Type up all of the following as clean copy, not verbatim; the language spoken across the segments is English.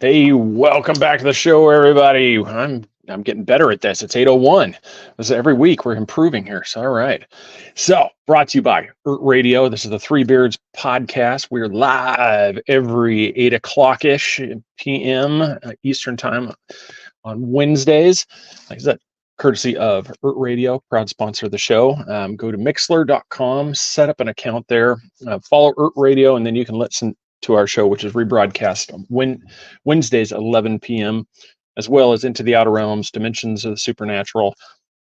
Hey, welcome back to the show, everybody. I'm getting better at this. It's 8:01. This is every week we're improving here. So all right. So brought to you by Radio. This is the Three Beards podcast. We're live every 8 o'clock-ish p.m. Eastern time on Wednesdays. Like I said, courtesy of Radio, proud sponsor of the show. Go to Mixler.com, set up an account there, follow Radio, and then you can listen to our show, which is rebroadcast on Wednesdays at 11 p.m., as well as Into the Outer Realms, Dimensions of the Supernatural,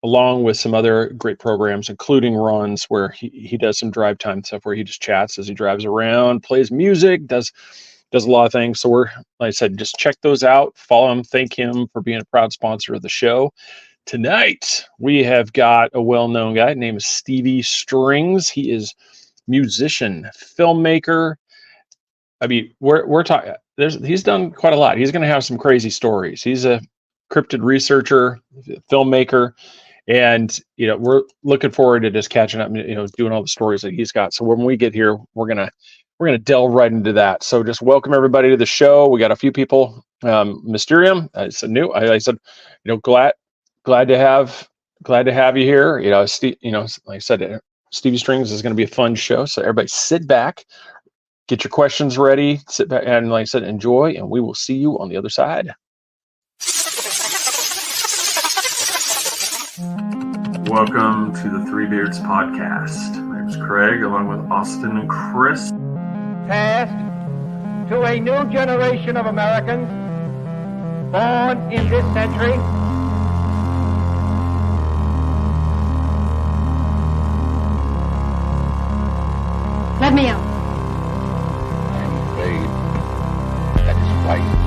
along with some other great programs, including Ron's, where he does some drive time stuff where he just chats as he drives around, plays music, does a lot of things. So we're, like I said, just check those out, follow him, thank him for being a proud sponsor of the show. Tonight, we have got a well-known guy named Stevie Strings. He is musician, filmmaker. I mean, we're talking. He's done quite a lot. He's going to have some crazy stories. He's a cryptid researcher, filmmaker, and we're looking forward to just catching up. Doing all the stories that he's got. So when we get here, we're gonna delve right into that. So just welcome everybody to the show. We got a few people. Mysterium, I said new. I said, glad to have you here. Steve, like I said, Stevie Strings is going to be a fun show. So everybody sit back. Get your questions ready, sit back, and like I said, enjoy, and we will see you on the other side. Welcome to the Three Beards podcast. My name is Craig, along with Austin and Chris. Passed to a new generation of Americans born in this century. Let me out. That is why you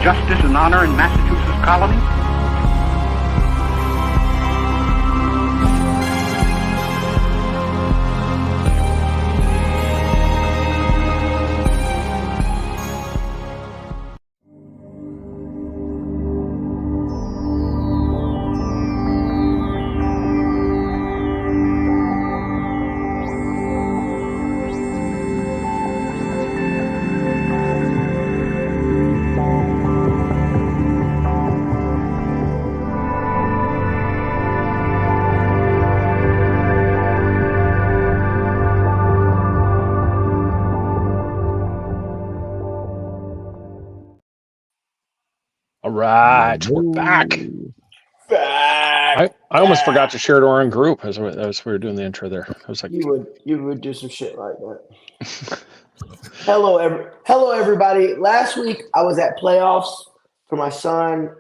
justice and honor in Massachusetts colony? All right, we're back. I almost forgot to share to our own group as we were doing the intro there. I was like, you would do some shit like that. Hello, everybody. Last week I was at playoffs for my son.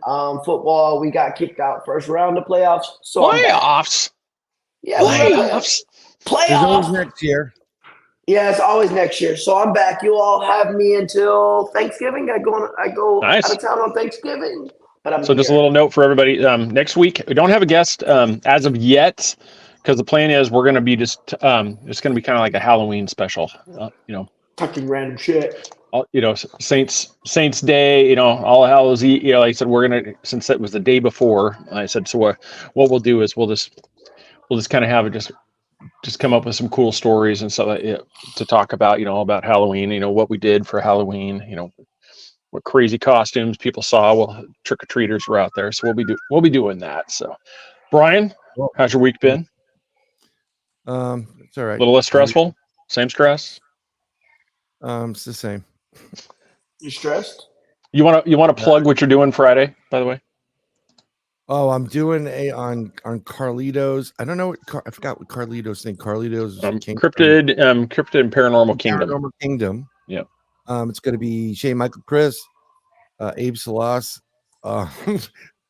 Football. We got kicked out first round of playoffs. So playoffs. Yeah, playoffs. Playoffs. There's always next year. Yeah, it's always next year. So I'm back. You all have me until Thanksgiving. I go nice. out of town on Thanksgiving. But just a little note for everybody. Next week we don't have a guest as of yet, because the plan is we're going to be just it's going to be kind of like a Halloween special. Talking random shit. Saints Day. All Hallows Eve. Like I said, we're gonna, since it was the day before. I said, so what we'll do is we'll just kind of have it just come up with some cool stories and stuff to talk about, about Halloween, what we did for Halloween, what crazy costumes people saw. Well, trick-or-treaters were out there. So we'll be doing that. So Brian, how's your week been? It's all right. A little less stressful? Same stress? It's the same. You stressed? You want to plug what you're doing Friday, by the way? Oh, I'm doing on Carlitos. I don't know I forgot what Carlitos think. Carlitos Cryptid and Paranormal Kingdom. Paranormal Kingdom. Yeah. It's going to be Shane Michael Chris, Abe Salas,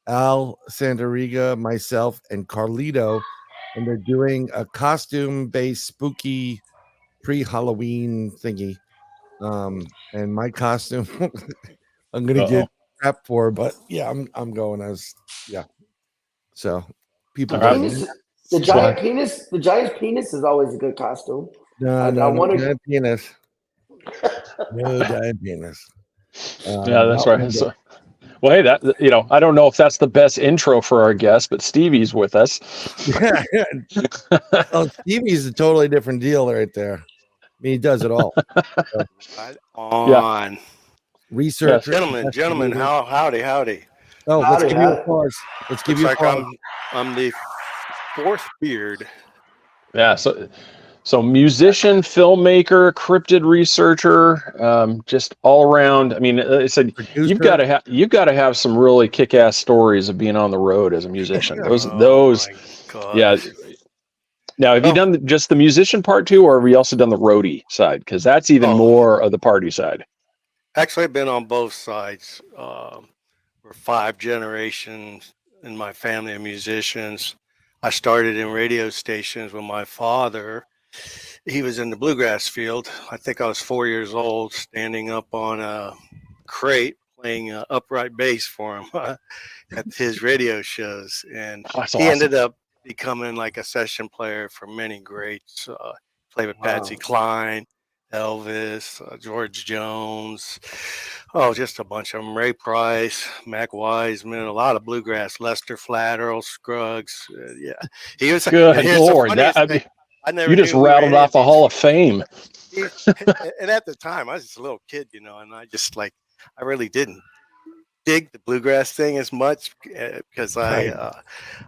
Al Sandariga, myself, and Carlito, and they're doing a costume-based spooky pre-Halloween thingy. And my costume, I'm gonna get crap for, but yeah, I'm going as So people All right. vote. The giant penis. The giant penis is always a good costume. No, giant penis. No giant penis. Yeah, that's right. So, well, hey, that I don't know if that's the best intro for our guest, but Stevie's with us. Oh, Stevie's a totally different deal right there. I mean, he does it all. Right on. Researcher, Gentlemen, howdy. Oh, Howdy, let's give you howdy. applause. Let's give Looks you like applause. I'm the fourth beard. Yeah. So musician, filmmaker, cryptid researcher, just all around. I mean, I said you've got to have some really kick-ass stories of being on the road as a musician. Those, my God. yeah. Now, have you done just the musician part too, or have you also done the roadie side? Because that's even more of the party side. Actually, I've been on both sides. We're 5 generations in my family of musicians. I started in radio stations with my father. He was in the bluegrass field. I think I was 4 years old, standing up on a crate playing upright bass for him at his radio shows. And he ended up becoming like a session player for many greats. Played with Patsy Cline, Elvis, George Jones. Oh, just a bunch of them. Ray Price, Mac Wiseman, a lot of bluegrass. Lester Flatt, Earl Scruggs. Yeah, he was. Good Lord, I never you just rattled off the Hall of Fame. And at the time, I was just a little kid, and I just I really didn't dig the bluegrass thing as much because I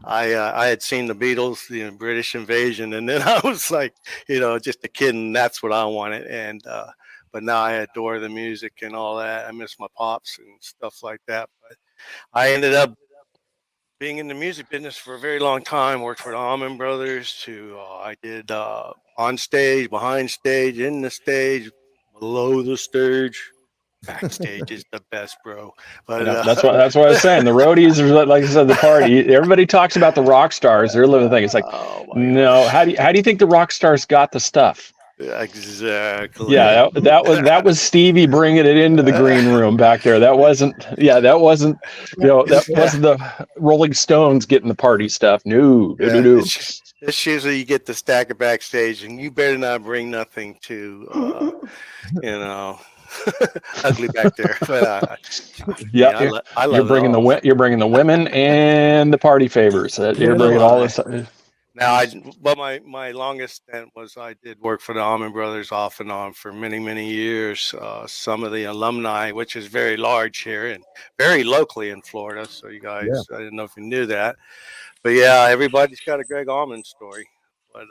had seen the Beatles, the British Invasion, and then I was just a kid, and that's what I wanted. And but now I adore the music and all that. I miss my pops and stuff like that. But I ended up being in the music business for a very long time. Worked for the Allman Brothers. I did on stage, behind stage, in the stage, below the stage. Backstage is the best, bro. But that's what I was saying. The roadies are, like I said, the party. Everybody talks about the rock stars. They're living thing. It's like, no. How do you think the rock stars got the stuff? Exactly. Yeah, that was Stevie bringing it into the green room back there. That wasn't the Rolling Stones getting the party stuff. No. It's usually you get the stacker backstage, and you better not bring nothing to, ugly back there. But you're bringing the women and the party favors. You're bringing all this stuff. Now, but my longest stint was I did work for the Allman Brothers off and on for many, many years. Some of the alumni, which is very large here and very locally in Florida. So you guys, I didn't know if you knew that. But yeah, everybody's got a Greg Allman story. But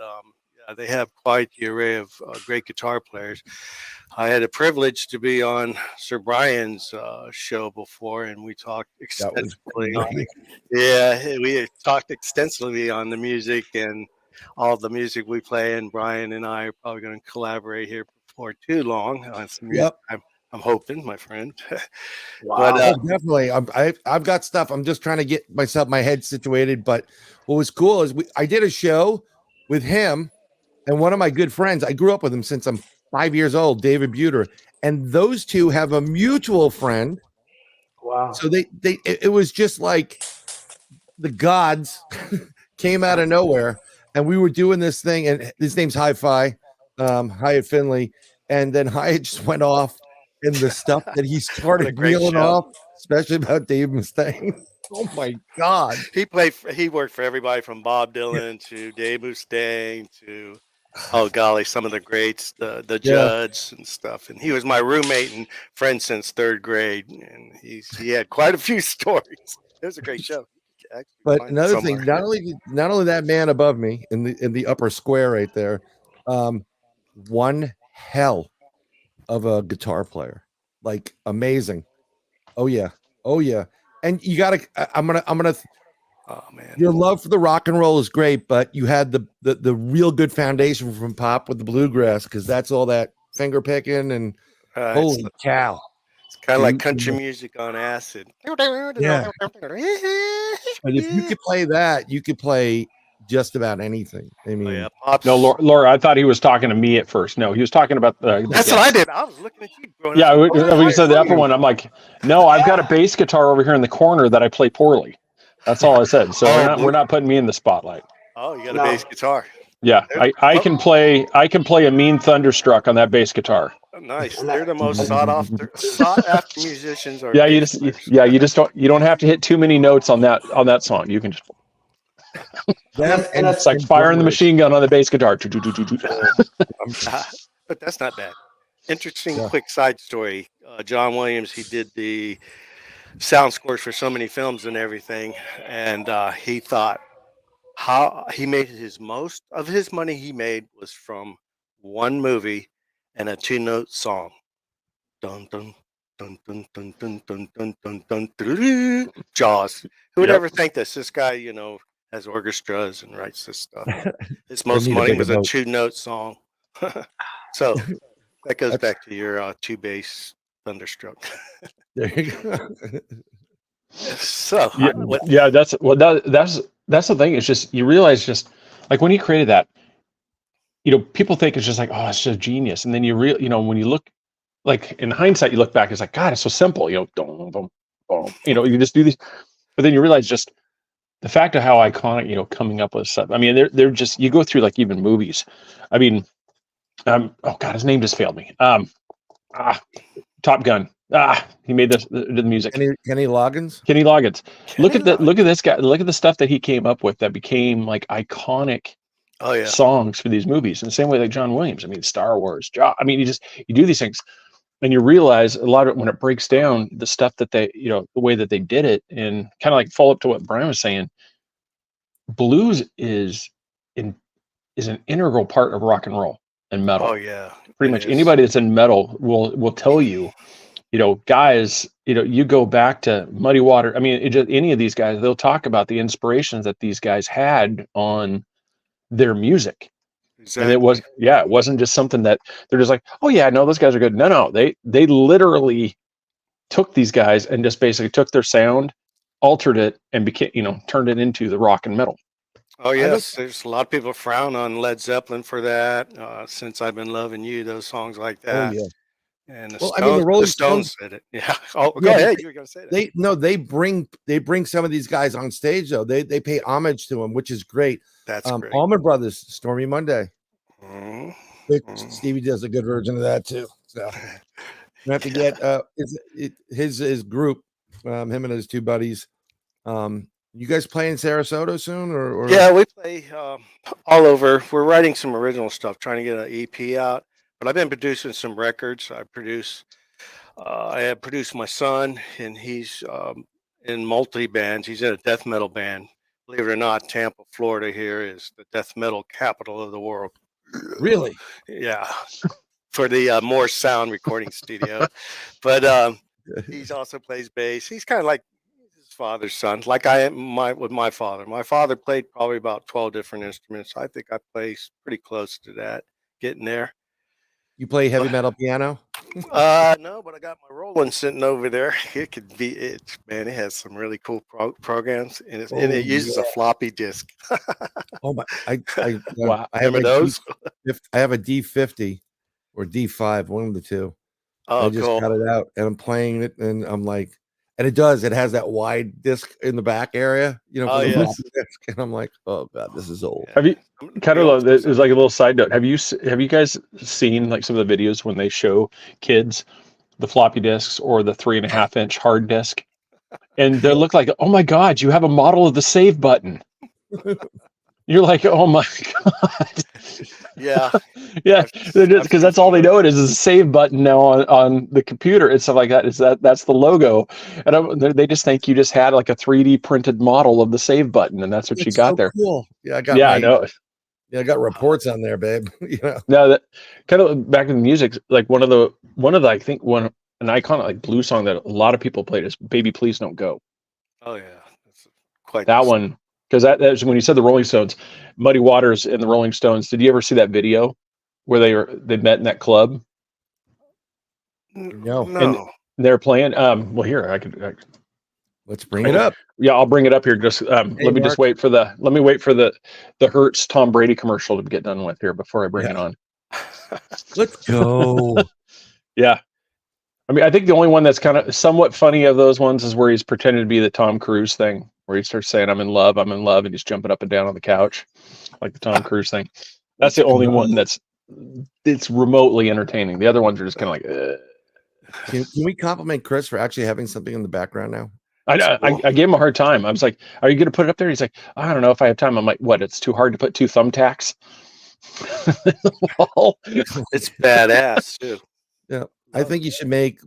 they have quite the array of great guitar players. I had a privilege to be on Sir Brian's show before, and we talked extensively. We talked extensively on the music and all the music we play. And Brian and I are probably going to collaborate here before too long on some music. I'm hoping, my friend. Wow. But, definitely. I've got stuff. I'm just trying to get my head situated. But what was cool is I did a show with him and one of my good friends. I grew up with him since I'm 5 years old, David Buter, and those two have a mutual friend. Wow. So it was just like the gods came out of nowhere, and we were doing this thing, and his name's Hi-Fi, Hyatt Finley, and then Hyatt just went off in the stuff that he started reeling off, especially about Dave Mustaine. Oh my God. He worked for everybody from Bob Dylan to Dave Mustaine to some of the greats, the Judds and stuff. And he was my roommate and friend since 3rd grade. And he had quite a few stories. It was a great show. But another thing, not only that man above me in the upper square right there, one hell of a guitar player, like amazing. Oh yeah. And you gotta. I'm gonna. Oh man, your love for the rock and roll is great, but you had the real good foundation from pop with the bluegrass, because that's all that finger picking and holy cow. It's kind of like country music on acid. Yeah. And if you could play that, you could play just about anything. I mean, Oh, yeah, Pops. No, Laura, I thought he was talking to me at first. No, he was talking about the That's what I did. I was looking at you. Growing Yeah, up. when you said the upper one, I'm like, no, I've got a bass guitar over here in the corner that I play poorly. That's all I said. So we're not putting me in the spotlight. Oh, you got a bass guitar. Yeah, I can play a mean Thunderstruck on that bass guitar. Nice. They're the most sought after musicians. Are Yeah, bass players. you just don't have to hit too many notes on that song. You can just it's like firing the machine gun on the bass guitar. But that's not bad. Interesting, quick side story. John Williams, he did the sound scores for so many films and everything, and he thought how he made most of his money he made was from one movie and a 2-note song. Dun dun dun dun dun dun dun dun dun dun dun. Jaws. Who would ever think this? This guy, has orchestras and writes this stuff. His most money was a 2-note song. So that goes back to your 2-bass Thunderstruck. There you go. So that's the thing. It's just you realize just like when he created that, people think it's just like, oh, it's just genius, and then when you look, like in hindsight, you look back, it's like, God, it's so simple. Boom, boom, boom. You just do these, but then you realize just the fact of how iconic, coming up with stuff. I mean, they're just, you go through like even movies. I mean, oh God, his name just failed me. Top Gun. He made the music. Kenny Loggins. Look at this guy. Look at the stuff that he came up with that became like iconic songs for these movies. In the same way like John Williams. I mean, Star Wars. I mean, you do these things, and you realize a lot of it when it breaks down the stuff that they, the way that they did it, and kind of like follow up to what Brian was saying. Blues is an integral part of rock and roll and metal. Oh yeah, pretty much anybody that's in metal will tell you. Guys, you go back to Muddy Water. I mean, any of these guys, they'll talk about the inspirations that these guys had on their music. Exactly. And it wasn't just something that they're just like, oh yeah, no, those guys are good. No, they literally took these guys and just basically took their sound, altered it, and became, turned it into the rock and metal. Oh yes, there's a lot of people frown on Led Zeppelin for that. Since I've Been Loving You, those songs like that. Oh yeah. And the Rolling Stones said it. Yeah. Oh, go ahead. You were going to say that. They bring some of these guys on stage though. They pay homage to them, which is great. That's great. Allman Brothers, Stormy Monday. Stevie does a good version of that too. So you have to get his group, him and his two buddies. You guys play in Sarasota soon, or? Yeah, we play all over. We're writing some original stuff, trying to get an EP out. But I've been producing some records. I have produced my son, and he's in multi bands. He's in a death metal band. Believe it or not, Tampa, Florida here is the death metal capital of the world. Really? Yeah. For the Morse Sound recording studio. But he also plays bass. He's kind of like his father's son, like I am with my father. My father played probably about 12 different instruments. I think I play pretty close to that, getting there. You play heavy metal piano? No, but I got my Roland sitting over there. It could be it, man. It has some really cool programs, and it uses a floppy disk. Oh my! Wow. I have those. I have a D50 or D5, one of the two. Oh, I just got it out, and I'm playing it, and I'm like, and it has that wide disc in the back area, Oh yes. Disc, and I'm like, oh god, this is old. Have you kind of? It's like a little side note. Have you guys seen like some of the videos when they show kids the floppy disks or the 3.5-inch hard disk, and they look like, oh my god, you have a model of the save button. You're like, oh my god. Yeah. Yeah, because that's all they know it is a save button now on the computer and stuff like that. That's the logo, and they just think you just had like a 3D printed model of the save button, and that's what you got so there. Cool. Yeah, I know. Yeah, I got reports on there, babe. Now that kind of back to the music, like one of the I think an iconic like blues song that a lot of people played is "Baby Please Don't Go." Oh yeah, that's quite that one. Because that's when you said the Rolling Stones, Muddy Waters and the Rolling Stones. Did you ever see that video where they met in that club? No. And they're playing. Well, here I could. Let's bring it up. Yeah, I'll bring it up here. Just let me just wait for the Hertz Tom Brady commercial to get done with here before I bring it on. Let's go. Yeah. I mean, I think the only one that's kind of somewhat funny of those ones is where he's pretending to be the Tom Cruise thing, where he starts saying, I'm in love, and he's jumping up and down on the couch, like the Tom Cruise thing. That's the only one it's remotely entertaining. The other ones are just kind of like, Can we compliment Chris for actually having something in the background now? I gave him a hard time. I was like, are you going to put it up there? He's like, I don't know if I have time. I'm like, what? It's too hard to put 2 thumbtacks? It's badass too. Yeah. I think you should make,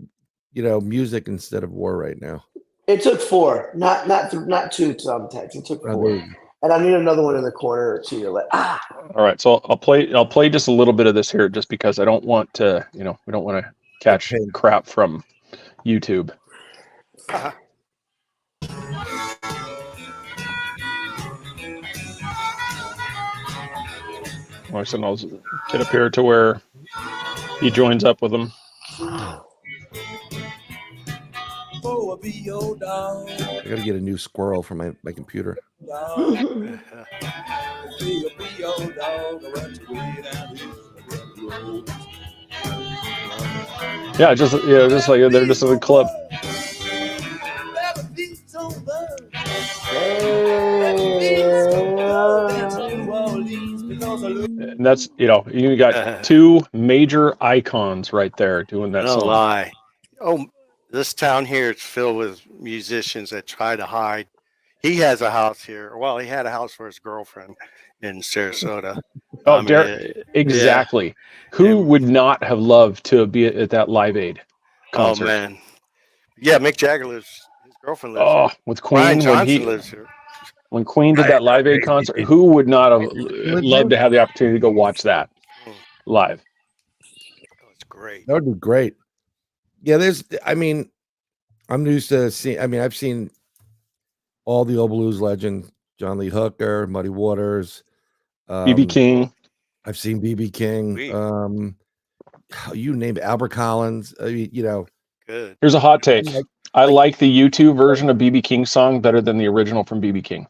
music instead of war right now. It took 4, not 2 thumbtacks. It took 4. And I need another one in the corner or 2. You're like, All right, so I'll play just a little bit of this here, just because I don't want to, we don't want to catch crap from YouTube. Well, so I'll get up here to where he joins up with them. I gotta get a new squirrel for my computer. Yeah, just like they're just in a club. And that's, you got 2 major icons right there doing that song. No lie. Oh, this town here is filled with musicians that try to hide. He has a house here. Well, he had a house for his girlfriend in Sarasota. Exactly. Yeah. Who would not have loved to be at that Live Aid concert? Oh, man. Yeah, Mick Jagger lives, his girlfriend lives here. With Queen. Brian Johnson lives here. When Queen did that Live Aid concert, who would not have loved to have the opportunity to go watch that live? That's great. That would be great. Yeah, I'm used to seeing, I've seen all the old blues legends, John Lee Hooker, Muddy Waters, B.B. King. I've seen B.B. King. You name it, Albert Collins. Good. Here's a hot take. I like the U2 version of B.B. King's song better than the original from B.B. King.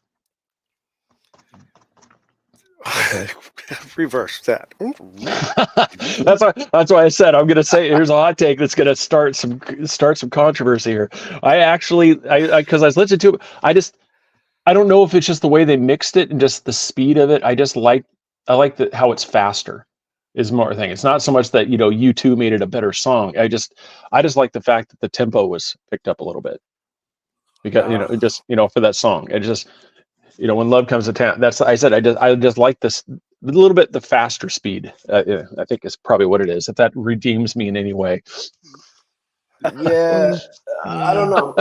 Okay. Reverse that. That's why I said I'm gonna say here's a hot take that's gonna start some controversy here. Because I was listening to it, I don't know if it's just the way they mixed it and just the speed of it. I like how it's faster is more thing. It's not so much that U2 made it a better song. I just like the fact that the tempo was picked up a little bit because for that song. It just when love comes to town. That's I just like this a little bit the faster speed. I think is probably what it is. If that redeems me in any way. Yeah, I don't know.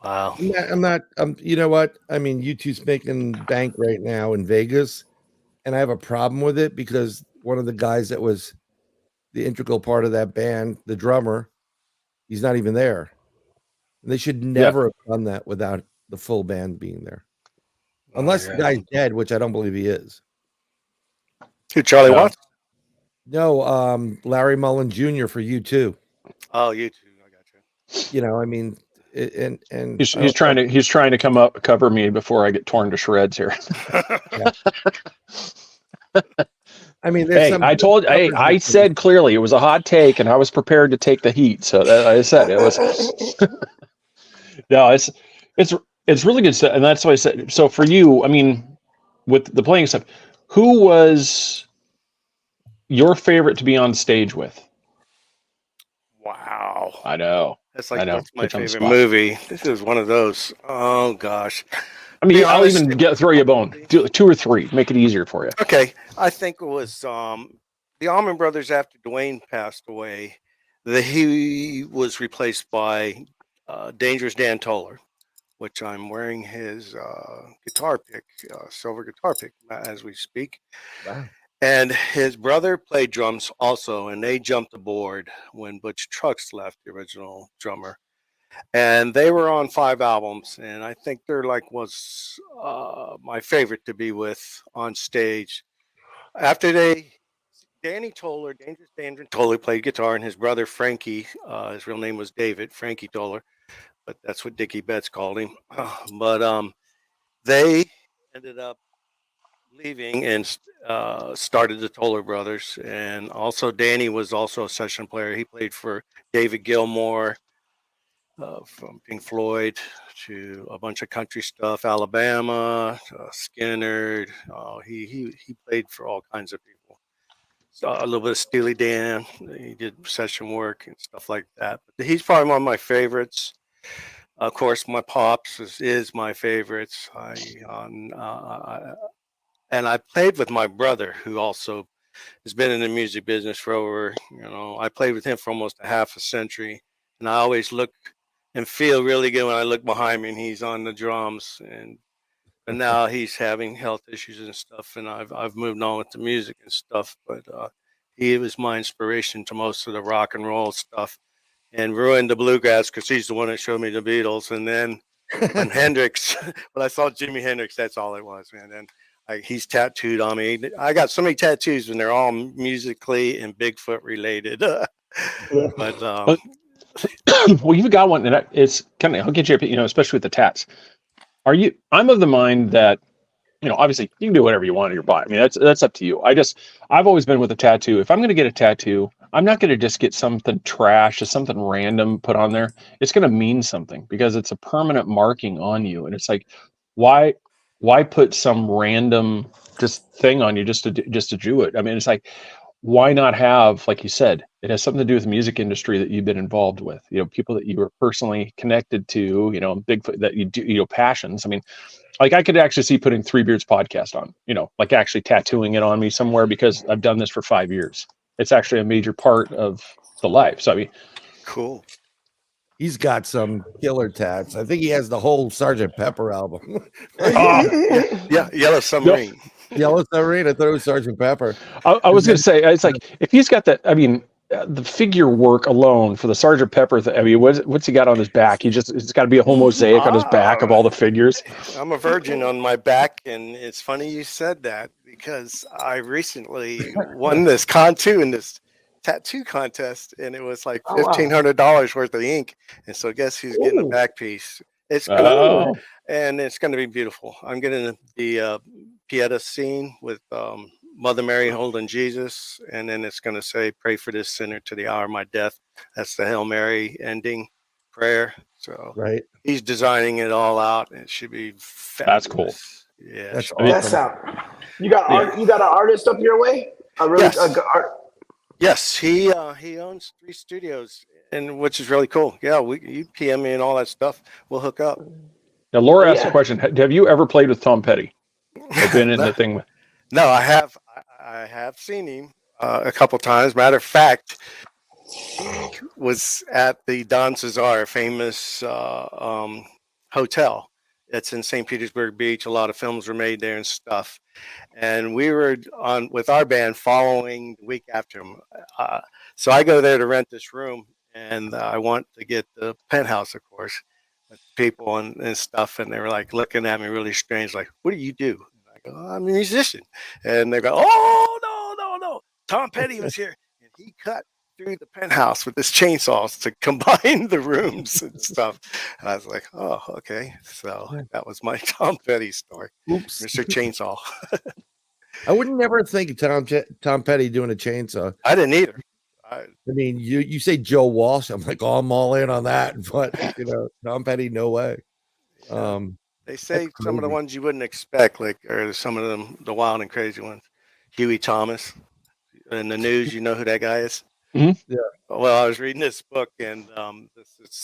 Wow. I'm not. You know what? U2's making bank right now in Vegas, and I have a problem with it because one of the guys that was the integral part of that band, the drummer, he's not even there. And they should never have done that without the full band being there, unless the guy's dead, which I don't believe he is. Who, Charlie Watts? No, Larry Mullen Jr. for U2. Oh, U2. I got you. And he's trying to cover me before I get torn to shreds here. I said clearly it was a hot take, and I was prepared to take the heat. So I said it was. No, it's really good stuff, and that's what I said. So for you, with the playing stuff, who was your favorite to be on stage with? Wow, I know. That's my favorite movie. This is one of those. Oh gosh. I'll even throw you a bone. Do 2 or 3. Make it easier for you. Okay, I think it was the Allman Brothers after Dwayne passed away. He was replaced by Dangerous Dan Toller, which I'm wearing his guitar pick, silver guitar pick, as we speak. Wow. And his brother played drums also, and they jumped aboard when Butch Trucks left, the original drummer. And they were on 5 albums, and I think they're was my favorite to be with on stage. After Danny Toller, Dangerous Dan Toller played guitar, and his brother Frankie, his real name was David, Frankie Toller, but that's what Dickie Betts called him. But they ended up leaving and started the Toller Brothers, and also Danny was also a session player. He played for David Gilmour, from Pink Floyd to a bunch of country stuff, Alabama, Skinner. He played for all kinds of people. So a little bit of Steely Dan. He did session work and stuff like that. But he's probably one of my favorites. Of course, my pops is my favorites. And I played with my brother, who also has been in the music business for over, I played with him for almost a half a century. And I always look and feel really good when I look behind me and he's on the drums. But now he's having health issues and stuff, and I've moved on with the music and stuff. But he was my inspiration to most of the rock and roll stuff, and ruined the bluegrass because he's the one that showed me the Beatles. And then when Hendrix, when I saw Jimi Hendrix, that's all it was, man. And he's tattooed on me. I got so many tattoos, and they're all musically and Bigfoot related. But well, you've got one, and it's kind of, I'll get you, especially with the tats. I'm of the mind that, obviously you can do whatever you want to your body. I mean, that's up to you. I've always been with a tattoo. If I'm going to get a tattoo, I'm not going to just get something trash or something random put on there. It's going to mean something because it's a permanent marking on you. And it's like, why put some random just thing on you just to do it? I mean, it's like, why not have, like you said, it has something to do with the music industry that you've been involved with, people that you were personally connected to, Bigfoot that you do, passions. I mean, like I could actually see putting Three Beards podcast on, like actually tattooing it on me somewhere because I've done this for 5 years. It's actually a major part of the life. So, I mean, cool. He's got some killer tats. I think he has the whole Sgt. Pepper album. Yeah, Yellow Submarine. Yellow Submarine. I thought it was Sgt. Pepper. I was going to say, it's like, if he's got that, I mean, the figure work alone for the Sgt. Pepper, I mean, what's he got on his back? It's got to be a whole mosaic on his back of all the figures. I'm a virgin on my back, and it's funny you said that because I recently won this in this tattoo contest, and it was like $1,500 worth of ink. And so guess who's getting the back piece? It's cool, and it's going to be beautiful. I'm getting the Pieta scene with Mother Mary holding Jesus, and then it's going to say, "Pray for this sinner to the hour of my death." That's the Hail Mary ending prayer. So he's designing it all out, and it should be fabulous. That's cool. Yeah, that's awesome. That's out. You got an artist up your way? Yes, he owns 3 studios, and which is really cool. Yeah, you PM me and all that stuff. We'll hook up. Now, Laura asked a question. Have you ever played with Tom Petty? Or been in the thing with? No, I have seen him a couple times. Matter of fact, he was at the Don Cesar, famous hotel. It's in St. Petersburg Beach. A lot of films were made there and stuff. And we were on with our band following the week after him. So I go there to rent this room, and I want to get the penthouse, of course, with people and stuff. And they were like looking at me really strange, like, "What do you do?" And I go, "I'm a musician." And they go, "Oh, no. Tom Petty was here." And he cut through the penthouse with this chainsaws to combine the rooms and stuff. And I was like, "Oh, okay." So that was my Tom Petty story. Oops. Mr. Chainsaw. I would never think of Tom Petty doing a chainsaw. I didn't either. I mean, you say Joe Walsh, I'm like, I'm all in on that. But Tom Petty, no way. They say some of the ones you wouldn't expect, or some of them, the wild and crazy ones. Huey Thomas in the news, you know who that guy is? Mm-hmm. Yeah. Well, I was reading this book, and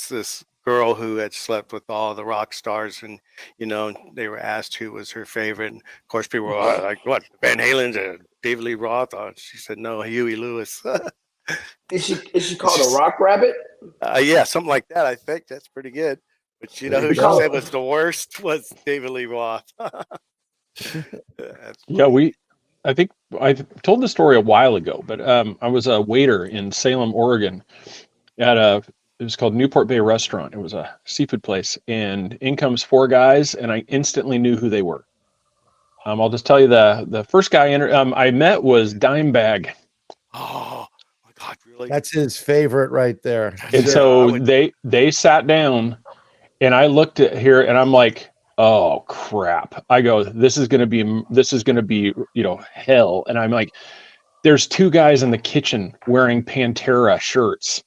this girl who had slept with all the rock stars, and they were asked who was her favorite. And of course, people were like, "What, Van Halen's and David Lee Roth?" She said, "No, Huey Lewis." Is she called a rock rabbit? Yeah, something like that. I think that's pretty good. But who she said was the worst was David Lee Roth. I think I told the story a while ago, but I was a waiter in Salem, Oregon at it was called Newport Bay Restaurant. It was a seafood place, and in comes 4 guys, and I instantly knew who they were. I'll just tell you the first guy I met was Dimebag. Oh my God, really? That's his favorite right there. And so they sat down, And I looked at here and I'm like, oh crap. I go, this is going to be, hell. And I'm like, there's two guys in the kitchen wearing Pantera shirts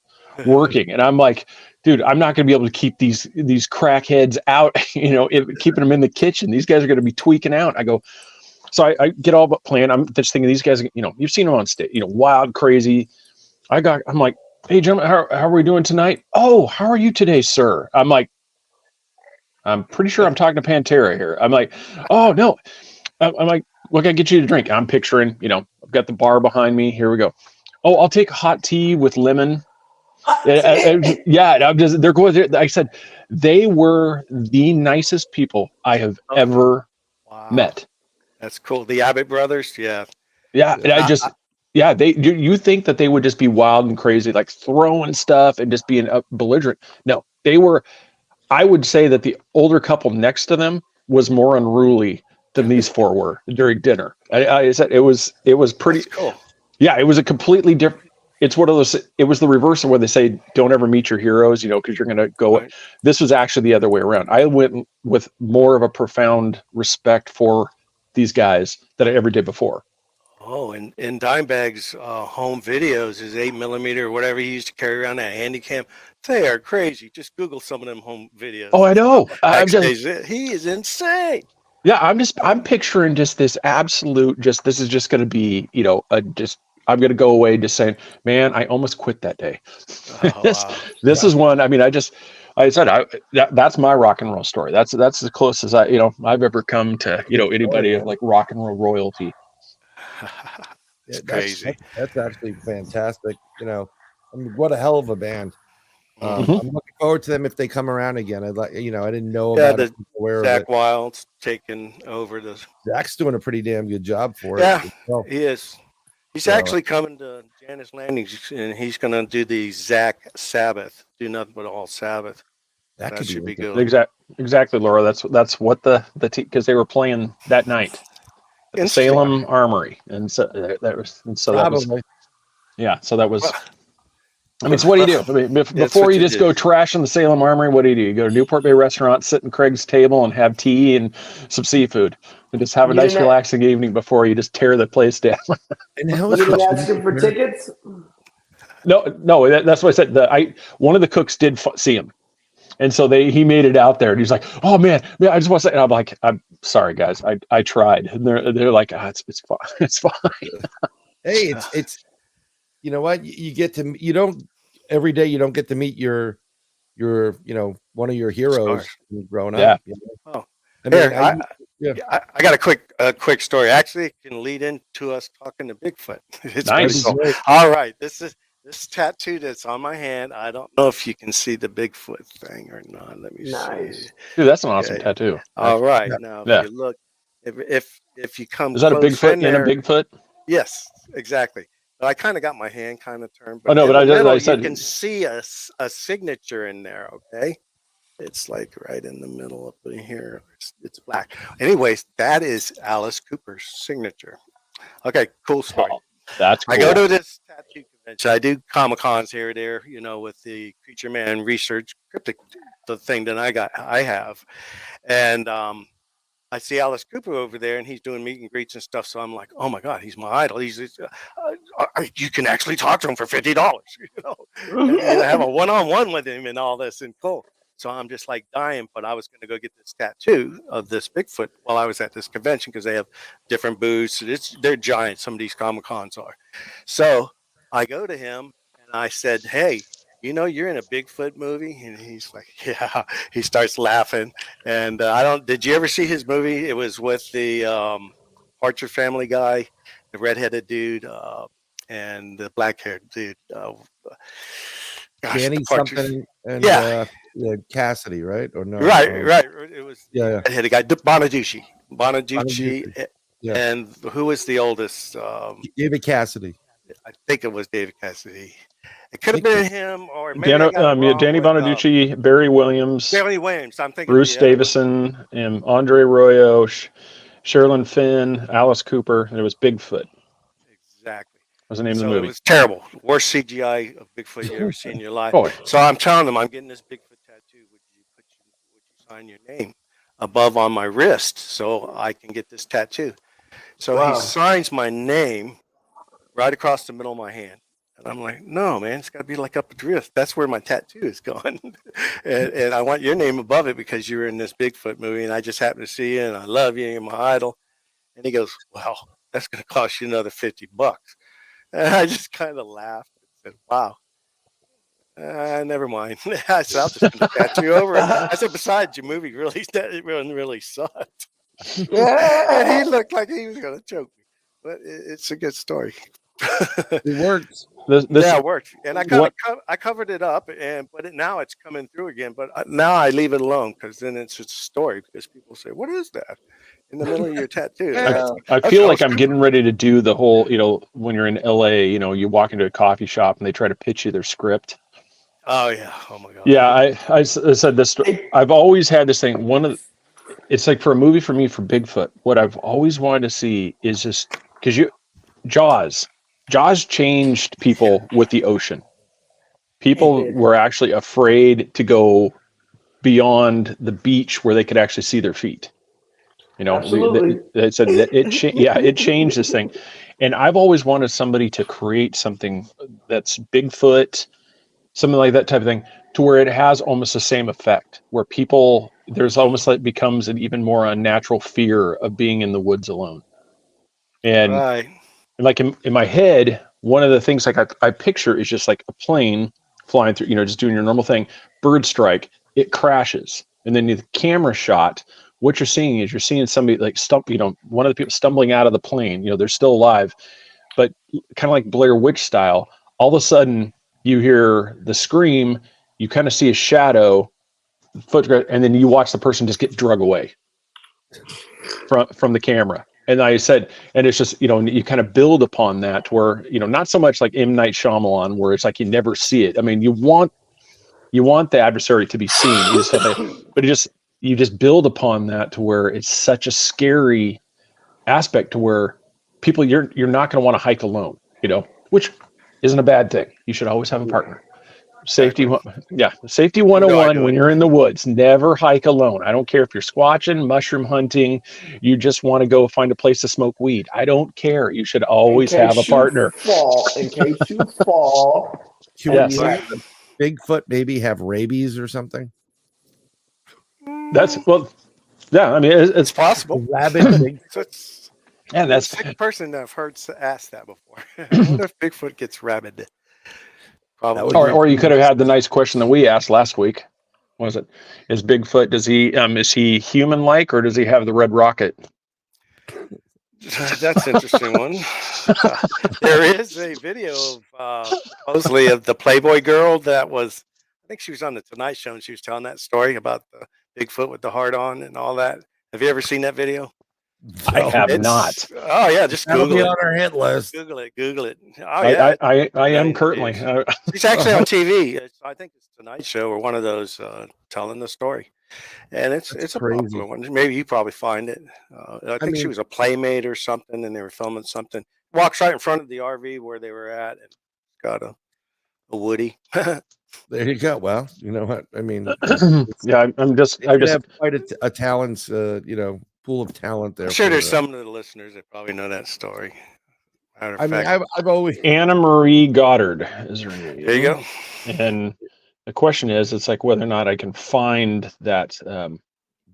working. And I'm like, dude, I'm not going to be able to keep these crackheads out, keeping them in the kitchen. These guys are going to be tweaking out. I go, so I get all but planned. I'm just thinking these guys, you've seen them on stage, wild, crazy. I'm like, hey, gentlemen, how are we doing tonight? Oh, how are you today, sir? I'm like, I'm pretty sure I'm talking to Pantera here. I'm like, oh, no. I'm like, what can I get you to drink? I'm picturing, I've got the bar behind me. Here we go. Oh, I'll take hot tea with lemon. Yeah, they're going there. I said, they were the nicest people I have ever met. That's cool. The Abbott brothers. Yeah. Yeah. And you think that they would just be wild and crazy, like throwing stuff and just being belligerent. No, they were. I would say that the older couple next to them was more unruly than these four were during dinner. I said it was pretty. That's cool. Yeah, it was a completely different. It's one of those. It was the reverse of where they say, "Don't ever meet your heroes," because you're going to go. Right. This was actually the other way around. I went with more of a profound respect for these guys than I ever did before. Oh, and Dimebag's home videos, his 8mm or whatever he used to carry around that handy cam, they are crazy. Just Google some of them home videos. Oh, I know. He is insane. Yeah, I'm picturing just this absolute, this is just going to be, I'm going to go away just saying, man, I almost quit that day. This is one. I mean, that's my rock and roll story. That's the closest I've ever come to, anybody like rock and roll royalty. It's crazy. That's actually fantastic. I mean, what a hell of a band. I'm looking forward to them if they come around again. I didn't know about it. Zach Wild's taking over the. Zach's doing a pretty damn good job for it. Yeah, he is. He's actually coming to Janice Landing, and he's going to do the Zach Sabbath. Do nothing but all Sabbath. That should be good. Exactly, Laura. That's what the because they were playing that night at the Salem Armory, and so that was yeah. So that was. I mean, so what do you do? I mean, before you just go trash in the Salem Armory, what do? You go to Newport Bay Restaurant, sit in Craig's table, and have tea and some seafood, and just have a nice, relaxing evening before you just tear the place down. And you didn't ask him for tickets? No, that's what I said. One of the cooks did see him, and so he made it out there, and he's like, "Oh man, I just want to say," and I'm like, "I'm sorry, guys, I tried," and they're like, it's fine, it's fine. Hey, it's you know what you don't every day you don't get to meet your one of your heroes growing up. Oh, I got a quick story. Actually, it can lead into us talking to Bigfoot. It's nice. Cool. All right, this tattoo that's on my hand. I don't know if you can see the Bigfoot thing or not. Let me see. Dude, that's an awesome tattoo. All right, now if you look, if you come, is that a Bigfoot and a Bigfoot? Yes, exactly. But I kind of got my hand kind of turned. But I said you can see a signature in there. Okay, it's like right in the middle up in here. It's black. Anyways, that is Alice Cooper's signature. Okay, cool story. Oh, that's cool. I go to this tattoo convention. I do Comic-Cons here or there, with the Creature Man Research Cryptid, the thing that I have, and I see Alice Cooper over there, and he's doing meet and greets and stuff. So I'm like, oh my God, he's my idol. You can actually talk to him for $50, and have a one-on-one with him and all this, and cool. So I'm just like dying, but I was going to go get this tattoo of this Bigfoot while I was at this convention because they have different booths. They're giant. Some of these Comic-Cons are. So I go to him and I said, hey, you're in a Bigfoot movie? And he's like, yeah. He starts laughing. And did you ever see his movie? It was with the Partridge Family guy, the redheaded dude, and the black-haired dude. Danny something and Cassidy, right? Or no? Right. It was redheaded guy, Bonaducci. And who was the oldest? David Cassidy. I think it was David Cassidy. It could have been him, or maybe Danny Bonaducci, Barry Williams. I'm thinking Bruce Davison, and Andre Royo, Sherilyn Finn, Alice Cooper, and it was Bigfoot. Exactly. That was the name of the movie. It was terrible. Worst CGI of Bigfoot you ever seen in your life. Oh. So I'm telling them I'm getting this Bigfoot tattoo. sign your name above on my wrist so I can get this tattoo. So Wow. he signs my name right across the middle of my hand. And I'm like, no, man, it's got to be like up at wrist. That's where my tattoo is going. and I want your name above it because you were in this Bigfoot movie and I just happened to see you and I love you. You're my idol. And he goes, well, that's going to cost you another $50. And I just kind of laughed and said, wow. Never mind. I said, I'll just put a tattoo over it. I said, besides, your movie really sucked. And he looked like he was going to choke me. But it's a good story. It works. Yeah, it worked. And I kind of I covered it up, but now it's coming through again. But now I leave it alone because then it's just a story because people say, what is that in the middle of your tattoo? I feel like I'm getting ready to do the whole, when you're in LA, you walk into a coffee shop and they try to pitch you their script. Oh yeah. Oh my God. Yeah. I said this. I've always had this thing. It's like for a movie for me for Bigfoot, what I've always wanted to see is just because Jaws changed people with the ocean. People were actually afraid to go beyond the beach where they could actually see their feet. Absolutely. They said that it changed this thing. And I've always wanted somebody to create something that's Bigfoot, something like that type of thing, to where it has almost the same effect, where there's almost like becomes an even more unnatural fear of being in the woods alone. And right. like in my head, one of the things like I picture is just like a plane flying through, just doing your normal thing, bird strike, it crashes. And then the camera shot, what you're seeing is you're seeing somebody like one of the people stumbling out of the plane, they're still alive, but kind of like Blair Witch style, all of a sudden you hear the scream, you kind of see a shadow, photograph, and then you watch the person just get drug away from the camera. And I said, and it's just, you kind of build upon that where, not so much like M. Night Shyamalan, where it's like you never see it. I mean, you want the adversary to be seen, but you just build upon that to where it's such a scary aspect to where people, you're not going to want to hike alone, which isn't a bad thing. You should always have a partner. Safety 101 when you're in the woods. Never hike alone. I don't care if you're squatching, mushroom hunting, you just want to go find a place to smoke weed. I don't care. You should always have a partner. In case you fall. Yes. Bigfoot maybe have rabies or something? Yeah, I mean, it's possible. Rabid Bigfoot. Yeah, that's the second person that I've heard ask that before. I wonder if Bigfoot gets rabid. Probably. Or you could have had the nice question that we asked last week. What was it? Is Bigfoot, is he human-like or does he have the red rocket? That's an interesting one. There is a video of supposedly of the Playboy girl that was, I think she was on the Tonight Show and she was telling that story about the Bigfoot with the heart on and all that. Have you ever seen that video? I have not. Oh yeah, just Google it. On our hit list. Google it. Oh yeah, I am currently. She's actually on TV. I think it's Tonight Show or one of those telling the story, and it's a popular one. Maybe you probably find it. I think she was a playmate or something, and they were filming something. Walks right in front of the RV where they were at, and got a Woody. There you go. Well, you know what I mean. Yeah, I just have quite a talents, pool of talent there. I'm sure there's some of the listeners that probably know that story. I've always Anna Marie Goddard is her name. There you go. And the question is, it's like whether or not I can find that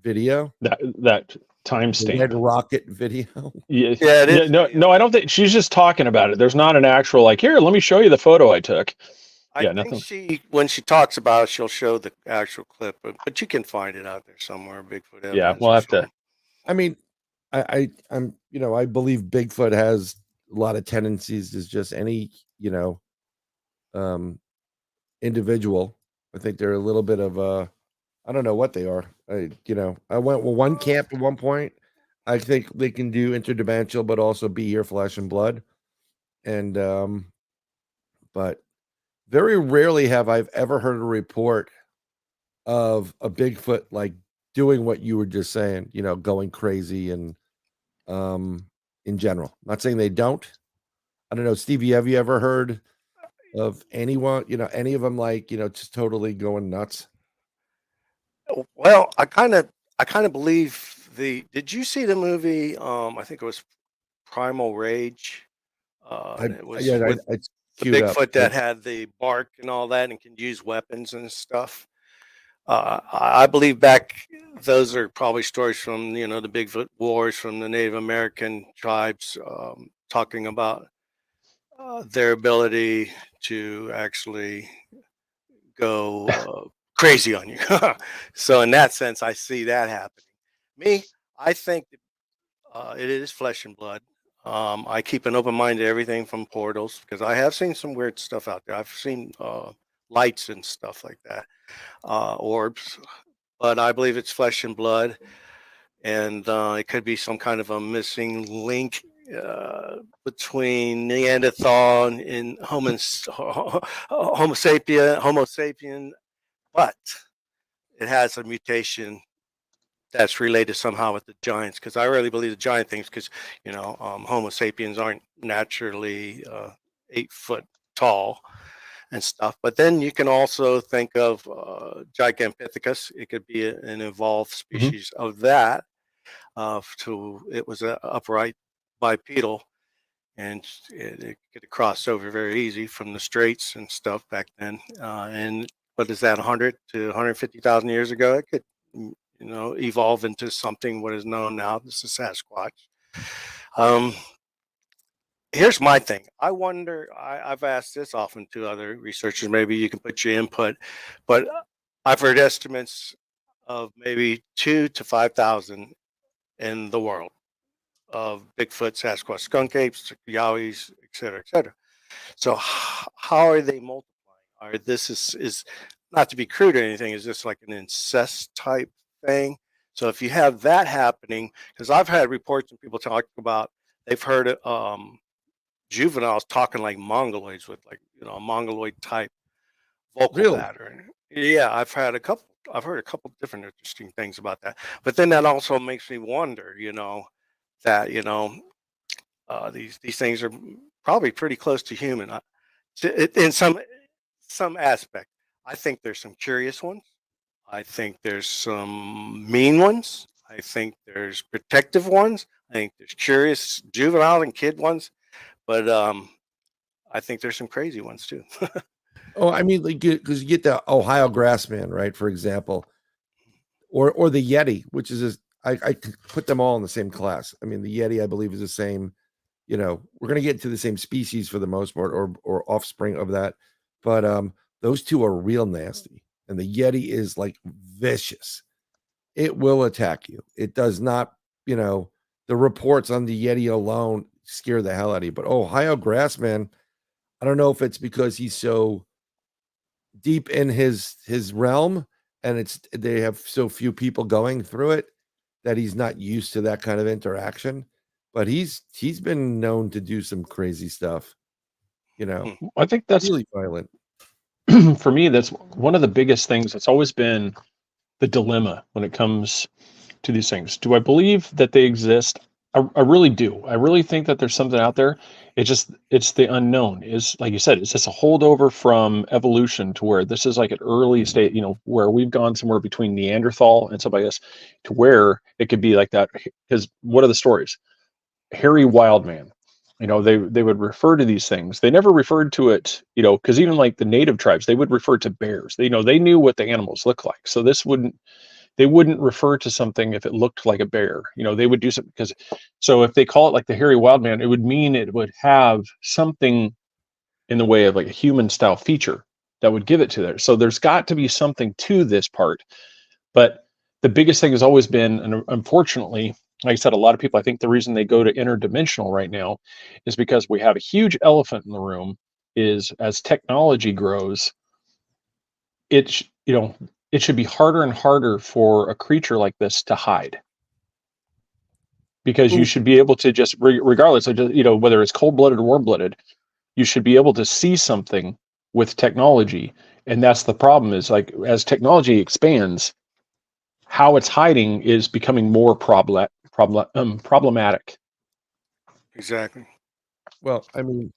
video, that timestamp. Red Rocket video. Yeah, it is. No, I don't think she's just talking about it. There's not an actual here. Let me show you the photo I took. I think when she talks about it, she'll show the actual clip, but you can find it out there somewhere. Bigfoot. Yeah, we'll have to. I mean, I'm I believe Bigfoot has a lot of tendencies as just any individual. I think they're a little bit of I don't know what they are. I went with one camp at one point. I think they can do interdimensional, but also be your flesh and blood. And but very rarely have I ever heard a report of a Bigfoot like doing what you were just saying, going crazy and in general. Not saying they don't. I don't know, Stevie, have you ever heard of anyone, any of them like, just totally going nuts? Well, I kind of believe the. Did you see the movie? I think it was Primal Rage. And it was with I the queued up. Bigfoot that had the bark and all that and can use weapons and stuff. I believe back those are probably stories from the Bigfoot wars from the Native American tribes, talking about their ability to actually go crazy on you. So in that sense, I see that happening. Me, I think it is flesh and blood. I keep an open mind to everything from portals because I have seen some weird stuff out there. I've seen lights and stuff like that, orbs, but I believe it's flesh and blood, and it could be some kind of a missing link between Neanderthal and Homo sapien, but it has a mutation that's related somehow with the giants, because I really believe the giant things, because Homo sapiens aren't naturally 8 foot tall and stuff. But then you can also think of Gigantopithecus. It could be an evolved Mhm. species of that. It was an upright bipedal, and it could have crossed over very easy from the straits and stuff back then. And what is that, 100 to 150,000 years ago? It could, evolve into something what is known now. This is Sasquatch. Um, Here's my thing. I wonder. I've asked this often to other researchers. Maybe you can put your input, but I've heard estimates of maybe 2 to 5,000 in the world of Bigfoot, Sasquatch, skunk apes, yowies, et cetera, et cetera. So how are they multiplying? Are this is not to be crude or anything? Is this like an incest type thing? So if you have that happening, because I've had reports and people talking about they've heard juveniles talking like mongoloids with like a mongoloid type vocal Really? pattern. Yeah, I've heard a couple different interesting things about that. But then that also makes me wonder, that these things are probably pretty close to human. In some aspect. I think there's some curious ones. I think there's some mean ones. I think there's protective ones. I think there's curious juvenile and kid ones. But I think there's some crazy ones too. Oh, I mean, like, because you get the Ohio grassman, right? For example, or the Yeti, which is I could put them all in the same class. I mean, the Yeti, I believe, is the same. We're gonna get to the same species for the most part, or offspring of that. But those two are real nasty, and the Yeti is like vicious. It will attack you. It does not, the reports on the Yeti alone scare the hell out of you. But Ohio grassman, I don't know if it's because he's so deep in his realm and they have so few people going through it that he's not used to that kind of interaction, but he's been known to do some crazy stuff, I think that's really violent. for me, that's one of the biggest things that's always been the dilemma when it comes to these things. Do I believe that they exist? I really do. I really think that there's something out there. It's the unknown. Is like you said, is this a holdover from evolution to where this is like an early state, where we've gone somewhere between Neanderthal and somebody else to where it could be like that. Because what are the stories? Hairy wild man. They would refer to these things. They never referred to it, because even like the native tribes, they would refer to bears. They knew what the animals look like. So they wouldn't refer to something if it looked like a bear. They would do something because, so if they call it like the hairy wild man, it would mean it would have something in the way of like a human style feature that would give it to there. So there's got to be something to this part. But the biggest thing has always been, and unfortunately, like I said, a lot of people, I think the reason they go to interdimensional right now is because we have a huge elephant in the room is as technology grows, it, it should be harder and harder for a creature like this to hide, because you Ooh, should be able to just regardless of whether it's cold-blooded or warm-blooded, you should be able to see something with technology. And that's the problem, is like as technology expands, how it's hiding is becoming more problematic. Exactly. well, I mean,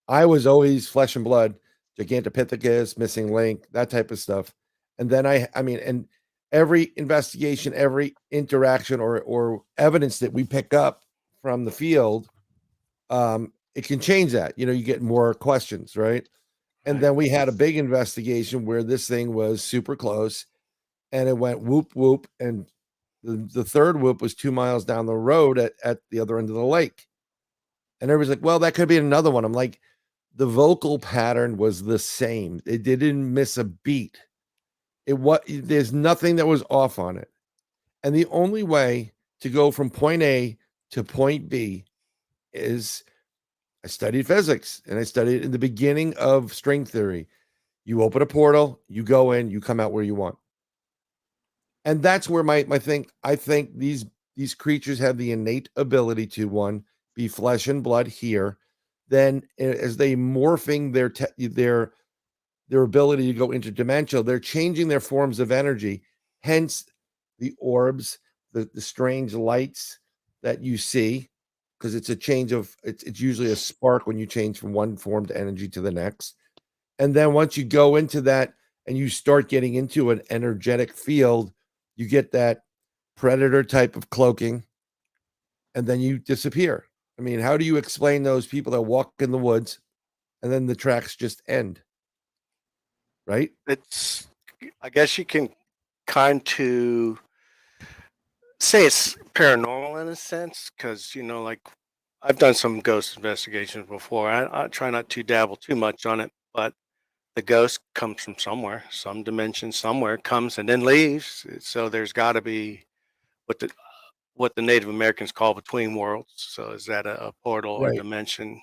I was always flesh and blood, Gigantopithecus, missing link, that type of stuff. And then I mean, and every investigation, every interaction or evidence that we pick up from the field, it can change that. You get more questions, right? And then we had a big investigation where this thing was super close, and it went whoop whoop, and the third whoop was 2 miles down the road at the other end of the lake. And everybody's like, well, that could be another one. I'm like, the vocal pattern was the same. It didn't miss a beat. There's nothing that was off on it. And the only way to go from point A to point B is, I studied physics, and I studied in the beginning of string theory. You open a portal, you go in, you come out where you want. And that's where I think these creatures have the innate ability to, one, be flesh and blood here. Then as they morphing their ability to go interdimensional, they're changing their forms of energy. Hence the orbs, the strange lights that you see, because it's a change of, it's usually a spark when you change from one form of energy to the next. And then once you go into that and you start getting into an energetic field, you get that predator type of cloaking, and then you disappear. I mean, how do you explain those people that walk in the woods and then the tracks just end? Right? I guess you can kind of say it's paranormal in a sense, because like I've done some ghost investigations before. I try not to dabble too much on it, but the ghost comes from somewhere, some dimension somewhere, comes and then leaves. So there's got to be what the Native Americans call between worlds. So is that a portal or dimension?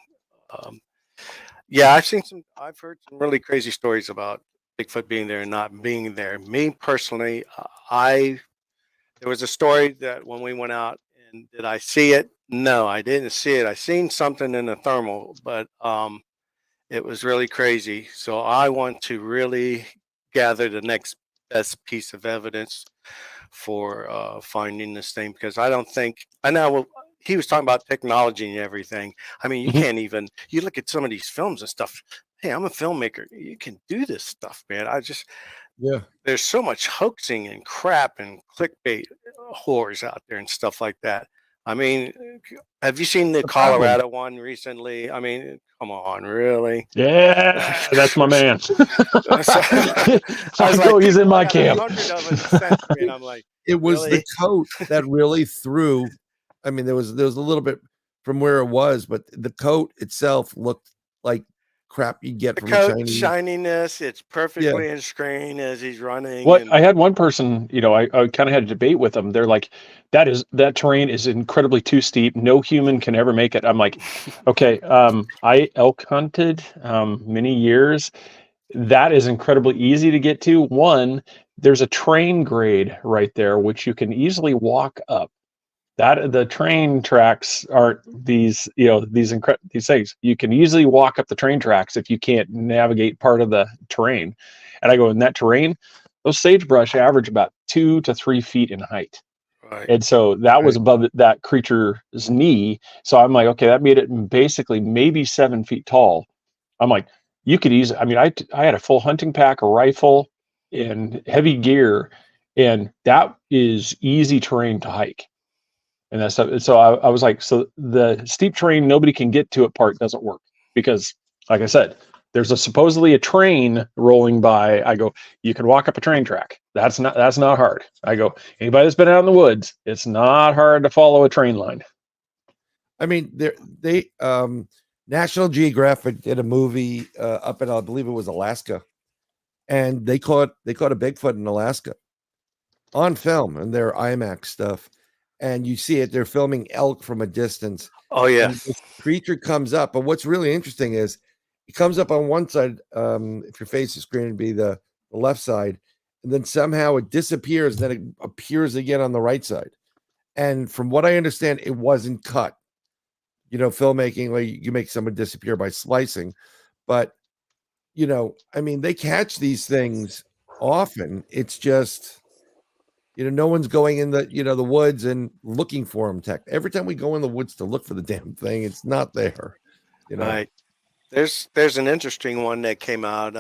Yeah, I've heard some really crazy stories about Bigfoot being there and not being there. Me personally, there was a story that when we went out, and did I see it? No, I didn't see it. I seen something in the thermal, but it was really crazy. So I want to really gather the next best piece of evidence for finding this thing, because I don't think I know. He was talking about technology and everything. I mean, you can't even. You look at some of these films and stuff. Hey, I'm a filmmaker. You can do this stuff, man. There's so much hoaxing and crap and clickbait whores out there and stuff like that. I mean, have you seen the Colorado one recently? I mean, come on, really? Yeah, that's my man. He's in my camp. And I'm like, it was really? The coat that really threw. I mean, there was a little bit from where it was, but the coat itself looked like crap you get from the coat shininess. It's perfectly in screen as he's running. I had one person, I kind of had a debate with them. They're like, that terrain is incredibly too steep. No human can ever make it. I'm like, okay, I elk hunted many years. That is incredibly easy to get to. One, there's a train grade right there, which you can easily walk up. That the train tracks aren't these things. You can easily walk up the train tracks if you can't navigate part of the terrain. And I go, in that terrain, those sagebrush average about 2 to 3 feet in height. Right. And so that was above that creature's knee. So I'm like, okay, that made it basically maybe 7 feet tall. I'm like, you could easily, I mean, I had a full hunting pack, a rifle, and heavy gear, and that is easy terrain to hike. And that stuff. So I was like, so the steep terrain nobody can get to it part doesn't work, because, like I said, there's supposedly a train rolling by. I go, you can walk up a train track. That's not hard. I go, anybody that's been out in the woods, it's not hard to follow a train line. I mean, they National Geographic did a movie up in, I believe it was Alaska, and they caught a Bigfoot in Alaska on film, and their IMAX stuff. And you see it, they're filming elk from a distance. Oh, yes. The creature comes up. But what's really interesting is it comes up on one side. If your face is screen, it'd be the left side. And then somehow it disappears. Then it appears again on the right side. And from what I understand, it wasn't cut. Filmmaking, like you make someone disappear by slicing. But, I mean, they catch these things often. It's just... no one's going in the woods and looking for them. Every time we go in the woods to look for the damn thing, it's not there. Right. There's an interesting one that came out.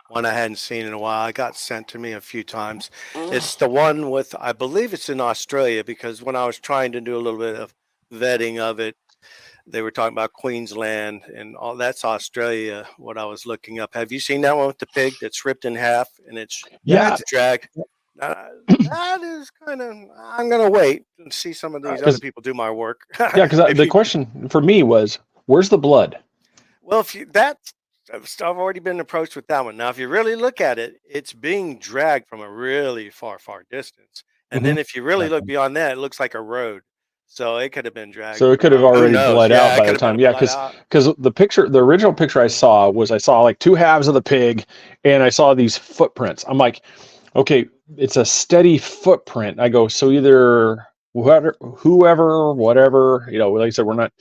one I hadn't seen in a while. I got sent to me a few times. It's the one with, I believe it's in Australia, because when I was trying to do a little bit of vetting of it, they were talking about Queensland and all. That's Australia, what I was looking up. Have you seen that one with the pig that's ripped in half and it's Yeah, dragged? That is kind of, I'm going to wait and see some of these other people do my work. yeah, because the question for me was, where's the blood? Well, if you I've already been approached with that one. Now, if you really look at it, it's being dragged from a really far distance. And then if you really look beyond that, it looks like a road. So it could have been dragged. So it could have already bled out by the it could have time. been Yeah, bled out. because the original picture I saw like two halves of the pig, and I saw these footprints. I'm like, okay, it's a steady footprint. I go, so either whoever, whatever, like I said, we're not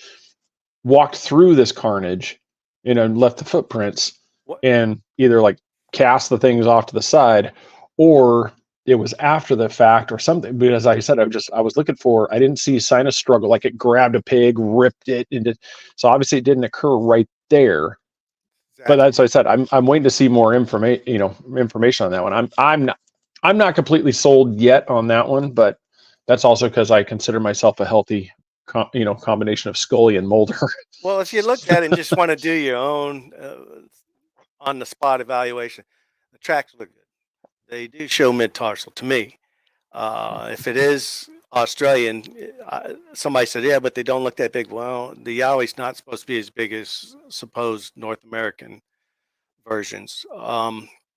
walked through this carnage, left the footprints What? and either like cast the things off to the side, or it was after the fact or something. Because like I said, I was looking for, I didn't see a sign of struggle, like it grabbed a pig, ripped it into, so obviously it didn't occur right there. But that's what I said. I'm waiting to see more information on that one. I'm not completely sold yet on that one, but that's also because I consider myself a healthy combination of Scully and Mulder. Well, if you look at it and just want to do your own on the spot evaluation, the tracks look good. They do show mid tarsal to me. If it is Australian, somebody said, yeah, but they don't look that big. Well, the Yowie's not supposed to be as big as supposed North American versions.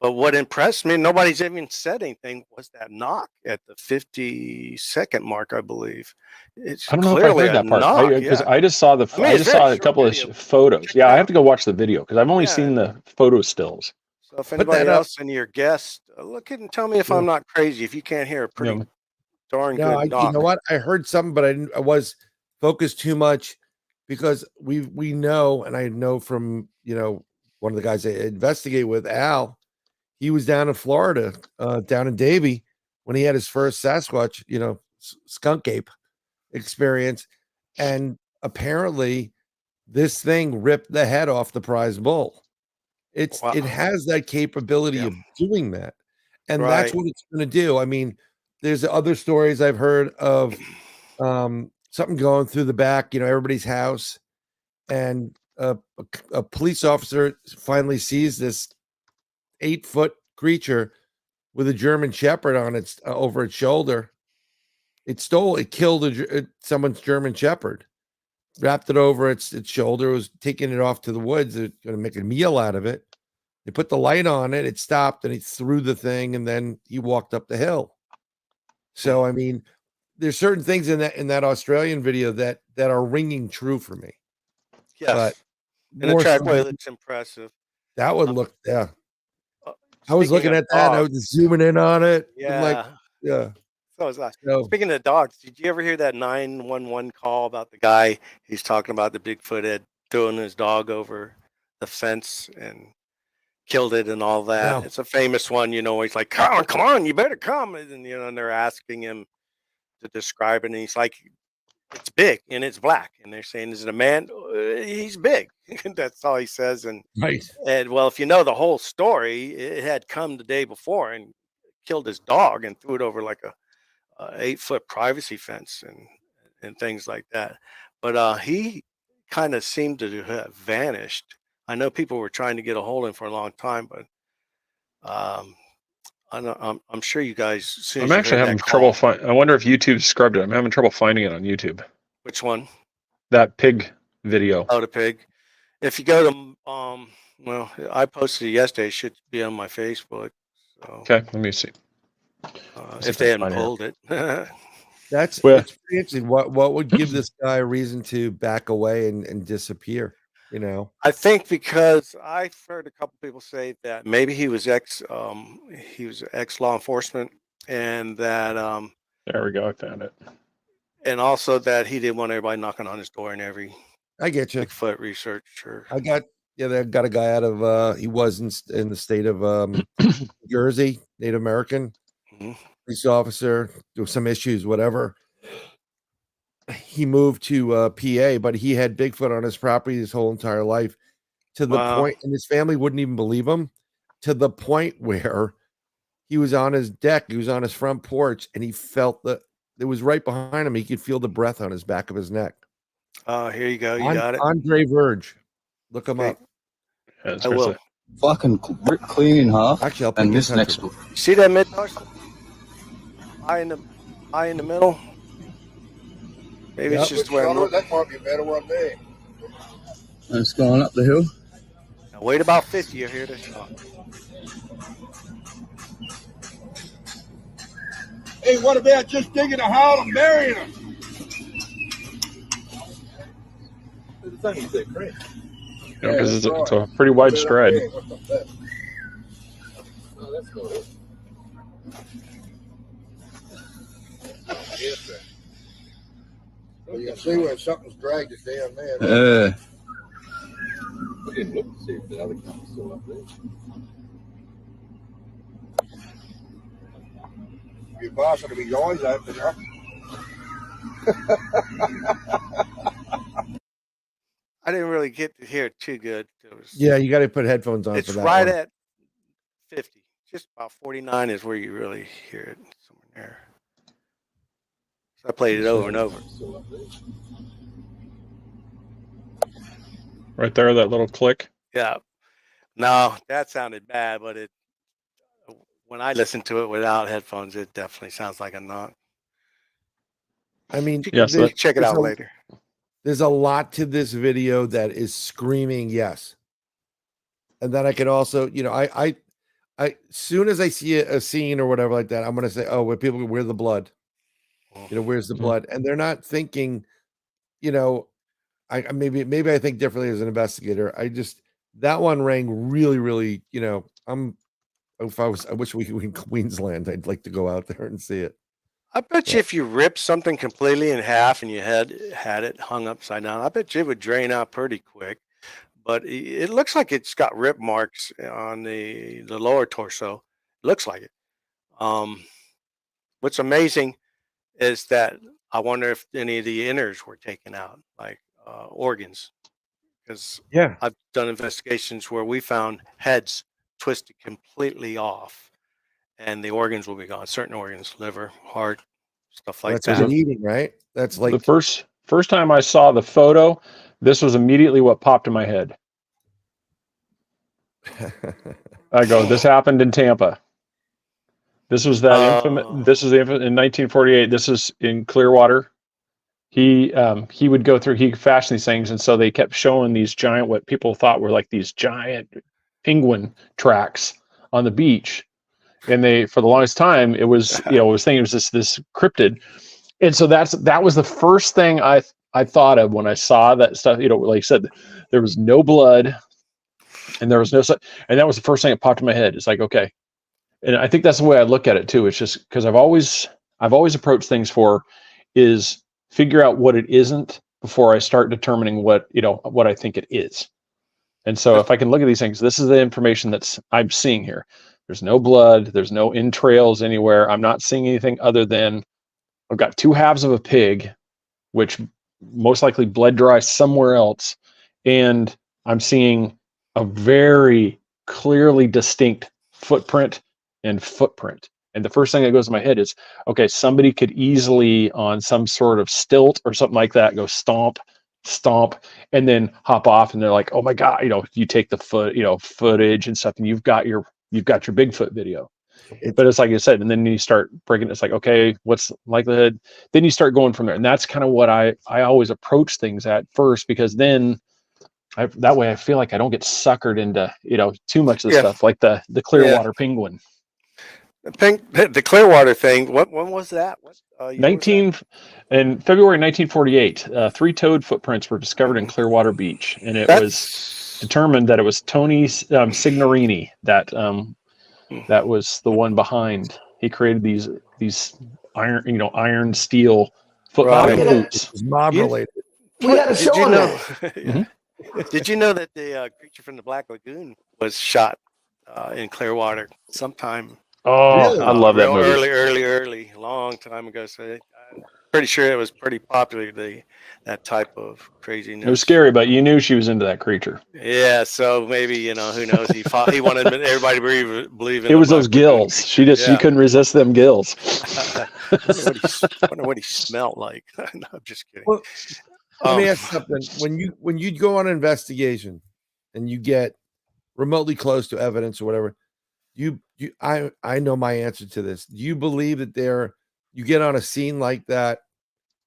But what impressed me, nobody's even said anything, was that knock at the 50-second mark, I believe. It's I don't know if I clearly heard that a part knock. because I just saw I just saw a couple of photos. Check Yeah, it I have out. to go watch the video because I've only seen the photo stills. So if anybody else in your guest, look at and tell me if I'm not crazy. If you can't hear a pretty darn good knock. You know what? I heard something, but I was focused too much because we know, and I know from one of the guys I investigate with, Al. He was down in Florida, down in Davie, when he had his first Sasquatch, skunk ape experience, and apparently this thing ripped the head off the prize bull. It has that capability of doing that, and that's what it's going to do. I mean, there's other stories I've heard of something going through the back, everybody's house, and a police officer finally sees this 8-foot creature with a German Shepherd on its over its shoulder. It killed someone's German Shepherd, wrapped it over its shoulder, was taking it off to the woods. They're going to make a meal out of it. They put the light on it. It stopped, and he threw the thing, and then he walked up the hill. So, I mean, there's certain things in that Australian video that are ringing true for me. Yes, but and the trackway looks impressive. That would look, yeah. I was looking at that. I was zooming in on it. Yeah. I'm like, yeah. So was I. Speaking of dogs, did you ever hear that 911 call about the guy? He's talking about the Bigfoot had thrown his dog over the fence and killed it and all that. No. It's a famous one, he's like, come on, you better come. And, and they're asking him to describe it. And he's like, it's big and it's black. And they're saying, is it a man? He's big. That's all he says. And, well, if you know the whole story, it had come the day before and killed his dog and threw it over like a 8-foot privacy fence and things like that. But he kind of seemed to have vanished. I know people were trying to get a hold of him for a long time, but I'm sure you guys. I'm actually having trouble I wonder if YouTube scrubbed it. I'm having trouble finding it on YouTube. Which one? That pig video. Oh, the pig. If you go to well, I posted it yesterday. It should be on my Facebook. So, okay, let me see. If they hadn't pulled it. That's pretty interesting. What would give this guy a reason to back away and disappear? I think because I've heard a couple people say that maybe he was ex law enforcement, and that there we go, I found it. And also that he didn't want everybody knocking on his door and every. I get you. Bigfoot researcher. They got a guy out of he was in the state of Jersey, Native American. Police officer, there were some issues, whatever. He moved to PA, but he had Bigfoot on his property his whole entire life, to the point, and his family wouldn't even believe him. to the point where he was on his deck, he was on his front porch, and he felt that it was right behind him. He could feel the breath on his back of his neck. Oh, here you go. You got it. Andre Verge. Look him up. Yeah, I will. Fucking clean in half. Actually, I'll put and this this next one. See that mid tarsal? Eye in the middle. Maybe it's just where I'm looking. That might be a better one there. It's going up the hill. Now wait about 50. You hear the shot. Hey, what about just digging a hole and burying them? Because it's a pretty wide stride. Well, you can see where something's dragged it down there. I didn't look to see if the other car was still up there. Your boss ought to be yours open up. I didn't really get to hear it too good. Yeah, you got to put headphones on It's for that right one. at 50. Just about 49 is where you really hear it. Somewhere there. So I played it over and over. Right there, that little click. Yeah. No, that sounded bad, but when I listen to it without headphones, it definitely sounds like a knock. I mean, Yeah, so Check it out later. There's a lot to this video that is screaming yes. And then I can also, I soon as I see a scene or whatever like that, I'm going to say, oh, where people, where's the blood? Where's the blood? And they're not thinking, I maybe I think differently as an investigator. That one rang really, really, I wish we were in Queensland. I'd like to go out there and see it. I bet you if you ripped something completely in half and you had it hung upside down, I bet you it would drain out pretty quick. But it looks like it's got rip marks on the lower torso. It looks like it. What's amazing is that I wonder if any of the inners were taken out, like organs. Because I've done investigations where we found heads twisted completely off. And the organs will be gone. Certain organs, liver, heart, stuff like that. That's eating, right? That's like the first time I saw the photo, this was immediately what popped in my head. I go, this happened in Tampa. This was that infamous. This is the infamous in 1948. This is in Clearwater. He would go through. He fashioned these things, and so they kept showing these giant, what people thought were like these giant penguin tracks on the beach. And they, for the longest time, it was, was thinking it was this cryptid. And so that was the first thing I thought of when I saw that stuff. Like I said, there was no blood, and there was no, and that was the first thing that popped in my head. It's like, okay, and I think that's the way I look at it too. It's just because I've always approached things is figure out what it isn't before I start determining what I think it is. And so if I can look at these things, this is the information I'm seeing here. There's no blood. There's no entrails anywhere. I'm not seeing anything other than I've got two halves of a pig, which most likely bled dry somewhere else. And I'm seeing a very clearly distinct footprint. And the first thing that goes in my head is, okay, somebody could easily on some sort of stilt or something like that, go stomp, and then hop off. And they're like, oh my God, you take the footage and stuff, and you've got your Bigfoot video. But it's like you said, and then you start breaking. It's like, okay, what's the likelihood? Then you start going from there, and that's kind of what I always approach things at first, because then that way I feel like I don't get suckered into too much of the stuff, like the Clearwater penguin. The Clearwater thing. When was that? In February 1948, three-toed footprints were discovered in Clearwater Beach, and it was determined that it was Tony Signorini that was the one behind. He created these iron steel foot boots. It was mob related. We had a show on that. Did you know that the creature from the Black Lagoon was shot in Clearwater sometime? Oh, really? I love that movie. Early, long time ago. So pretty sure it was pretty popular. That type of craziness. It was scary, but you knew she was into that creature. Yeah, so maybe who knows? He wanted everybody to believe in. It was those gills. She couldn't resist them gills. Wonder what he smelled like. No, I'm just kidding. Well, let me ask something. When you go on an investigation and you get remotely close to evidence or whatever, I know my answer to this. Do you believe that you get on a scene like that,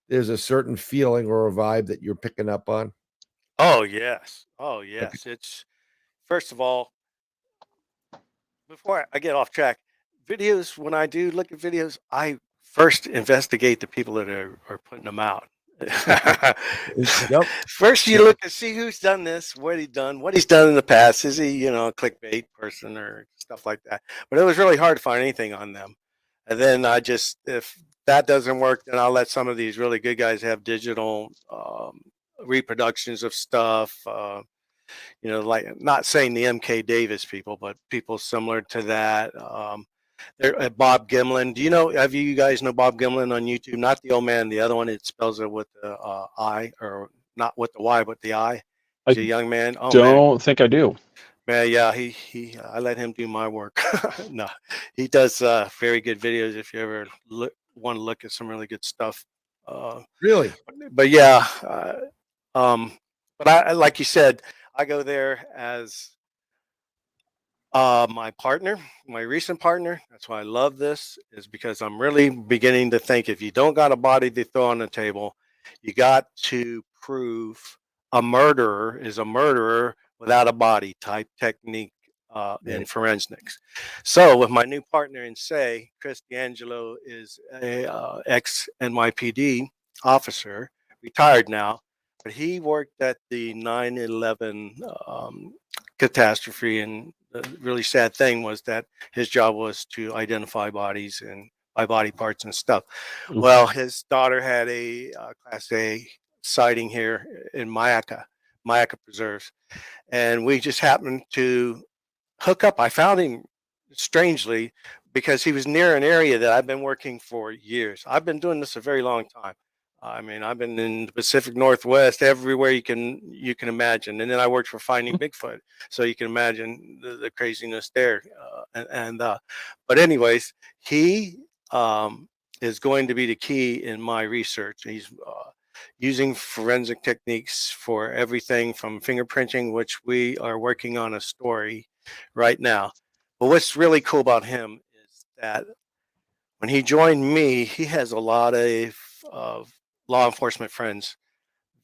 there's a certain feeling or a vibe that you're picking up on? Oh yes. It's, first of all, before I get off track, videos, when I do look at videos, I first investigate the people that are putting them out. Yep. First, you look and see who's done this, what he's done in the past. Is he, a clickbait person or stuff like that? But it was really hard to find anything on them. And then if that doesn't work, then I'll let some of these really good guys have digital reproductions of stuff. Like, not saying the MK Davis people, but people similar to that. Bob Gimlin. Have you guys know Bob Gimlin on YouTube? Not the old man, the other one. It spells it with the I, or not with the Y, but the I. He's a young man. Oh, don't think I do. Man, yeah, I let him do my work. No, he does very good videos if you ever want to look at some really good stuff. Really? But yeah, but I, like you said, I go there as my partner, my recent partner. That's why I love this, is because I'm really beginning to think, if you don't got a body to throw on the table, you got to prove a murderer is a murderer without a body type technique in forensics. So with my new partner in Say, Chris D'Angelo is a ex NYPD officer, retired now, but he worked at the 9/11 catastrophe, and the really sad thing was that his job was to identify bodies and by body parts and stuff. Mhm. Well, his daughter had a Class A sighting here in Mayaca Preserves, and we just happened to hook up. I found him strangely because he was near an area that I've been working for years. I've been doing this a very long time. I mean, I've been in the Pacific Northwest, everywhere you can imagine, and then I worked for Finding Bigfoot, so you can imagine the craziness there. But anyways, he is going to be the key in my research. He's using forensic techniques for everything from fingerprinting, which we are working on a story right now. But what's really cool about him is that when he joined me, he has a lot of law enforcement friends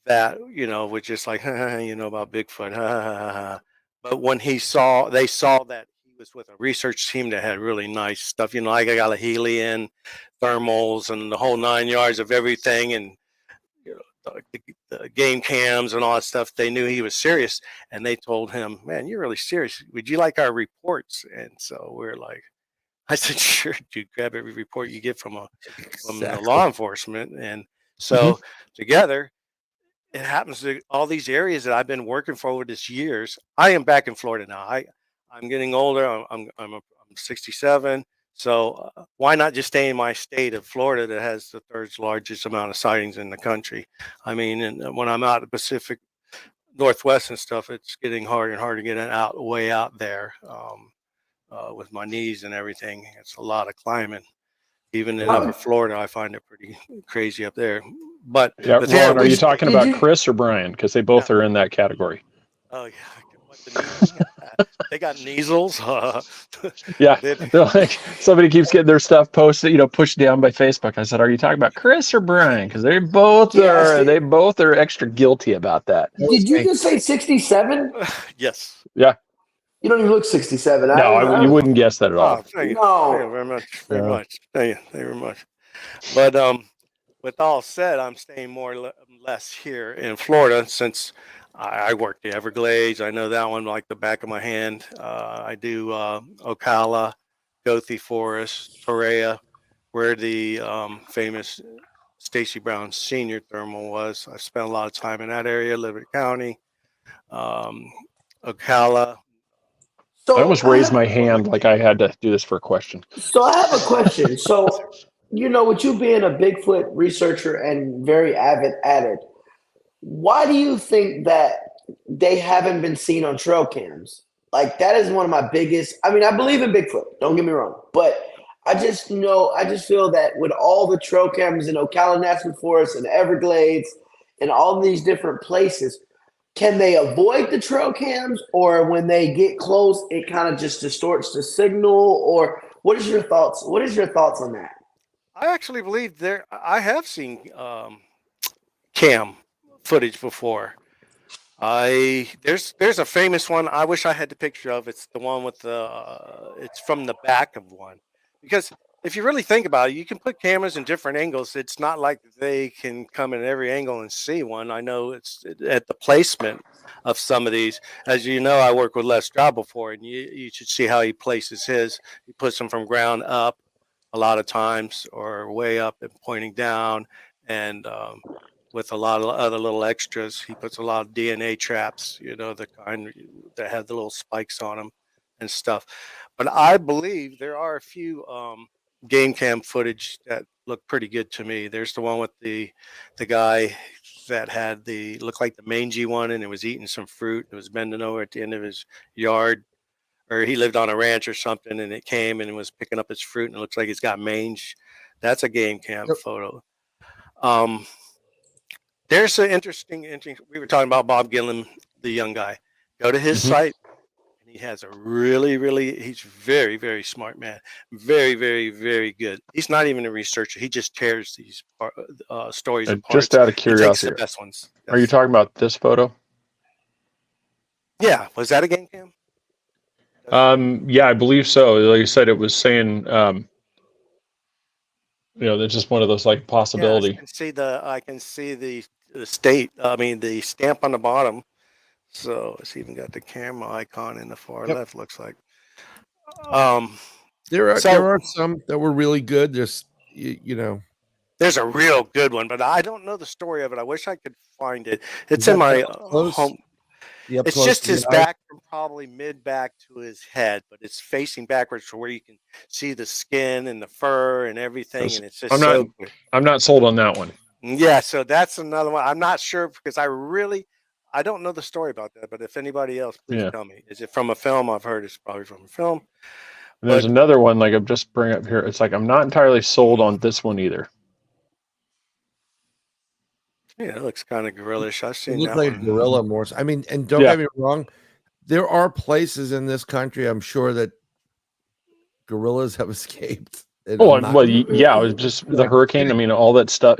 that were just like, about Bigfoot, but when they saw that he was with a research team that had really nice stuff, like I got a helium, thermals, and the whole 9 yards of everything, and the game cams and all that stuff. They knew he was serious, and they told him, "Man, you're really serious. Would you like our reports?" And so we're like, I said, "Sure, dude. Grab every report you get from the law enforcement." And so together, it happens to all these areas that I've been working for over this years. I am back in Florida now. I'm getting older. I'm 67. So why not just stay in my state of Florida that has the third largest amount of sightings in the country? I mean, and when I'm out in the Pacific Northwest and stuff, it's getting harder and harder to get way out there with my knees and everything. It's a lot of climbing. Even in upper Florida, I find it pretty crazy up there. But yeah, Ron, are you talking about Chris or Brian? Because they both are in that category. Oh yeah, they got measles. Yeah, they're like, somebody keeps getting their stuff posted, pushed down by Facebook. I said, "Are you talking about Chris or Brian?" Because they both are extra guilty about that. Did you just say 67? Yes. Yeah. You don't even look 67. No, you wouldn't guess that at all. Thank you. No. Thank you very much. Very much. Thank you very much. But with all said, I'm staying more or less here in Florida since I work the Everglades. I know that one like the back of my hand. I do Ocala, Gothi Forest, Torreya, where the famous Stacy Brown Senior Thermal was. I spent a lot of time in that area, Liberty County, Ocala. I almost raised my hand like I had to do this for a question. So I have a question. So with you being a Bigfoot researcher and very avid at it, why do you think that they haven't been seen on trail cams? Like, that is one of my biggest. I mean, I believe in Bigfoot. Don't get me wrong, but I just feel that with all the trail cameras in Ocala National Forest and Everglades and all these different places, can they avoid the trail cams, or when they get close, it kind of just distorts the signal? Or what is your thoughts? What is your thoughts on that? I actually believe I have seen cam footage before. There's a famous one. I wish I had the picture of. It's the one with it's from the back of one, because if you really think about it, you can put cameras in different angles. It's not like they can come in every angle and see one. I know it's at the placement of some of these. As you know, I worked with Les Stroud before, and you should see how he places his. He puts them from ground up a lot of times, or way up and pointing down, and with a lot of other little extras. He puts a lot of DNA traps, the kind that have the little spikes on them and stuff. But I believe there are a few game cam footage that look pretty good to me. There's the one with the guy that had looked like the mangy one, and it was eating some fruit. It was bending over at the end of his yard, or he lived on a ranch or something, and it came and was picking up his fruit, and it looks like it's got mange. That's a game cam photo. There's an interesting. We were talking about Bob Gillen, the young guy. Go to his site, and he has a he's very, very smart man. Very, very, very good. He's not even a researcher. He just tears these stories apart. Just out of curiosity, the best ones. Are you talking about this photo? Yeah. Was that a game cam? Yeah, I believe so. Like you said, it was saying, that's just one of those like possibility. Yeah, I can see the state. I mean, the stamp on the bottom. So it's even got the camera icon in the far left. Looks like. There are some that were really good. Just There's a real good one, but I don't know the story of it. I wish I could find it. It's in my home. It's just his back from probably mid back to his head, but it's facing backwards to where you can see the skin and the fur and everything. And it's just I'm not sold on that one. Yeah, so that's another one. I'm not sure, because I don't know the story about that. But if anybody else, please tell me. Is it from a film? I've heard it's probably from a film. And there's another one like I'm just bringing up here. It's like I'm not entirely sold on this one either. Yeah, it looks kind of gorilla-ish. I've seen that like one. gorilla more. I mean, and don't get me wrong, there are places in this country, I'm sure, that gorillas have escaped. It was just the hurricane. I mean, all that stuff,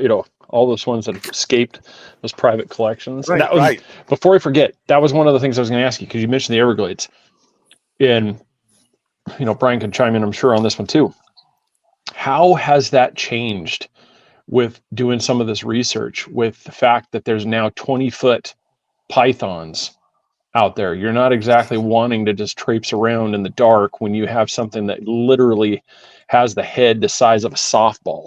all those ones that have escaped, those private collections. Right. Before I forget, that was one of the things I was going to ask you, because you mentioned the Everglades. And, Brian can chime in, I'm sure, on this one too. How has that changed with doing some of this research, with the fact that there's now 20-foot pythons out there? You're not exactly wanting to just traipse around in the dark when you have something that literally has the head the size of a softball,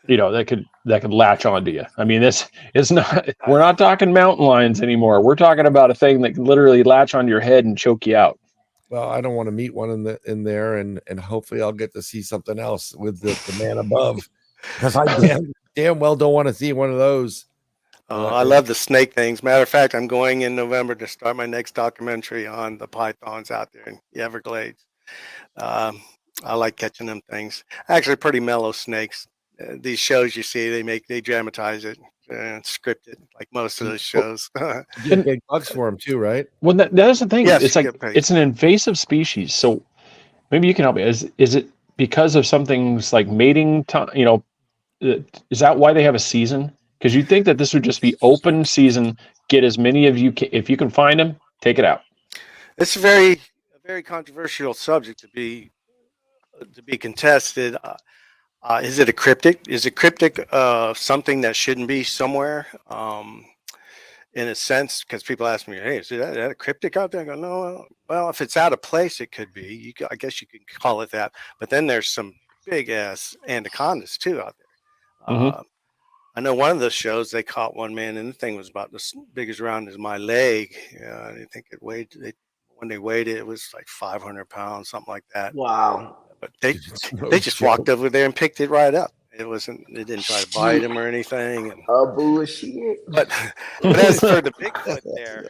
that could latch onto you. I mean, this is not, we're not talking mountain lions anymore. We're talking about a thing that can literally latch onto your head and choke you out. Well, I don't want to meet one in there, and hopefully I'll get to see something else with the man above, because I damn well don't want to see one of those. I love the snake things. Matter of fact, I'm going in November to start my next documentary on the pythons out there in the Everglades. I like catching them things. Actually, pretty mellow snakes. These shows you see, they dramatize it and script it, like most of those shows. You get big bucks for them too, right? Well, that's the thing. Yes, it's like it's an invasive species. So maybe you can help me. Is it because of something like mating time? Is that why they have a season? Because you'd think that this would just be open season. Get as many of you if you can find them, take it out. It's a very controversial subject to be contested. Is it a cryptic? Is a cryptic something that shouldn't be somewhere? In a sense, because people ask me, "Hey, is that a cryptic out there?" I go, "No. Well, if it's out of place, it could be. I guess you could call it that. But then there's some big ass anacondas too out there. I know one of the shows they caught one man, and the thing was about as big as round as my leg. I think it weighed. When they weighed it, it was like 500 pounds, something like that. Wow. But they just walked over there and picked it right up. It wasn't. They didn't try to bite him or anything. And, Bullshit. but as for the Bigfoot there,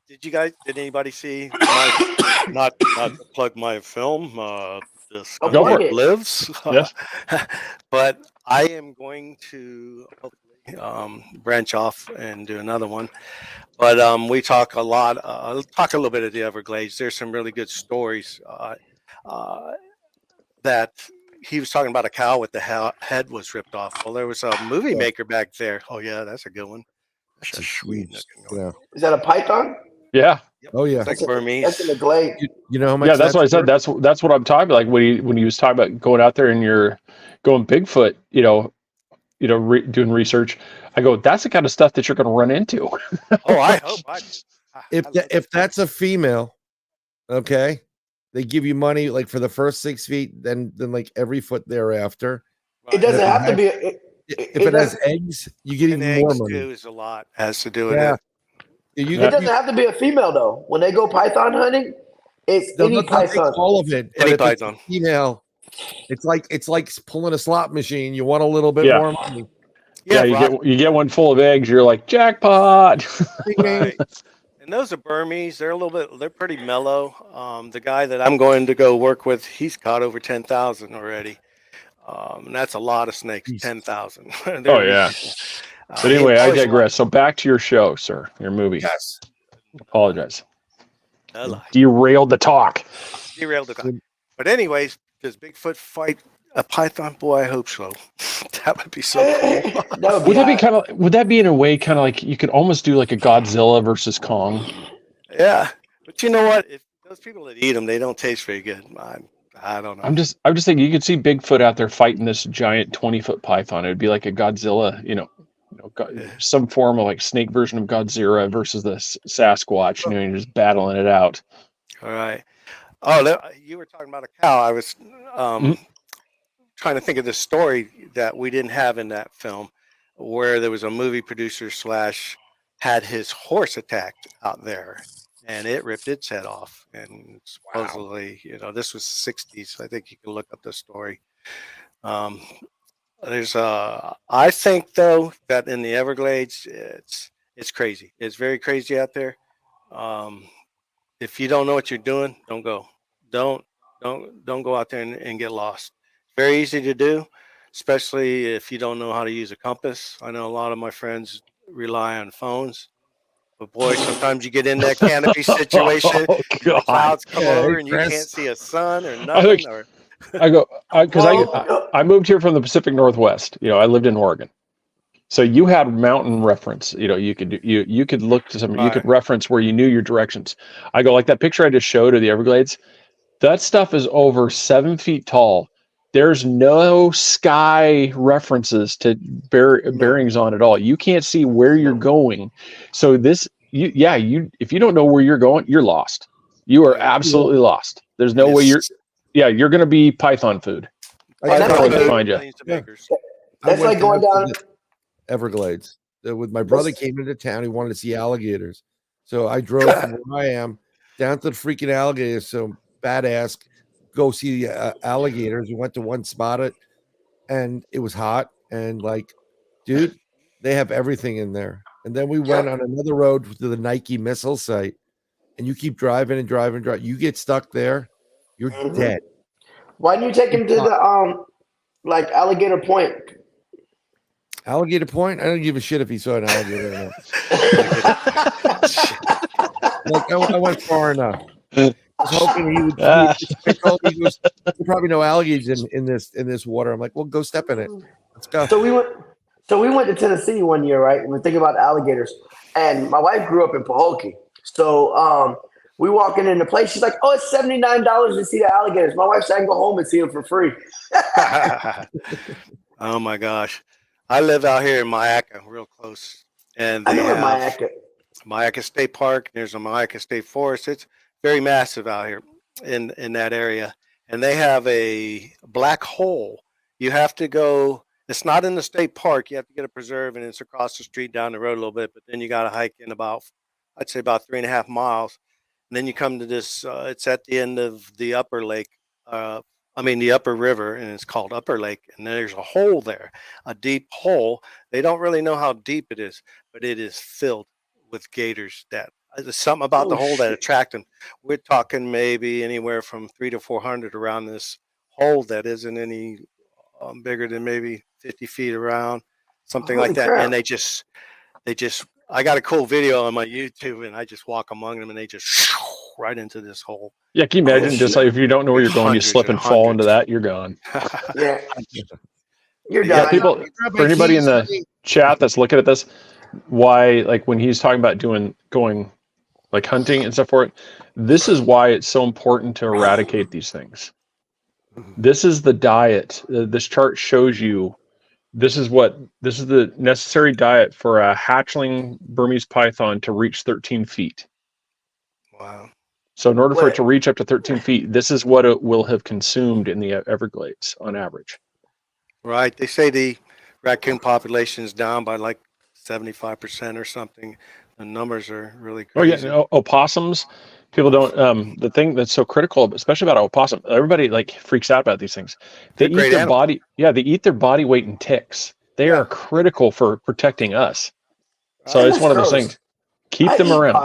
did anybody see my, not to plug my film, The Plug Skunk it. Lives? Yes. But I am going to hopefully branch off and do another one. But we talk a lot. I'll talk a little bit of the Everglades. There's some really good stories that he was talking about a cow with the head was ripped off. Well, there was a movie maker back there. Oh yeah, that's a good one. That's a sweet looking one. Is that a python? Yeah. Yep. Oh yeah. It's like Burmese. That's in the glade. You know how much? Yeah, that's what I said. worth? That's what I'm talking about. Like when he was talking about going out there and you're going Bigfoot, doing research. I go, that's the kind of stuff that you're going to run into. Oh, I hope I do. If that's a female, okay, they give you money like for the first 6 feet, then like every foot thereafter. It doesn't have to be. If it has eggs, you get even more money. Too is a lot. Has to do with it. It doesn't have to be a female though. When they go python hunting, it's any python. All of it. Any And if it's python. a female, it's like pulling a slot machine. You want a little bit more money. Yeah, you get one full of eggs. You're like jackpot. Right. And those are Burmese. They're pretty mellow. The guy that I'm going to go work with, he's caught over 10,000 already. And that's a lot of snakes. 10,000. Oh yeah. But anyway, I digress. So back to your show, sir. Your movie. Yes. Apologize. Derailed the talk. But anyways, does Bigfoot fight a python? Boy, I hope so. That would be so cool. Would that be in a way kind of like you could almost do like a Godzilla versus Kong? Yeah. But you know what? If those people that eat them, they don't taste very good. I don't know. I'm just thinking you could see Bigfoot out there fighting this giant 20-foot python. It would be like a Godzilla, some form of like snake version of Godzilla versus the Sasquatch. You're just battling it out. All right. Oh, you were talking about a cow. I was trying to think of the story that we didn't have in that film, where there was a movie producer / had his horse attacked out there, and it ripped its head off. And supposedly, this was 60s. I think you can look up the story. I think though that in the Everglades, it's crazy. It's very crazy out there. If you don't know what you're doing, don't go. Don't go out there and get lost. Very easy to do, especially if you don't know how to use a compass. I know a lot of my friends rely on phones, but boy, sometimes you get in that canopy situation, the clouds come over and you can't see a sun or nothing. I moved here from the Pacific Northwest. I lived in Oregon, so you had mountain reference. You could look to you could reference where you knew your directions. I go like that picture I just showed of the Everglades. That stuff is over 7 feet tall. There's no sky references to bearings on at all. You can't see where you're going. So if you don't know where you're going, you're lost. You are absolutely lost. There's no way you're going to be python food. That's like going down Everglades. With my brother came into town, he wanted to see alligators. So I drove from where I am down to the freaking alligators. So badass. Go see alligators. We went to one spot and it was hot and like, dude, they have everything in there. And then we went on another road to the Nike missile site, and you keep driving and driving. You get stuck there, you're dead. Why didn't you take him to the like Alligator Point? Alligator Point? I don't give a shit if he saw an alligator or not. I went far enough. I was hoping he would. He goes, "You probably know alligators in this water." I'm like, "Well, go step in it. Let's go." So we went to Tennessee one year, right? And we're thinking about alligators. And my wife grew up in Pahokee, so we walking in the place. She's like, "Oh, it's $79 to see the alligators." My wife said, "I can go home and see them for free." Oh my gosh, I live out here in Mayaca, real close, and I know in Mayaca State Park. There's a Mayaca State Forest. It's very massive out here in that area. And they have a black hole. You have to go, it's not in the state park. You have to get a preserve, and it's across the street down the road a little bit. But then you got to hike in I'd say about 3.5 miles. And then you come to this, it's at the end of the upper lake, the upper river, and it's called Upper Lake, and there's a hole there, a deep hole. They don't really know how deep it is, but it is filled with gators. That there's something about the hole that attract them. We're talking maybe anywhere from 300 to 400 around this hole that isn't any bigger than maybe 50 feet around, something Holy like that. crap. And they just, I got a cool video on my YouTube, and I just walk among them, and they just right into this hole. Yeah, can you imagine? Just like if you don't know where you're going, you Hundreds slip and and fall into hundreds. that, you're gone. Yeah. You're Yeah, done. people. For anybody in the chat that's looking at this, why, like when he's talking about going like hunting and stuff for it, this is why it's so important to eradicate these things. This is the diet. This chart shows you this is the necessary diet for a hatchling Burmese python to reach 13 feet. Wow. So in order for it to reach up to 13 feet, this is what it will have consumed in the Everglades on average. Right. They say the raccoon population is down by like 75% or something. The numbers are really crazy. Oh yeah, opossums. People don't. The thing that's so critical, especially about opossum, everybody like freaks out about these things. They They're great eat their animals. body. Yeah, they eat their body weight in ticks. They are critical for protecting us. So it's one of those things. Keep them around.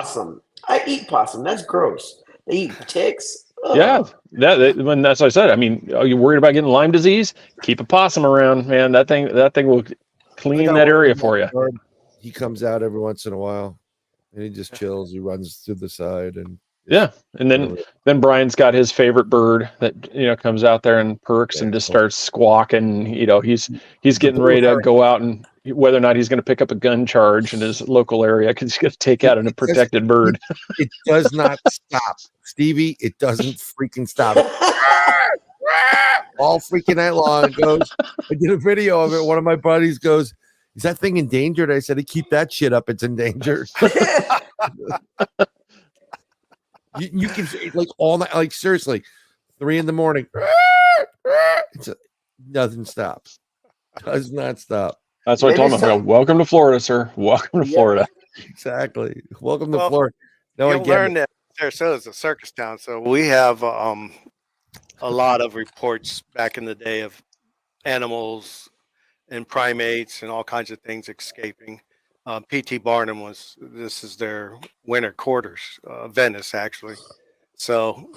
I eat possum. That's gross. They eat ticks. Ugh. Yeah, that's what I said. I mean, are you worried about getting Lyme disease? Keep a possum around, man. That thing will clean that area for you. He comes out every once in a while, and he just chills. He runs to the side, and yeah, and then Brian's got his favorite bird that comes out there and perks and just starts squawking. He's getting ready to go out, and whether or not he's going to pick up a gun charge in his local area because he's going to take out a protected bird. It does not stop, Stevie. It doesn't freaking stop. All freaking night long it goes. I did a video of it. One of my buddies goes, "Is that thing endangered?" I said, "Keep that shit up. It's endangered." You can like all night, like seriously, 3 a.m. Nothing stops. Does not stop. That's what I told him. I go, "Welcome to Florida, sir. Welcome to Florida." Exactly. Welcome to Florida. No, you'll learn that Sarasota is a circus town, so we have a lot of reports back in the day of animals and primates and all kinds of things escaping. P.T. Barnum this is their winter quarters, Venice actually. So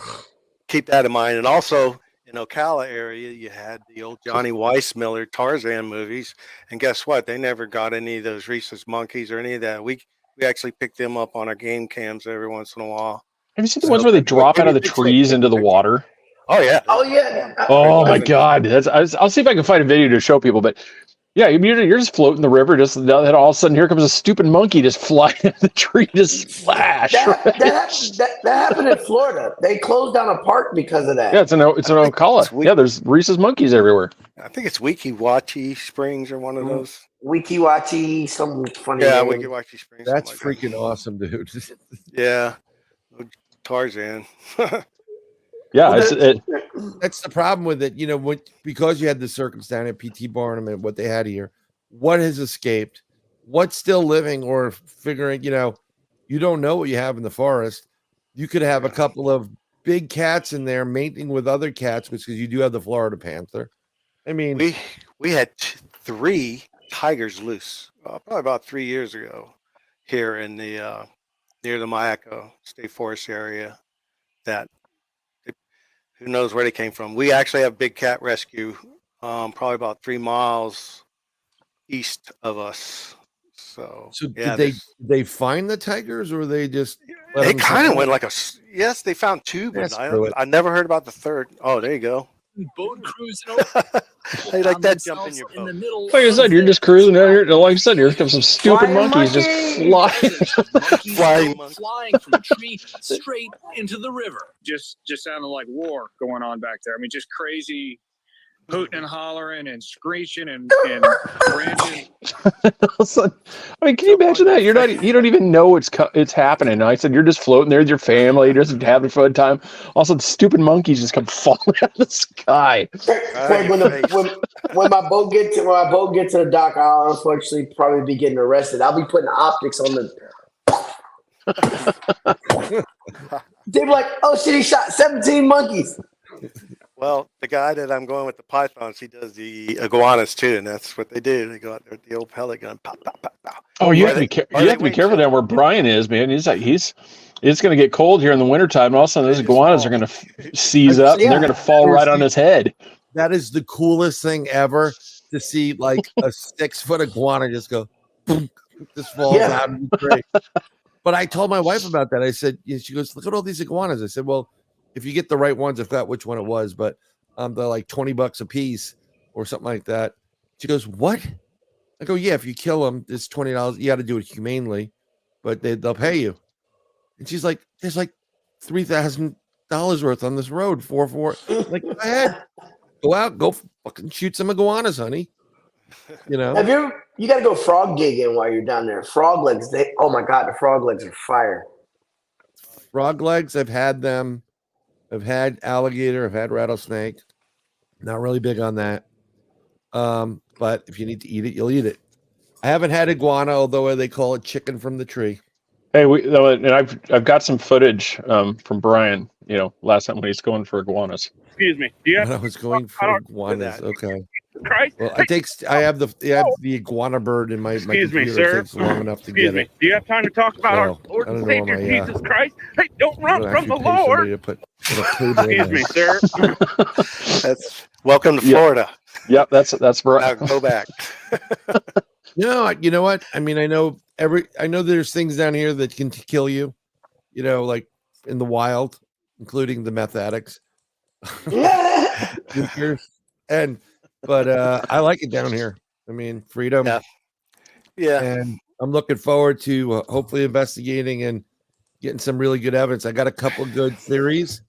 keep that in mind. And also in Ocala area, you had the old Johnny Weissmuller Tarzan movies. And guess what? They never got any of those rhesus monkeys or any of that. We actually pick them up on our game cams every once in a while. Have you seen the ones where they drop out of the trees into the water? Oh yeah. Oh yeah. Oh my God. I'll see if I can find a video to show people, but yeah, you're just floating the river, just then all of a sudden here comes a stupid monkey just flying out of the tree, just splash. That happened in Florida. They closed down a park because of that. Yeah, it's an Ocala. Yeah, there's rhesus monkeys everywhere. I think it's Weeki Springs or one of those. Weeki, some funny Yeah, name. Weeki Springs. That's freaking awesome, dude. Yeah. Tarzan. Yeah, that's the problem with it. Because you had the circus down at P.T. Barnum and what they had here, what has escaped, what's still living or figuring, you don't know what you have in the forest. You could have a couple of big cats in there mating with other cats because you do have the Florida panther. I mean, we had 3 tigers loose probably about 3 years ago here in the near the Mayaca State Forest area. That who knows where they came from. We actually have big cat rescue probably about 3 miles east of us. So yeah, did they find the tigers or they just they kind of went like yes, they found 2, but I never heard about the 3rd. Oh, there you go. Boat cruising Hey, like that jump in your boat. Like I said, you're just cruising out here. Like I said, here comes some stupid monkeys just flying from a tree straight into the river. Just sounded like war going on back there. I mean, just crazy hooting and hollering and screeching and branching. I mean, can you imagine that? You don't even know it's happening. I said you're just floating there with your family, you're just having a fun time. Also, the stupid monkeys just come falling out of the sky. When my boat gets to the dock, I'll unfortunately probably be getting arrested. I'll be putting optics on the. They're like, "Oh shit, he shot 17 monkeys." Well, the guy that I'm going with the pythons, he does the iguanas too, and that's what they do. They go out there with the old pellet gun, pop, pop, pop, pop. Oh, you have to be They careful wait down where Brian is, man. It's going to get cold here in the wintertime, and all of a sudden those They just iguanas are fall. going to seize up, and they're going to fall right on his head. That is the coolest thing ever to see, like a 6-foot iguana just go, boom, just falls out of the tree. But I told my wife about that. I said, she goes, look at all these iguanas. I said, well, if you get the right ones, I forgot which one it was, but they're like $20 a piece or something like that. She goes, what? I go, yeah, if you kill them, it's $20. You got to do it humanely, but they'll pay you. And she's like, there's like $3,000 worth on this road. 4. Like, go ahead, go out, go fucking shoot some iguanas, honey. You know, you got to go frog gigging while you're down there. Frog legs, oh my God, the frog legs are fire. Frog legs, I've had them. I've had alligator, I've had rattlesnake. Not really big on that. But if you need to eat it, you'll eat it. I haven't had iguana, although they call it chicken from the tree. Hey, and I've got some footage from Brian. Last time when he's going for iguanas. Excuse me. Do you When I was going for iguanas, okay. Christ? Well, I have the iguana bird in my Excuse me, computer. sir. It takes long enough to Excuse get me. it. Do you have time to talk about our So, Lord I and don't know, Savior my, Jesus Christ? Hey, don't run I'm from the actually pay somebody Lord. to put a cable in Excuse me, there. sir. That's welcome to Florida. Yep, that's Brian. Now go back. No, you know what? I mean, I know there's things down here that can kill you, like in the wild, including the meth addicts. But I like it down here. I mean, freedom. Yeah. And I'm looking forward to hopefully investigating and getting some really good evidence. I got a couple good theories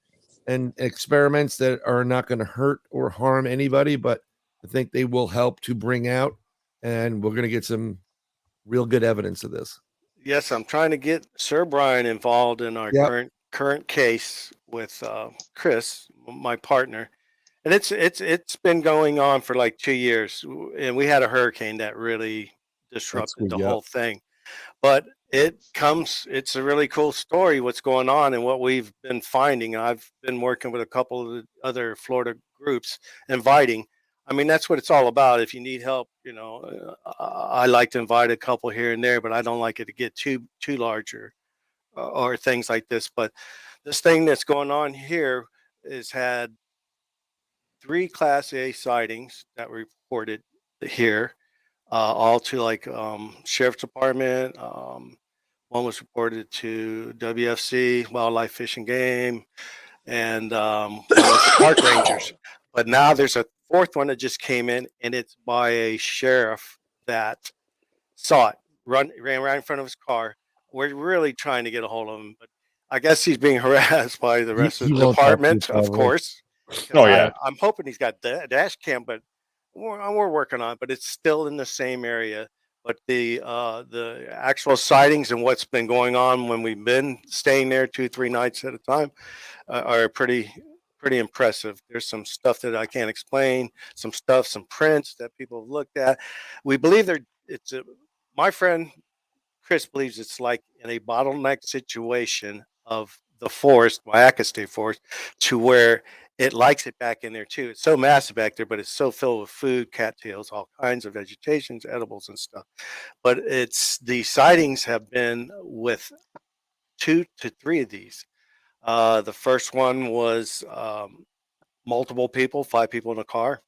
and experiments that are not going to hurt or harm anybody, but I think they will help to bring out, and we're going to get some real good evidence of this. Yes, I'm trying to get Sir Brian involved in our current case with Chris, my partner, and it's been going on for like 2 years, and we had a hurricane that really disrupted the whole thing. But it's a really cool story what's going on and what we've been finding. I've been working with a couple of the other Florida groups, inviting. I mean, that's what it's all about. If you need help, I like to invite a couple here and there, but I don't like it to get too larger or things like this. But this thing that's going on here has had 3 Class A sightings that were reported here, all to like sheriff's department. One was reported to WFC, Wildlife Fish and Game, and one was park rangers. But now there's a 4th one that just came in, and it's by a sheriff that saw it, ran right in front of his car. We're really trying to get a hold of him, but I guess he's being harassed by the rest of the department, of course. Oh yeah. I'm hoping he's got dash cam, but we're working on it. But it's still in the same area. But the actual sightings and what's been going on when we've been staying there 2-3 nights at a time are pretty impressive. There's some stuff that I can't explain, some prints that people have looked at. We believe my friend Chris believes it's like in a bottleneck situation of the forest, Wayaka State Forest, to where it likes it back in there too. It's so massive back there, but it's so filled with food, cattails, all kinds of vegetations, edibles and stuff. But the sightings have been with 2 to 3 of these. The first one was multiple people, 5 people in a car,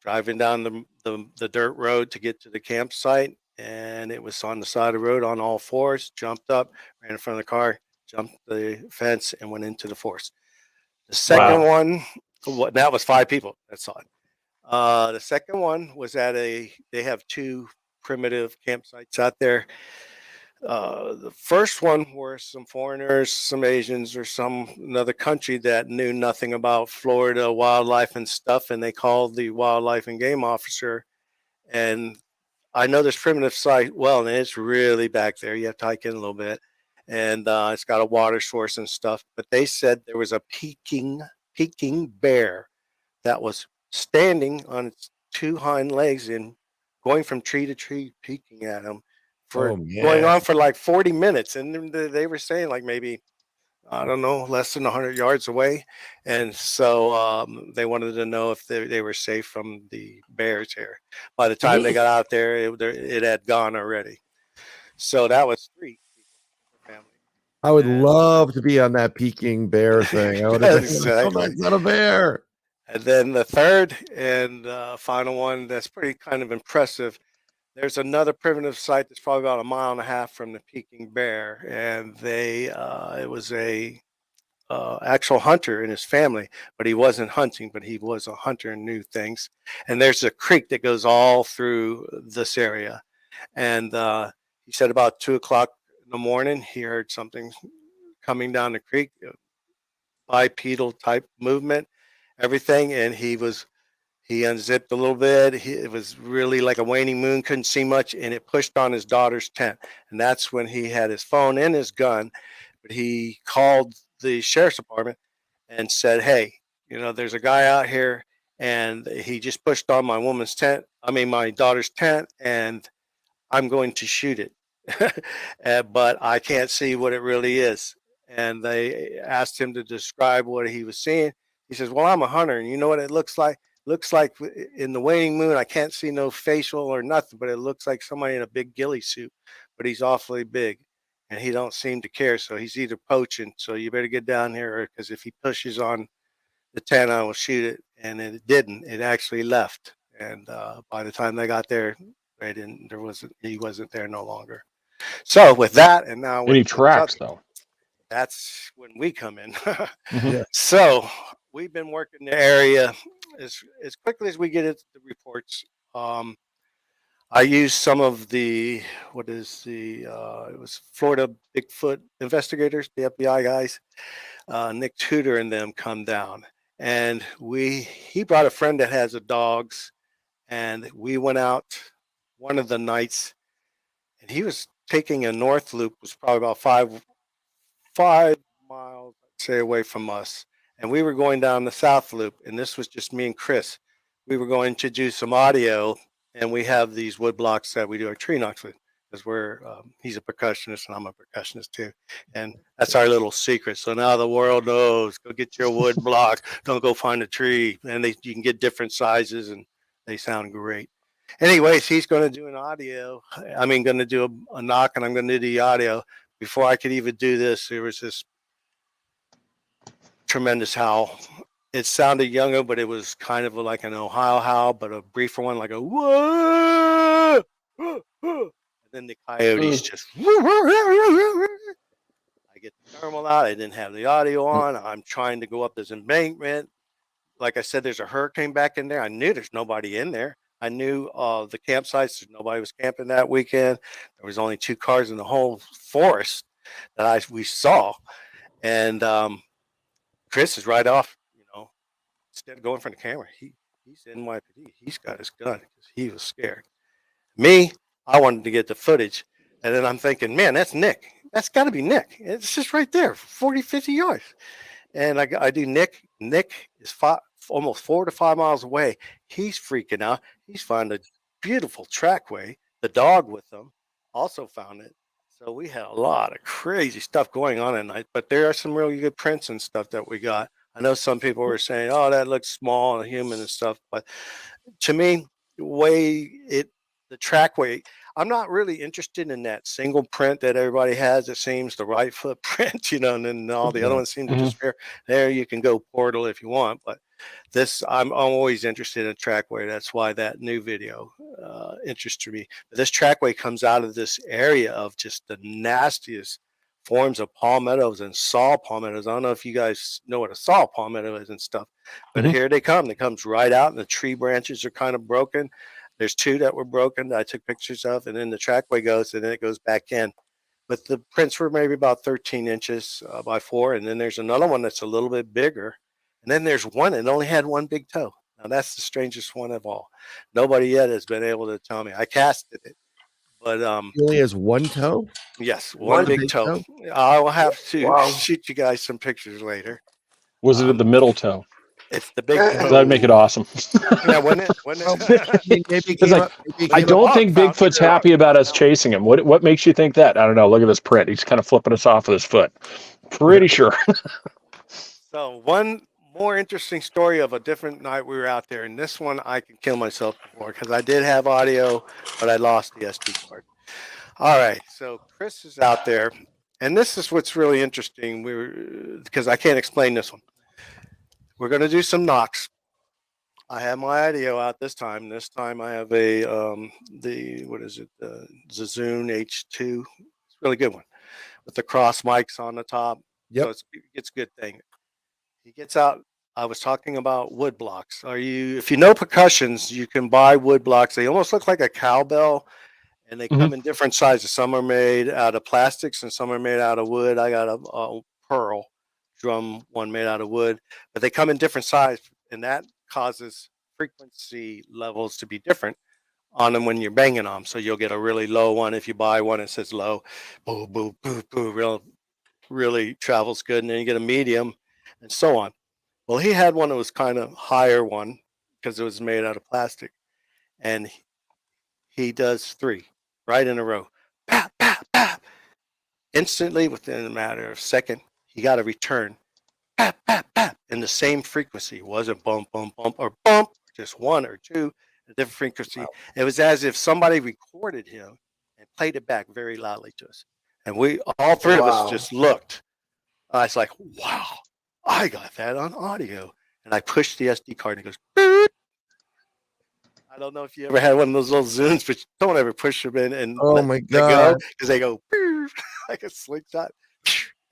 driving down the dirt road to get to the campsite, and it was on the side of the road on all 4s, jumped up, ran in front of the car, jumped the fence, and went into the forest. The second one, that was 5 people that saw it. The second one was they have 2 primitive campsites out there. The first one were some foreigners, some Asians, or another country that knew nothing about Florida wildlife and stuff, and they called the wildlife and game officer. And I know this primitive site well, and it's really back there. You have to hike in a little bit, and it's got a water source and stuff. But they said there was a peking bear that was standing on its 2 hind legs and going from tree to tree, peeking at him. Going on for like 40 minutes, and they were saying like maybe I don't know, less than 100 yards away. And so they wanted to know if they were safe from the bears here. By the time they got out there, it had gone already. So that was 3 people, family. I would love to be on that Peking bear thing. I would have been like, oh, that's not a bear. And then the third and final one that's pretty kind of impressive. There's another primitive site that's probably about 1.5 miles from the Peking bear, and it was a actual hunter in his family, but he wasn't hunting, but he was a hunter and knew things. And there's a creek that goes all through this area, and he said about 2 o'clock in the morning he heard something coming down the creek, bipedal type movement, everything, and he unzipped a little bit. It was really like a waning moon, couldn't see much, and it pushed on his daughter's tent. And that's when he had his phone and his gun, but he called the sheriff's department and said, hey, there's a guy out here, and he just pushed on my daughter's tent, and I'm going to shoot it. But I can't see what it really is. And they asked him to describe what he was seeing. He says, well, I'm a hunter, and you know what it looks like? Looks like in the waning moon, I can't see no facial or nothing, but it looks like somebody in a big ghillie suit, but he's awfully big and he don't seem to care. So he's either poaching. So you better get down here, because if he pushes on the tent, I will shoot it. And it didn't. It actually left. And by the time they got there, he wasn't there no longer. So with that, and now any tracks though? That's when we come in. Yeah. So we've been working the area as quickly as we get it, the reports. I used some of it was Florida Bigfoot investigators, the FBI guys, Nick Tudor and them come down. And he brought a friend that has dogs, and we went out one of the nights, and he was taking a north loop, was probably about 5 miles, I'd say, away from us. And we were going down the south loop, and this was just me and Chris. We were going to do some audio, and we have these wood blocks that we do our tree knocks with, because he's a percussionist and I'm a percussionist too. And that's our little secret. So now the world knows, go get your wood block. Don't go find a tree. And you can get different sizes, and they sound great. Anyways, he's going to do going to do a knock, and I'm going to do the audio. Before I could even do this, there was this tremendous howl. It sounded younger, but it was kind of like an Ohio howl, but a briefer one, like a whoa. And then the coyotes just. I get the thermal out. I didn't have the audio on. I'm trying to go up this embankment. Like I said, there's a hurricane back in there. I knew there's nobody in there. I knew the campsites. Nobody was camping that weekend. There was only 2 cars in the whole forest that we saw. And Chris is right off, instead of going for the camera, he's NYPD. He's got his gun because he was scared. Me, I wanted to get the footage. And then I'm thinking, man, that's Nick. That's got to be Nick. It's just right there, 40, 50 yards. And I do Nick. Nick is almost 4 to 5 miles away. He's freaking out. He's found a beautiful trackway. The dog with him also found it. So we had a lot of crazy stuff going on at night, but there are some really good prints and stuff that we got. I know some people were saying, oh, that looks small and human and stuff, but to me, the trackway, I'm not really interested in that single print that everybody has. It seems the right footprint, and then all the other ones seem to disappear. There you can go portal if you want, but I'm always interested in trackway. That's why that new video interests me. But this trackway comes out of this area of just the nastiest forms of palmettos and saw palmettos. I don't know if you guys know what a saw palmetto is and stuff, but here they come. It comes right out, and the tree branches are kind of broken. There's 2 that were broken that I took pictures of, and then the trackway goes, and then it goes back in. But the prints were maybe about 13 inches by 4, and then there's another one that's a little bit bigger. And then there's one that only had 1 big toe. Now, that's the strangest one of all. Nobody yet has been able to tell me. I casted it, but he only has 1 toe? Yes, one big toe. I will have to shoot you guys some pictures later. Was it at the middle toe? It's the big toe. That'd make it awesome. Yeah, wouldn't it? I don't think Bigfoot's happy about us chasing him. What makes you think that? I don't know. Look at this print. He's kind of flipping us off with his foot. Pretty sure. So one more interesting story of a different night we were out there, and this one I can kill myself for because I did have audio, but I lost the SD card. All right, so Chris is out there, and this is what's really interesting. Because I can't explain this one. We're going to do some knocks. I have my audio out this time. This time I have a what is it? The Zazune H2. It's a really good one with the cross mics on the top. Yep. So it's a good thing. He gets out. I was talking about wood blocks. If you know percussions, you can buy wood blocks. They almost look like a cowbell, and they come in different sizes. Some are made out of plastics and some are made out of wood. I got a pearl drum one made out of wood, but they come in different sizes, and that causes frequency levels to be different on them when you're banging them. So you'll get a really low one if you buy one that says low, boo, boo, boo, boo, really travels good, and then you get a medium and so on. Well, he had one that was kind of higher one because it was made out of plastic, and he does 3 right in a row. Pap, pap, pap. Instantly, within a matter of a second, he got a return. Pap, pap, pap. In the same frequency. It wasn't bump, bump, bump, or bump, just 1 or 2, a different frequency. Wow. It was as if somebody recorded him and played it back very loudly to us. And we, all 3 of us, just looked. I was like, wow, I got that on audio. And I pushed the SD card and it goes, boop. I don't know if you ever had one of those little Zunes, but don't ever push them in and my God, because they go like a slingshot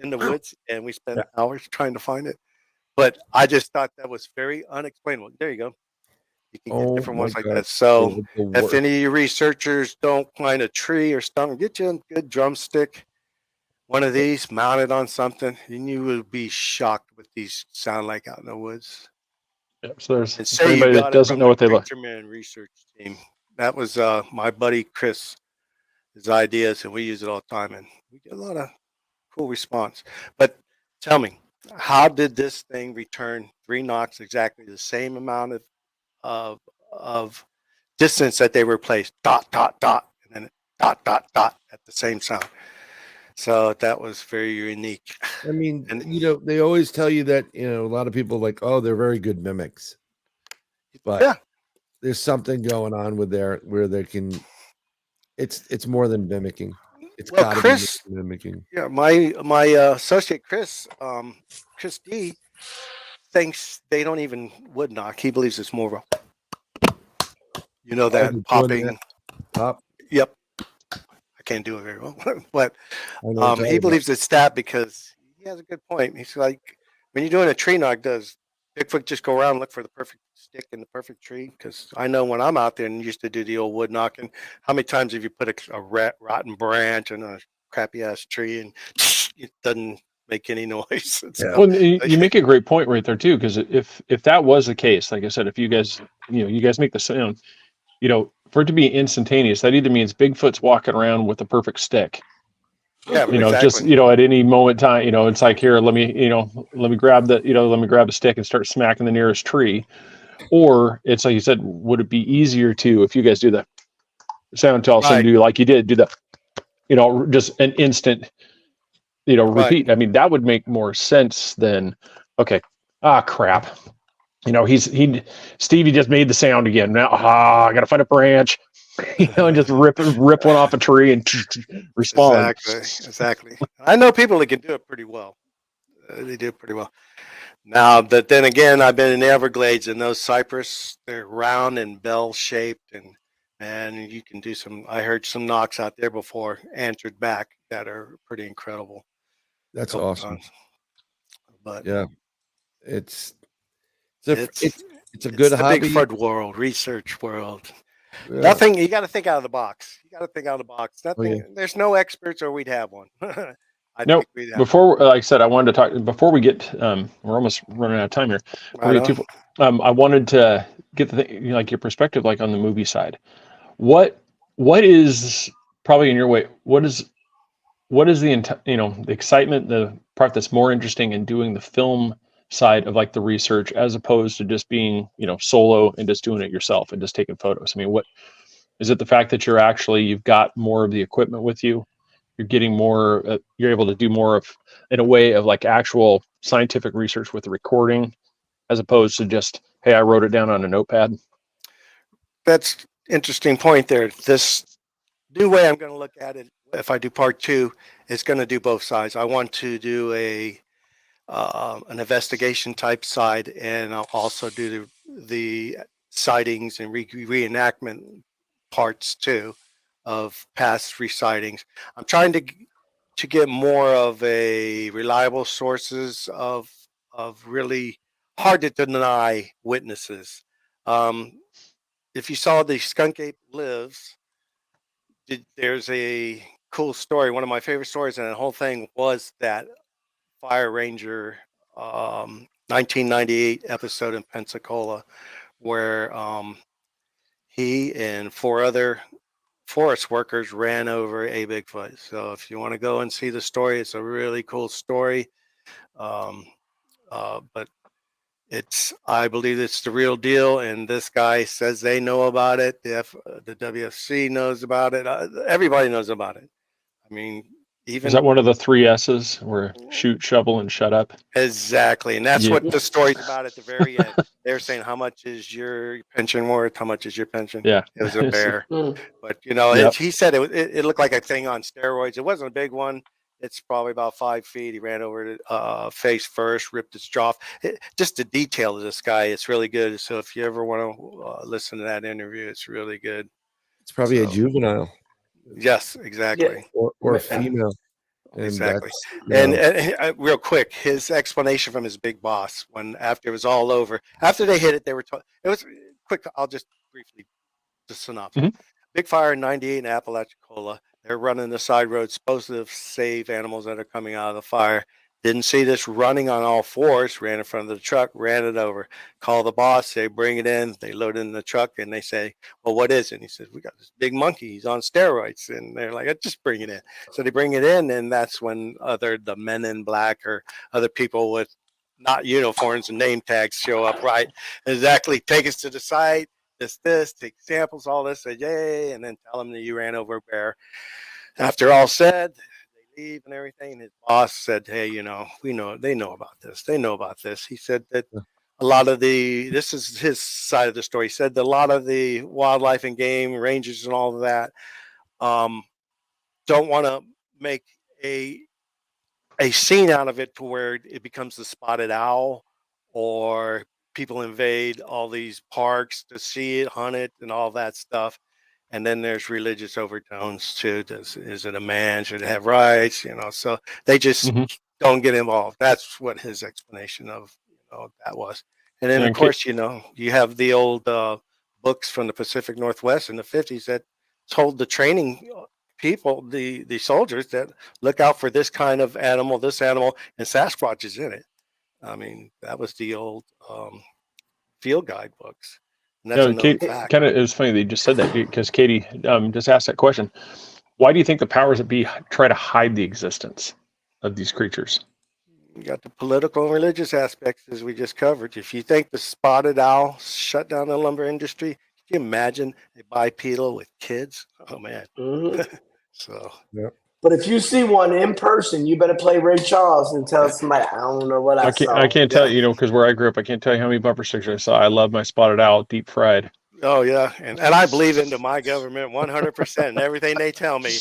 in the woods, and we spent hours trying to find it. But I just thought that was very unexplainable. There you go. You can get different ones like that. So if any of you researchers don't find a tree or something, get you a good drumstick, one of these mounted on something, and you will be shocked what these sound like out in the woods. So there's anybody that doesn't know what they look. Creature research team. That was my buddy Chris, his ideas, and we use it all the time, and we get a lot of cool response. But tell me, how did this thing return 3 knocks exactly the same amount of distance that they were placed? Dot dot dot, and then dot dot dot at the same sound. So that was very unique. I mean, they always tell you that, a lot of people like, oh, they're very good mimics. But there's something going on with where they can, it's more than mimicking. It's got to be mimicking. Yeah, my associate Chris D thinks they don't even wood knock. He believes it's more of a, that popping. Pop. Yep. Can't do it very well, but he believes it's that because he has a good point. He's like, when you're doing a tree knock, does Bigfoot just go around and look for the perfect stick in the perfect tree? Because I know when I'm out there and used to do the old wood knocking, how many times have you put a rotten branch in a crappy ass tree and it doesn't make any noise? Well, you make a great point right there too, because if that was the case, like I said, if you guys make the sound, for it to be instantaneous, that either means Bigfoot's walking around with the perfect stick. Yeah, exactly. Just at any moment in time, it's like, here, let me grab a stick and start smacking the nearest tree. Or it's like you said, would it be easier if you guys do the sound to also do like you did, do the, just an instant, repeat. Right. I mean, that would make more sense than, okay, crap. Stevie just made the sound again. Now, I got to find a branch, and just rip one off a tree and respond. Exactly. I know people that can do it pretty well. They do it pretty well. Now, but then again, I've been in the Everglades, and those cypress, they're round and bell-shaped, and you can do some. I heard some knocks out there before answered back that are pretty incredible. That's awesome. But yeah, it's a good hobby. The Bigfoot world, research world. Yeah. Nothing. You got to think out of the box. Nothing. There's no experts, or we'd have one. Before, like I said, I wanted to talk. Before we get, we're almost running out of time here. I wanted to get your perspective, like on the movie side. What is probably in your way? What is the excitement, the part that's more interesting in doing the film side of like the research as opposed to just being solo and just doing it yourself and just taking photos? I mean, what is it? The fact that you've got more of the equipment with you, you're getting more. You're able to do more of, in a way, of like actual scientific research with the recording, as opposed to just, hey, I wrote it down on a notepad. That's interesting point there. This new way I'm going to look at it, if I do part 2, is going to do both sides. I want to do an investigation type side, and I'll also do the sightings and reenactment parts too of past resightings. I'm trying to get more of a reliable sources of really hard to deny witnesses. If you saw the Skunk Ape Lives, there's a cool story. One of my favorite stories in the whole thing was that Fire Ranger 1998 episode in Pensacola, where he and 4 other forest workers ran over a Bigfoot. So if you want to go and see the story, it's a really cool story. But I believe it's the real deal, and this guy says they know about it. The WFC knows about it. Everybody knows about it. I mean, even Is that one of the 3 S's, where shoot, shovel, and shut up? Exactly, and that's Yeah. what the story's about at the very end. They're saying, how much is your pension worth? How much is your pension? Yeah. It was a bear. Mm. But, you know, Yep. he said it looked like a thing on steroids. It wasn't a big one. It's probably about 5 feet. He ran over it face first, ripped its jaw off. Just the detail of this guy, it's really good. So if you ever want to listen to that interview, it's really good. It's probably a juvenile. Yes, exactly. Or a female. And Exactly. that's, And real quick, his explanation from his big boss, when after it was all over, after they hit it, they were it was quick. I'll just briefly the synopsis. Mhm. Big fire in 98 in Apalachicola. They're running the side roads, supposed to save animals that are coming out of the fire. Didn't see this running on all 4s, ran in front of the truck, ran it over. Call the boss, they bring it in, they load it in the truck, and they say, well, what is it? And he says, we got this big monkey, he's on steroids. And they're like, just bring it in. So they bring it in, and that's when the men in black or other people with not uniforms and name tags show up, right? Exactly, take us to the site, take samples, all this, say, yay, and then tell them that you ran over a bear. After all said, leave and everything. And his boss said, hey, you know, they know about this. They know about this. He said that a lot of this is his side of the story. He said that a lot of the wildlife and game rangers and all of that don't want to make a scene out of it to where it becomes the spotted owl, or people invade all these parks to see it, hunt it, and all that stuff. And then there's religious overtones too. Is it a man? Should it have rights? You know, so they just don't get involved. That's what his explanation of that was. And then of course, you have the old books from the Pacific Northwest in the 50s that told the training people, the soldiers, that look out for this kind of animal, and Sasquatch is in it. I mean, that was the old field guide books. And that's a known fact. Kind of, it was funny that you just said that, because Katie just asked that question. Why do you think the powers that be try to hide the existence of these creatures? You got the political and religious aspects, as we just covered. If you think the spotted owl shut down the lumber industry, can you imagine a bipedal with kids? Oh man. So yeah. But if you see one in person, you better play Ray Charles and tell somebody, I don't know what I saw. I can't tell you, because where I grew up, I can't tell you how many bumper stickers I saw. I love my spotted owl deep fried. Oh yeah, and I believe into my government 100% and everything they tell me.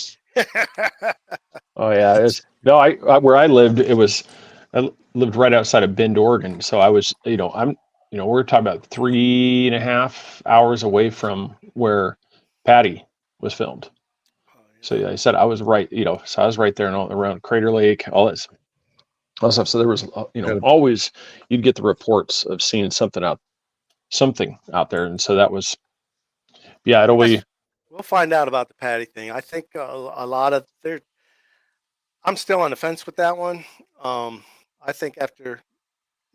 Oh yeah, I where I lived, I lived right outside of Bend, Oregon. So I was, we're talking about 3.5 hours away from where Patty was filmed. So yeah, I said I was right, so I was right there and all around Crater Lake, all that stuff. So there was, always you'd get the reports of seeing something out there, and so that was, yeah, We'll find out about the Patty thing. I think a lot of I'm still on the fence with that one. I think after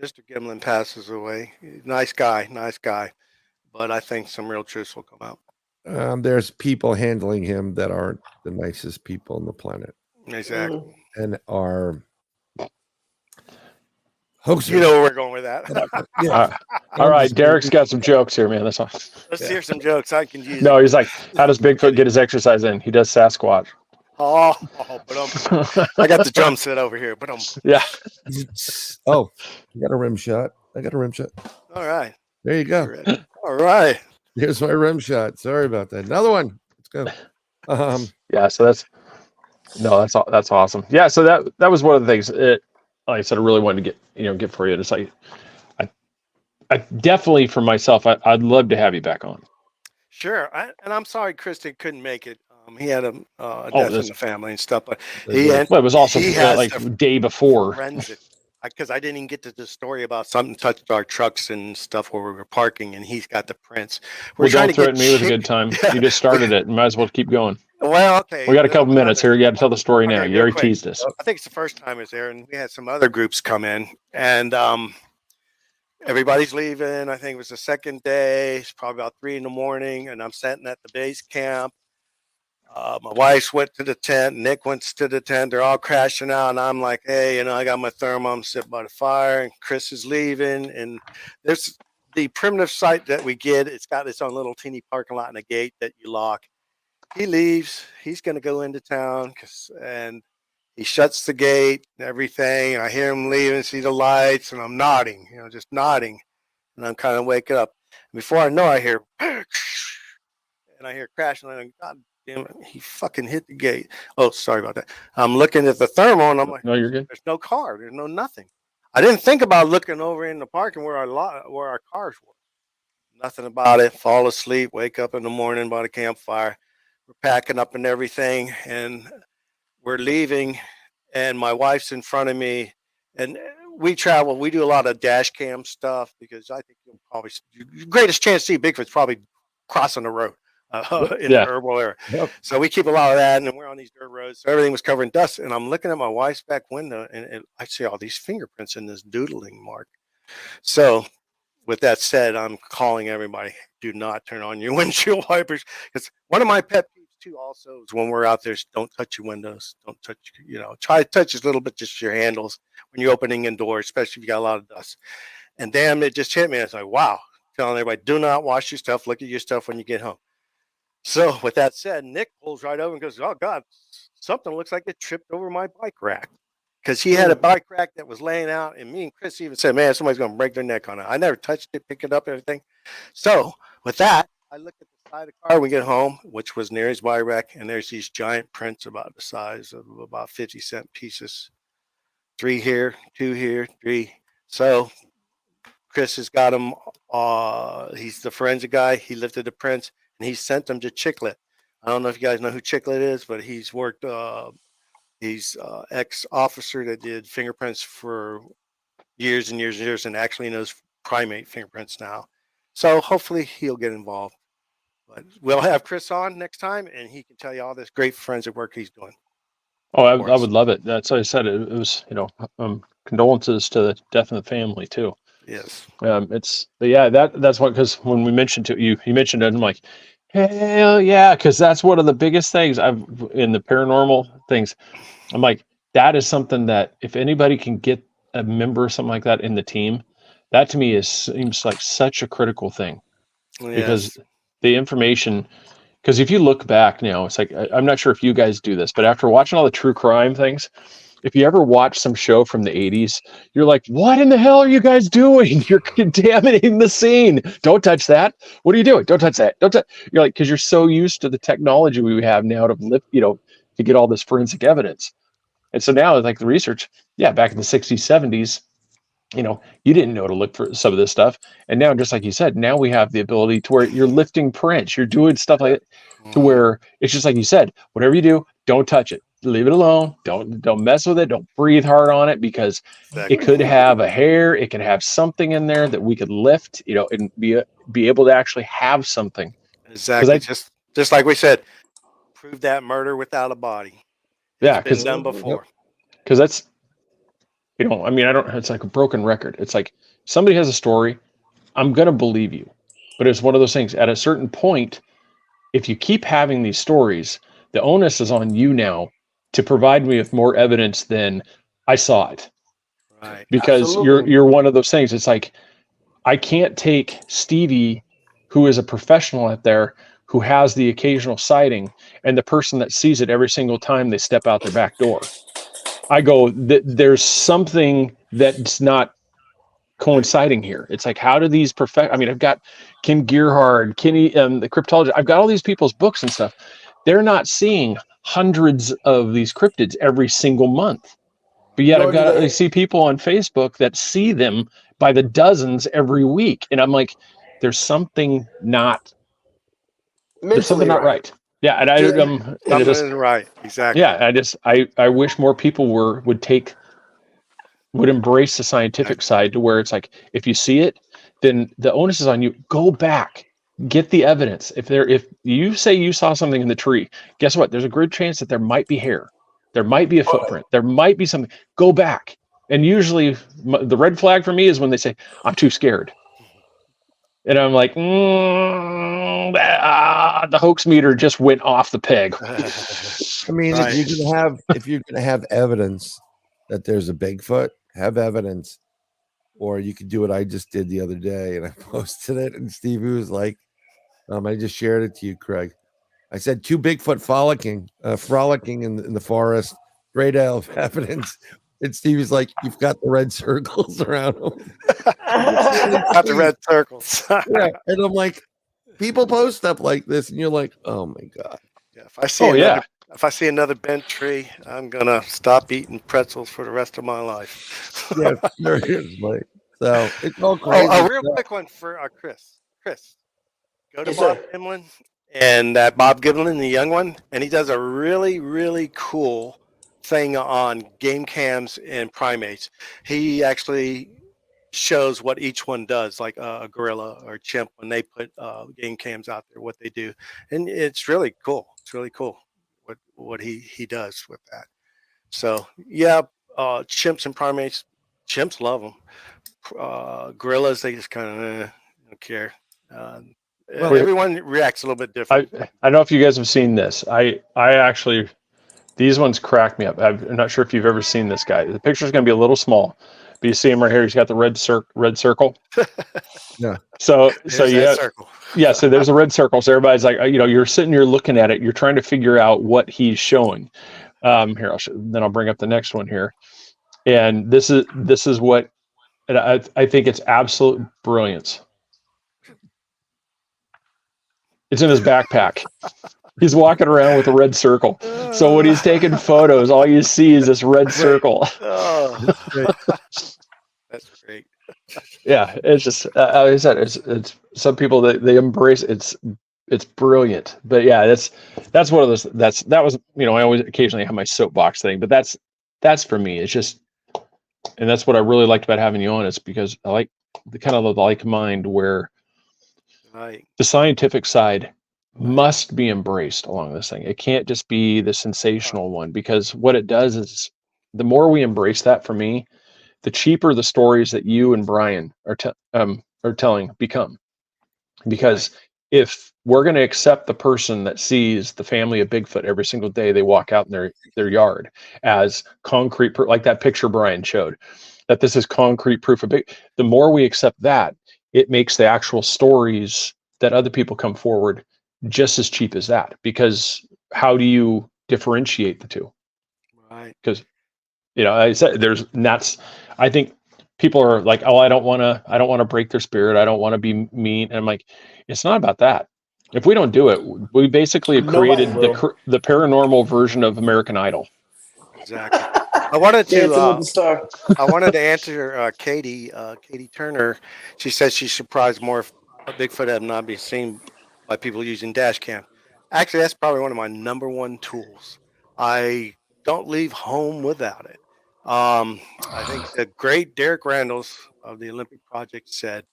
Mr. Gimlin passes away, nice guy, but I think some real truths will come out. There's people handling him that aren't the nicest people on the planet. Exactly. And are hoaxers. You know where we're going with that. Yeah. All right, Derek's got some jokes here, man. That's all. Let's hear some jokes. I can use. No, he's like, how does Bigfoot get his exercise in? He does Sasquatch. But I got the drum set over here. But yeah. Oh, you got a rim shot. I got a rim shot. All right. There you go. All right. Here's my rim shot. Sorry about that. Another one. Let's go. Yeah. So that's awesome. Yeah. So that was one of the things. Like I said, I really wanted to get for you. It's like I definitely for myself, I'd love to have you back on. Sure. And I'm sorry Kristen couldn't make it. He had a death in the family and stuff. But it was also like the day before. Because I didn't even get to the story about something touched our trucks and stuff where we were parking, and he's got the prints. Well, don't threaten me with a good time. You just started it, and might as well keep going. Well, okay. We got a couple minutes here. You got to tell the story now. You already teased us. I think it's the first time it's there, and we had some other groups come in, and everybody's leaving. I think it was the second day. It's probably about 3 a.m, and I'm sitting at the base camp. My wife went to the tent. Nick went to the tent. They're all crashing out, and I'm like, hey, I got my thermal. I'm sitting by the fire, and Chris is leaving. And there's the primitive site that we get. It's got its own little teeny parking lot and a gate that you lock. He leaves. He's going to go into town, and he shuts the gate and everything. And I hear him leaving, see the lights, and I'm nodding, just nodding. And I'm kind of waking up. And before I know, I hear, and I hear crashing. And I'm, God damn it, he fucking hit the gate. Oh, sorry about that. I'm looking at the thermal, and I'm like, no, you're good. There's no car. There's no nothing. I didn't think about looking over in the parking where our cars were. Nothing about it. Fall asleep, wake up in the morning by the campfire. We're packing up and everything, and we're leaving, and my wife's in front of me, and we travel. We do a lot of dash cam stuff because I think you'll probably your greatest chance to see Bigfoot's probably crossing the road in the herbal area. Yep. So we keep a lot of that, and we're on these dirt roads. So everything was covered in dust, and I'm looking at my wife's back window, and I see all these fingerprints in this doodling mark. So with that said, I'm calling everybody, do not turn on your windshield wipers. Because one of my pet peeves too also is when we're out there, don't touch your windows. Don't touch, try to touch a little bit, just your handles when you're opening indoors, especially if you got a lot of dust. And damn, it just hit me. It's like, wow, telling everybody, do not wash your stuff. Look at your stuff when you get home. So with that said, Nick pulls right over and goes, oh God, something looks like it tripped over my bike rack. Because he had a bike rack that was laying out, and me and Chris even said, man, somebody's going to break their neck on it. I never touched it, pick it up, everything. So with that, I look at the side of the car when we get home, which was near his bike rack, and there's these giant prints about the size of about 50-cent pieces. 3 here, 2 here, 3. So Chris has got them. He's the forensic guy. He lifted the prints, and he sent them to Chiclet. I don't know if you guys know who Chiclet is, but he's worked he's ex-officer that did fingerprints for years and years and years and actually knows primate fingerprints now. So hopefully he'll get involved. But we'll have Chris on next time, and he can tell you all this great forensic work he's doing. Oh, I would love it. That's what I said. It was, condolences to the death of the family too. Yes. That's what, because when we mentioned to you mentioned it, I'm like, hell yeah, because that's one of the biggest things I've in the paranormal things. I'm like, that is something that if anybody can get a member or something like that in the team, that to me seems like such a critical thing. Yes. Because the information, because if you look back now, it's like, I'm not sure if you guys do this, but after watching all the true crime things, if you ever watch some show from the 80s, you're like, what in the hell are you guys doing? You're contaminating the scene. Don't touch that. What are you doing? Don't touch that. Don't touch. You're like, because you're so used to the technology we have now to get all this forensic evidence. And so now, like the research, back in the 60s, 70s, you didn't know to look for some of this stuff. And now, just like you said, now we have the ability to where you're lifting prints, you're doing stuff like that, to where it's just like you said, whatever you do, don't touch it. Leave it alone. Don't mess with it. Don't breathe hard on it, because it could have a hair. It could have something in there that we could lift, and be able to actually have something. Exactly. Just like we said, prove that murder without a body. It's been done before. Because that's, it's like a broken record. It's like somebody has a story, I'm going to believe you. But it's one of those things, at a certain point, if you keep having these stories, the onus is on you now to provide me with more evidence than I saw it. Right. Because you're one of those things. It's like, I can't take Stevie, who is a professional out there, who has the occasional sighting and the person that sees it every single time they step out their back door. I go, there's something that's not coinciding here. It's like, how do these I mean, I've got Kim Gearhart, Kenny, the cryptologist. I've got all these people's books and stuff. They're not seeing hundreds of these cryptids every single month. But yet I see people on Facebook that see them by the dozens every week. And I'm like, there's something not right. Yeah. And something isn't right. Exactly. Yeah. I wish more people would embrace the scientific side to where it's like, if you see it, then the onus is on you. Go back, get the evidence. If you say you saw something in the tree, guess what? There's a good chance that there might be hair. There might be a footprint. There might be something. Go back. And usually the red flag for me is when they say, I'm too scared. And I'm like, the hoax meter just went off the peg. I mean, if you're gonna have evidence that there's a Bigfoot, have evidence. Or you could do what I just did the other day, and I posted it, and Stevie was like, I just shared it to you, Craig. I said 2 Bigfoot frolicking in the forest, great deal of evidence. And Stevie's like, you've got the red circles around them. Got the red circles. Yeah. And I'm like, people post stuff like this, and you're like, oh my God. Yeah, if I see another bent tree, I'm gonna stop eating pretzels for the rest of my life. Yeah, seriously. So it's all crazy. A real quick one for Chris. Chris, go to Bob Gimlin and that Bob Gimlin, the young one, and he does a really, really cool thing on game cams and primates. He actually shows what each one does, like a gorilla or a chimp, when they put game cams out there, what they do, and it's really cool. It's really cool what he does with that. So yeah, chimps and primates, chimps love them. Gorillas, they just kind of don't care. Everyone reacts a little bit different. I don't know if you guys have seen this. I actually, these ones crack me up. I'm not sure if you've ever seen this guy. The picture's going to be a little small, but you see him right here. He's got the red circle. Yeah. So yeah. So there's a red circle. So everybody's like, you're sitting here looking at it. You're trying to figure out what he's showing. Here, then I'll bring up the next one here. And this is what, and I think it's absolute brilliance. It's in his backpack. He's walking around with a red circle. So when he's taking photos, all you see is this red circle. Oh, that's great. Yeah, it's just like I said, it's some people that they embrace it's brilliant. But yeah, that's one of those that was I always occasionally have my soapbox thing, but that's for me. It's just, and that's what I really liked about having you on, is because I like the kind of the like mind where the scientific side must be embraced along this thing. It can't just be the sensational one, because what it does is the more we embrace that, for me, the cheaper the stories that you and Brian are telling become. Because if we're going to accept the person that sees the family of Bigfoot every single day they walk out in their yard as concrete proof, like that picture Brian showed, that this is concrete proof of the more we accept that, it makes the actual stories that other people come forward just as cheap as that. Because how do you differentiate the two? Right. Because I said I think people are like, oh, I don't want to break their spirit. I don't want to be mean. And I'm like, it's not about that. If we don't do it, we basically created the paranormal version of American Idol. Exactly. I wanted to answer Katie Turner. She said she's surprised more if a Bigfoot had not been seen by people using dash cam. Actually, that's probably one of my number one tools. I don't leave home without it. I think the great Derek Randalls of the Olympic Project said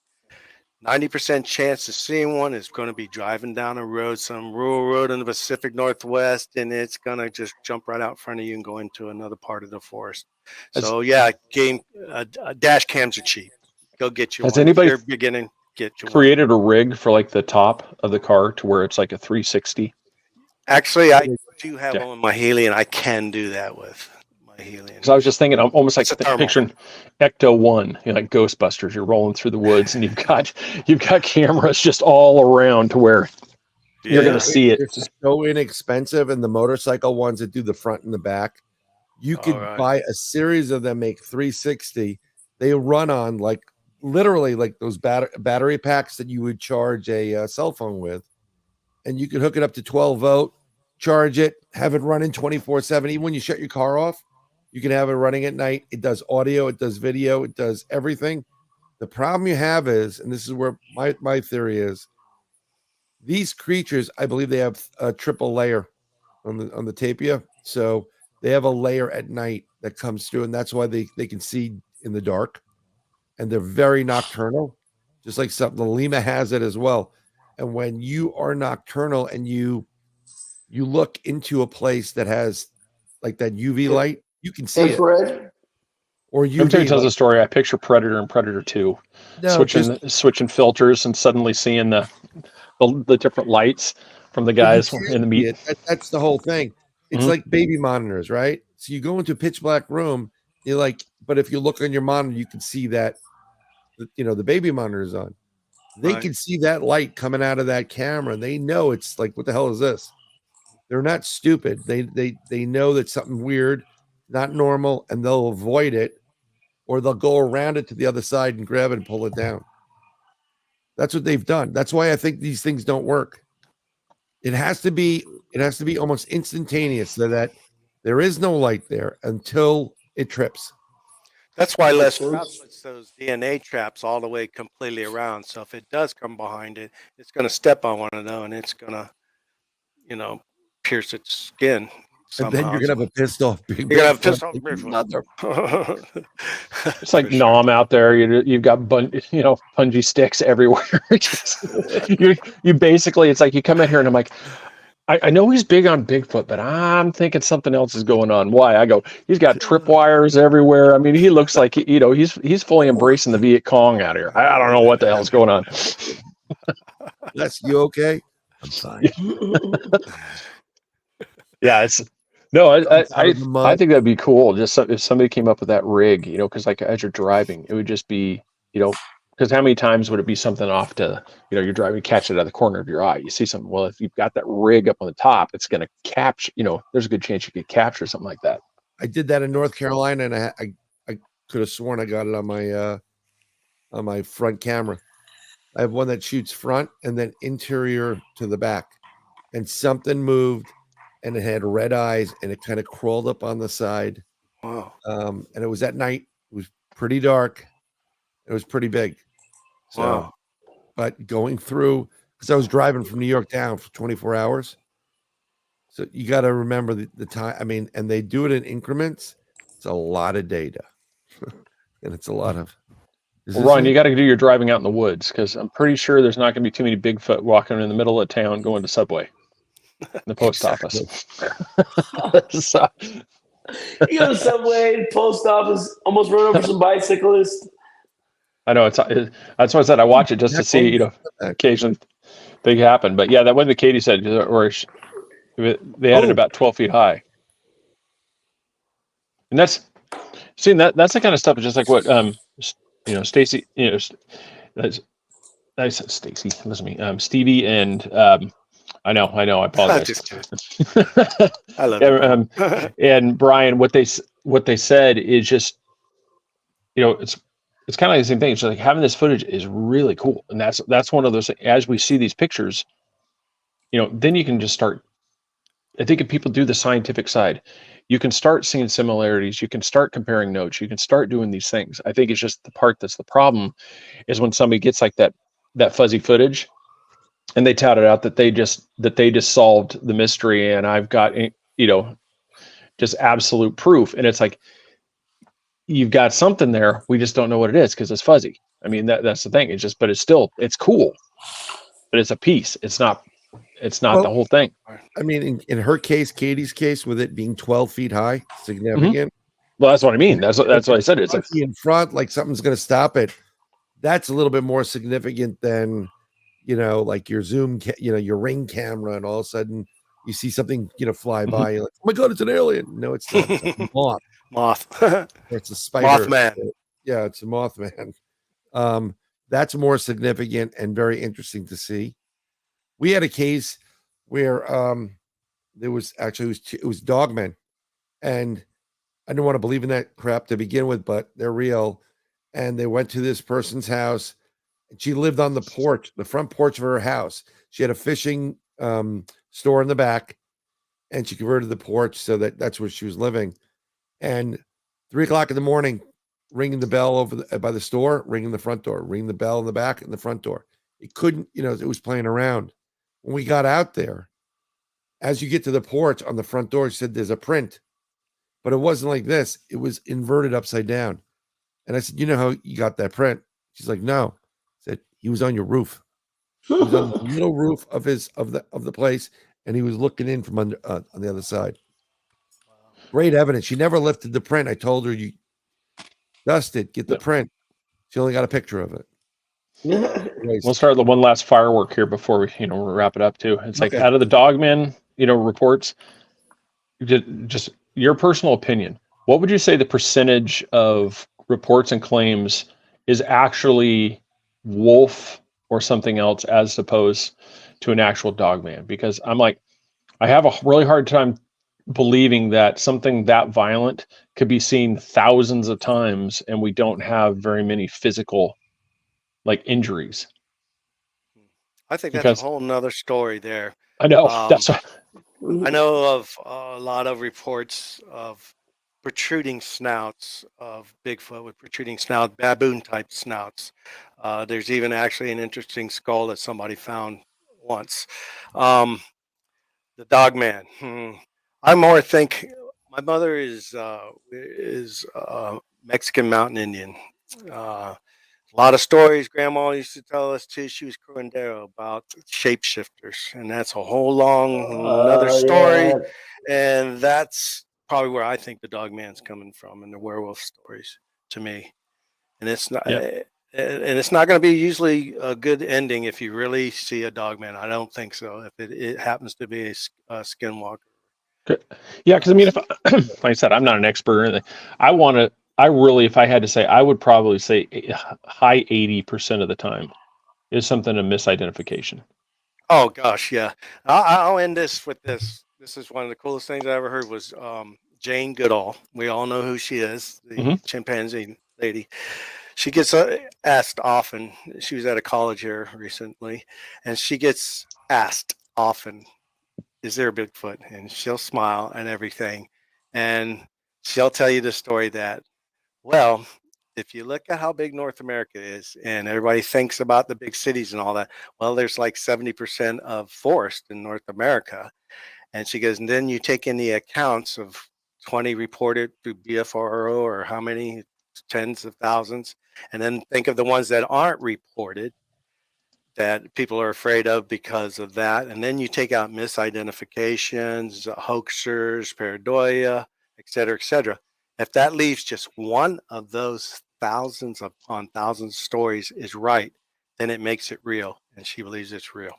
90% chance of seeing one is going to be driving down a road, some rural road in the Pacific Northwest, and it's going to just jump right out in front of you and go into another part of the forest. So yeah, dash cams are cheap. Go get you one. Has anybody created a rig for like the top of the car to where it's like a 360? Actually, I do have one with my Healy, and I can do that with my Healy. Because I was just thinking, I'm almost like picturing Ecto 1, like Ghostbusters. You're rolling through the woods, and you've got cameras just all around to where. You're going to see it. It's so inexpensive, and the motorcycle ones that do the front and the back, you could buy a series of them, make 360. They run on like literally like those battery packs that you would charge a cell phone with, and you could hook it up to 12 volt, charge it, have it running 24/7. Even when you shut your car off, you can have it running at night. It does audio, it does video, it does everything. The problem you have is, and this is where my theory is, these creatures, I believe they have a triple layer on the tapia. So they have a layer at night that comes through, and that's why they can see in the dark. And they're very nocturnal, just like something the Lima has it as well. And when you are nocturnal and you look into a place that has like that UV light, you can see infrared. it. Or UV. Every time he tells a story, I picture Predator and Predator 2, switching filters and suddenly seeing the different lights from the guys in the meat. That's the whole thing. It's like baby monitors, right? So you go into a pitch black room, you're like, but if you look on your monitor, you can see that, the baby monitor is on. They can see that light coming out of that camera. They know it's like, what the hell is this? They're not stupid. They know that something weird, not normal, and they'll avoid it, or they'll go around it to the other side and grab it and pull it down. That's what they've done. That's why I think these things don't work. It has to be almost instantaneous, so that there is no light there until it trips. That's why Les puts those DNA traps all the way completely around. So if it does come behind it, it's going to step on one of them, and it's going to, pierce its skin somehow. And then you're going to have a pissed off big. You're going to have a pissed off big. It's like Nom out there. You've got punji sticks everywhere. you basically, it's like you come in here and I'm like, I know he's big on Bigfoot, but I'm thinking something else is going on. Why? I go, he's got tripwires everywhere. I mean, he looks like he's fully embracing the Viet Cong out here. I don't know what the hell's going on. Les, you okay? I'm fine. Yeah, I think that'd be cool. Just if somebody came up with that rig, because like as you're driving, it would just be, because how many times would it be something off to, you're driving, catch it out of the corner of your eye. You see something. Well, if you've got that rig up on the top, it's going to capture, there's a good chance you could capture something like that. I did that in North Carolina, and I could have sworn I got it on my front camera. I have one that shoots front and then interior to the back, and something moved, and it had red eyes, and it kind of crawled up on the side. Wow. And it was at night. It was pretty dark. It was pretty big. So, wow. But going through, because I was driving from New York down for 24 hours. So you got to remember the time. I mean, and they do it in increments. It's a lot of data. And it's a lot of. Well, Ron, you got to do your driving out in the woods, because I'm pretty sure there's not going to be too many Bigfoot walking in the middle of town going to Subway, the post office. So, you go to Subway, post office, almost run over some bicyclists. I know that's why I said I watch it just to see, occasionally things happen. But yeah, that one that Katie said, or they had it about 12 feet high, and that's the kind of stuff. Just like what Stacy, that's Stacy. Listen to me, Stevie, and I know. I apologize. I love it. And Brian, what they said is just, it's kind of like the same thing. It's like having this footage is really cool, and that's one of those. As we see these pictures, then you can just start. I think if people do the scientific side, you can start seeing similarities. You can start comparing notes. You can start doing these things. I think it's just the part that's the problem is when somebody gets like that fuzzy footage, and they tout it out that they just solved the mystery, and I've got just absolute proof, and it's like, you've got something there. We just don't know what it is because it's fuzzy. I mean, that's the thing. But it's cool, but it's a piece. It's not the whole thing. I mean, in her case, Katie's case, with it being 12 feet high, significant. Mm-hmm. Well, that's what I mean. That's what I said. It's like in front, like something's going to stop it. That's a little bit more significant than, like your Zoom, your Ring camera, and all of a sudden you see something, fly by. You're like, oh my God, it's an alien. No, it's not. It's a moth. Moth. It's a spider. Mothman. Yeah, it's a Mothman. That's more significant and very interesting to see. We had a case where there was actually it was dogmen, and I didn't want to believe in that crap to begin with, but they're real. And they went to this person's house, and she lived on the porch, the front porch of her house. She had a fishing store in the back, and she converted the porch so that's where she was living. And 3:00 in the morning, ringing the bell by the store, ringing the front door, ringing the bell in the back and the front door. It couldn't, it was playing around. When we got out there, as you get to the porch on the front door, she said there's a print, but it wasn't like this. It was inverted upside down. And I said, you know how you got that print? She's like, no. I said, he was on your roof. He was on the little roof of the place, and he was looking in from under on the other side. Great evidence. She never lifted the print. I told her, you dust it, get the print. She only got a picture of it. We'll start the one last firework here before we wrap it up too. It's like out of the dogman reports, just your personal opinion, what would you say the percentage of reports and claims is actually wolf or something else as opposed to an actual dogman? Because I have a really hard time believing that something that violent could be seen thousands of times and we don't have very many physical injuries. I think that's a whole nother story there. I know. That's I know of a lot of reports of protruding snouts of Bigfoot with protruding snout, baboon type snouts. There's even actually an interesting skull that somebody found once. The dogman. I more think my mother is Mexican mountain Indian. A lot of stories grandma used to tell us too. She was curandero about shapeshifters, and that's a whole long another story. Yeah. And that's probably where I think the dog man's coming from, and the werewolf stories to me. And it's not, and it's not going to be usually a good ending if you really see a dog man. I don't think so. If it happens to be a skinwalker. Yeah, because I mean, if like I said, I'm not an expert or anything. If I had to say, I would probably say high 80% of the time is something a misidentification. Oh gosh, yeah. I'll end this with this. This is one of the coolest things I ever heard was Jane Goodall. We all know who she is, the chimpanzee lady. She gets asked often. She was at a college here recently, and she gets asked often, "Is there a Bigfoot?" And she'll smile and everything, and she'll tell you the story that, well, if you look at how big North America is, and everybody thinks about the big cities and all that, well, there's like 70% of forest in North America. And she goes, and then you take in the accounts of 20 reported through BFRO or how many tens of thousands, and then think of the ones that aren't reported that people are afraid of because of that. And then you take out misidentifications, hoaxers, pareidoia, et cetera, et cetera. If that leaves just one of those thousands upon thousands of stories is right, then it makes it real. And she believes it's real.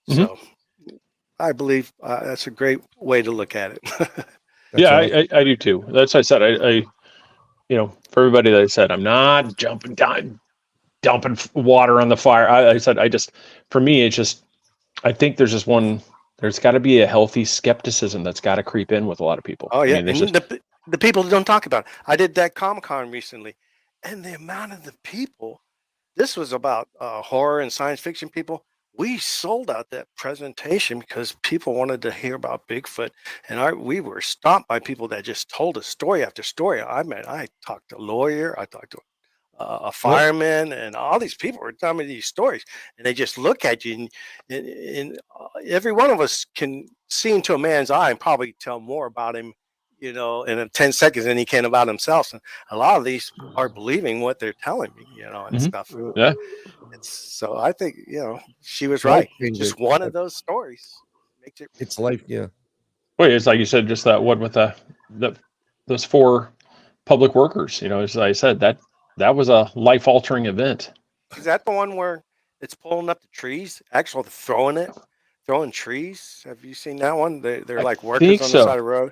So I believe that's a great way to look at it. Yeah, I do too. That's what I said. I for everybody that I said, I'm not jumping down, dumping water on the fire. I said, for me, it's just, I think there's got to be a healthy skepticism that's got to creep in with a lot of people. Oh, yeah. I mean, the people don't talk about it. I did that Comic-Con recently, and the amount of the people, this was about horror and science fiction people. We sold out that presentation because people wanted to hear about Bigfoot, and we were stopped by people that just told us story after story. I talked to a lawyer, I talked to a fireman, and all these people were telling me these stories, and they just look at you, and every one of us can see into a man's eye and probably tell more about him, in 10 seconds than he can about himself. And a lot of these are believing what they're telling me, and stuff. Yeah. So I think, she was right. Just one of those stories makes it. It's life. Yeah. Well, it's like you said, just that one with those 4 public workers, as I said, that was a life-altering event. Is that the one where it's pulling up the trees? Actually, throwing trees. Have you seen that one? They're like workers on the side of the road.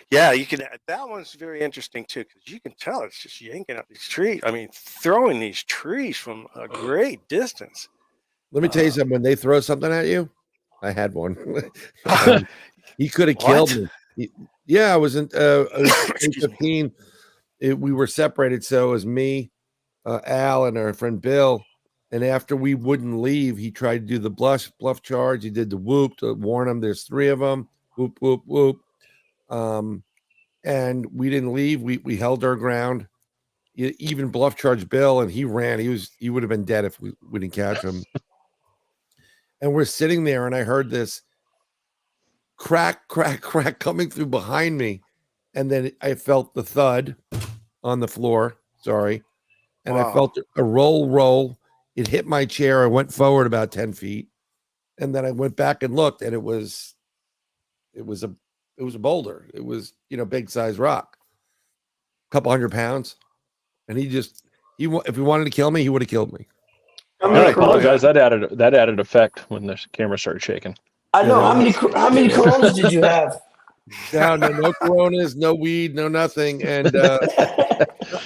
Yeah, you can. That one's very interesting too, because you can tell it's just yanking up these trees. I mean, throwing these trees from a great distance. Let me tell you something. When they throw something at you, I had one. He could have killed me. Yeah, I was in 2015. We were separated, so it was me, Al, and our friend Bill. And after we wouldn't leave, he tried to do the bluff charge. He did the whoop to warn him. There's 3 of them. Whoop, whoop, whoop. And we didn't leave. We held our ground. Even bluff charged Bill, and he ran. He would have been dead if we didn't catch him. And we're sitting there, and I heard this crack, crack, crack coming through behind me. And then I felt the thud on the floor. Sorry. And I felt a roll. It hit my chair. I went forward about 10 feet. And then I went back and looked, and it was a boulder. It was, big size rock, a couple 100 pounds. And if he wanted to kill me, he would have killed me. I apologize. That added effect when the camera started shaking. I know. How many Coronas did you have? No Coronas, no weed, no nothing. And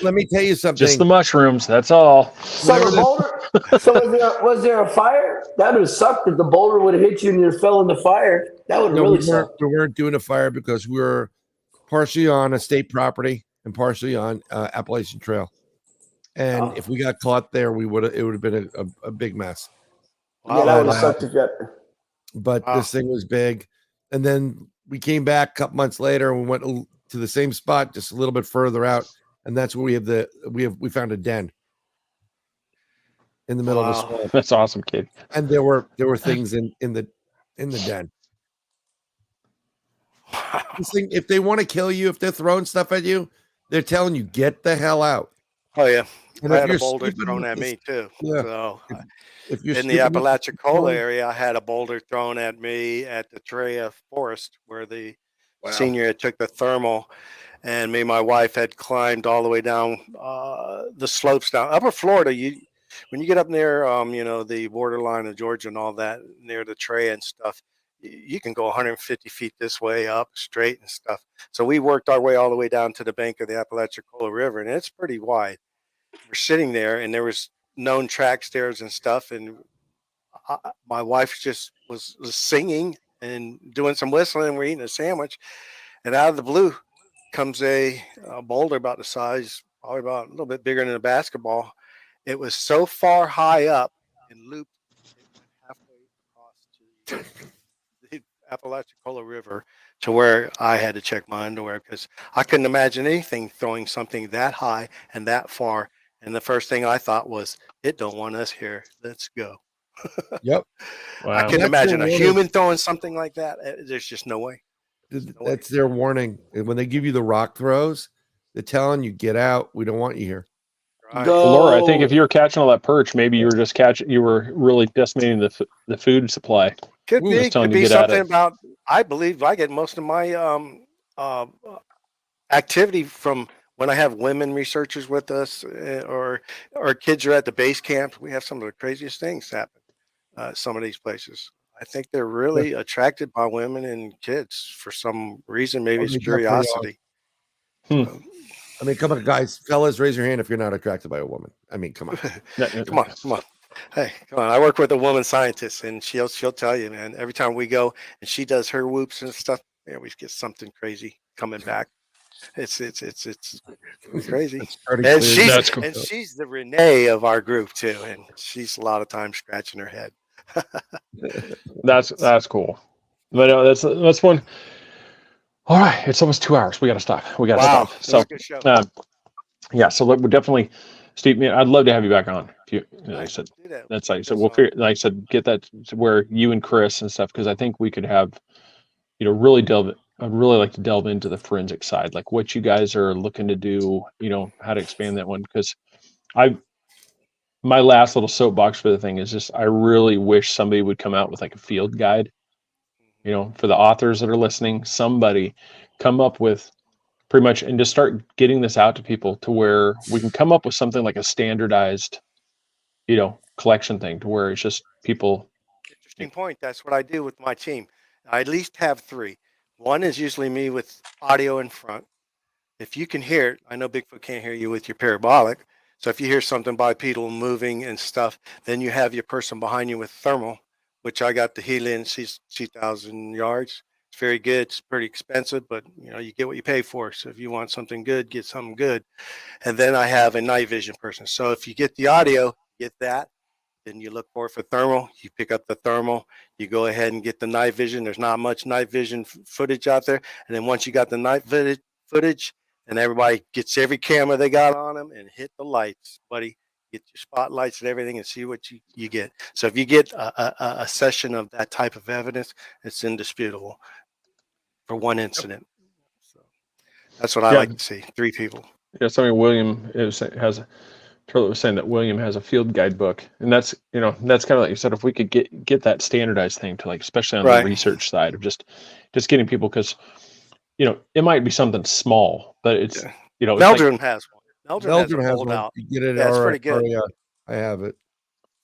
let me tell you something. Just the mushrooms. That's all. So the boulder. So was there a fire? That would have sucked if the boulder would have hit you and you fell in the fire. That would have really sucked. We weren't doing a fire because we were partially on a state property and partially on Appalachian Trail. And if we got caught there, it would have been a big mess. Yeah, that would have sucked if you. But this thing was big. And then we came back a couple months later and we went to the same spot, just a little bit further out. And that's where we found a den in the middle of the swamp. That's awesome, kid. And there were things in the den. This thing, if they want to kill you, if they're throwing stuff at you, they're telling you, get the hell out. Oh yeah. And I had a boulder thrown at me too. Yeah. So if you're in the Apalachicola area, I had a boulder thrown at me at the Trea Forest where the senior took the thermal, and me and my wife had climbed all the way down the slopes down Upper Florida. When you get up near the borderline of Georgia and all that, near the Trea and stuff, you can go 150 feet this way up straight and stuff. So we worked our way all the way down to the bank of the Apalachicola River, and it's pretty wide. We're sitting there, and there was known track stairs and stuff, and my wife just was singing and doing some whistling, and we're eating a sandwich, and out of the blue comes a boulder about the size, probably about a little bit bigger than a basketball. It was so far high up and looped, it went halfway across to the Apalachicola River to where I had to check my underwear because I couldn't imagine anything throwing something that high and that far. And the first thing I thought was, it don't want us here. Let's go. Yep. Wow. I couldn't imagine a human throwing something like that. There's just no way. That's their warning. When they give you the rock throws, they're telling you, get out. We don't want you here. Right. Well, Laura, I think if you were catching all that perch, maybe you were really decimating the food supply. Could be something about, I believe I get most of my activity from when I have women researchers with us or kids are at the base camp. We have some of the craziest things happen some of these places. I think they're really attracted by women and kids for some reason. Maybe it's curiosity. I mean, come on, guys, fellas, raise your hand if you're not attracted by a woman. I mean, come on. Come on. Hey, come on. I work with a woman scientist, and she'll tell you, man, every time we go and she does her whoops and stuff, we always get something crazy coming back. It's crazy. And she's the Renee of our group too, and she's a lot of times scratching her head. That's cool. But that's one. All right, it's almost 2 hours. We got to stop. Stop. So, yeah. So we definitely, Steve. I'd love to have you back on. If you, like I said, that's like so. We'll figure. Like I said, get that to where you and Chris and stuff, because I think we could have, really delve. I'd really like to delve into the forensic side, like what you guys are looking to do. How to expand that one, because my last little soapbox for the thing is just I really wish somebody would come out with like a field guide. For the authors that are listening, somebody come up with pretty much and just start getting this out to people to where we can come up with something like a standardized, collection thing to where it's just people. Interesting point. That's what I do with my team. I at least have 3. One is usually me with audio in front. If you can hear it, I know Bigfoot can't hear you with your parabolic. So if you hear something bipedal moving and stuff, then you have your person behind you with thermal which I got the Helium 2000 yards. It's very good. It's pretty expensive, but you get what you pay for. So if you want something good, get something good. And then I have a night vision person. So if you get the audio, get that. Then you look for thermal. You pick up the thermal. You go ahead and get the night vision. There's not much night vision footage out there. And then once you got the night footage, and everybody gets every camera they got on them and hit the lights, buddy. Get your spotlights and everything and see what you get. So if you get a session of that type of evidence, it's indisputable for one incident. So that's what I like to see. 3 people. Yeah, something William Turlet was saying that William has a field guidebook, and that's kind of like you said. If we could get that standardized thing to, like, especially on the research side of just getting people, because it might be something small, but it's Meldrum has one. Meldrum has one. Out. You get it. Yeah, it's pretty good. I have it.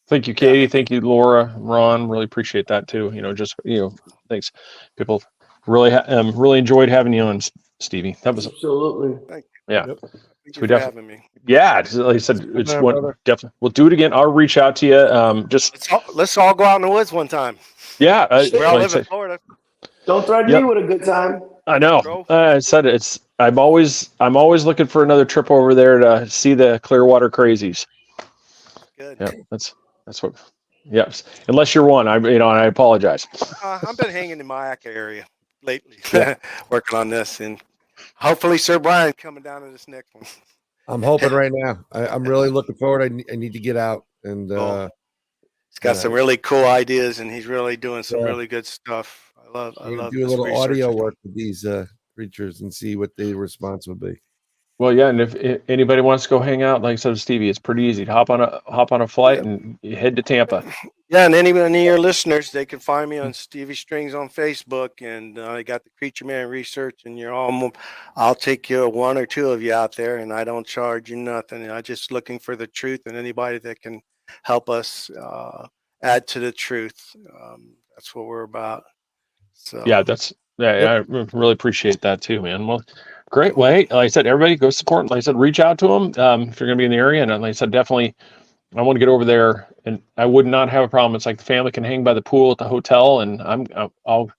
Thank you, Katie. Yeah. Thank you, Laura, Ron. Really appreciate that too. Thanks. People really enjoyed having you on, Stevie. That was absolutely. Thank you. Yeah. Yep. Thank you for having me. Yeah, like I said, it's definitely. We'll do it again. I'll reach out to you. Let's all go out in the woods one time. Yeah, we all live in Florida. Don't threaten me with a good time. I know. I said it's. I'm always looking for another trip over there to see the Clearwater Crazies. Good. Yeah, that's what. Yes, unless you're one, and I apologize. I've been hanging in my area lately, working on this, and hopefully Sir Brian coming down to this next one. I'm hoping right now. I'm really looking forward. I need to get out, and he's got some really cool ideas, and he's really doing some really good stuff. I love do a little audio work with these creatures and see what the response would be. Well, yeah, and if anybody wants to go hang out, like I said, Stevie, it's pretty easy. Hop on a flight and head to Tampa. Yeah, and any of your listeners, they can find me on Stevie Strings on Facebook, and I got the Creature Man Research, and I'll take you 1 or 2 of you out there, and I don't charge you nothing. I'm just looking for the truth, and anybody that can help us add to the truth. That's what we're about. So yeah, I really appreciate that too, man. Well, great. Well, hey, like I said, everybody go support. Like I said, reach out to them if you're going to be in the area. And like I said, definitely, I want to get over there, and I would not have a problem. It's like the family can hang by the pool at the hotel, and I'll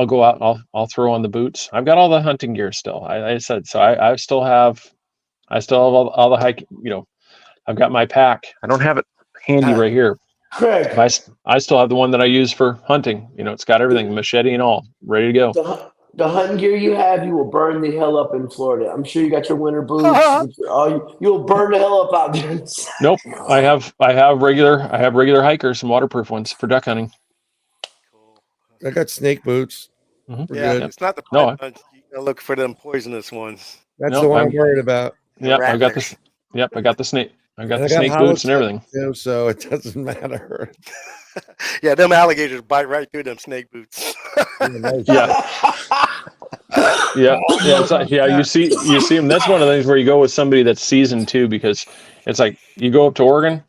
go out. I'll throw on the boots. I've got all the hunting gear still. I said so. I still have all the hiking. I've got my pack. I don't have it handy right here. Craig, I still have the one that I use for hunting. It's got everything, machete and all, ready to go. The hunting gear you have, you will burn the hell up in Florida. I'm sure you got your winter boots. You'll burn the hell up out there. Nope, I have regular hikers, some waterproof ones for duck hunting. Cool. I got snake boots. Mm-hmm. Yeah, it's not the you gotta look for them poisonous ones. That's the one I'm worried about. Yeah, I got this. Yep, I got the snake. I got the snake boots and everything. Too, so it doesn't matter. Yeah, them alligators bite right through them snake boots. Yeah. You see them. That's one of the things where you go with somebody that's seasoned too, because it's like you go up to Oregon.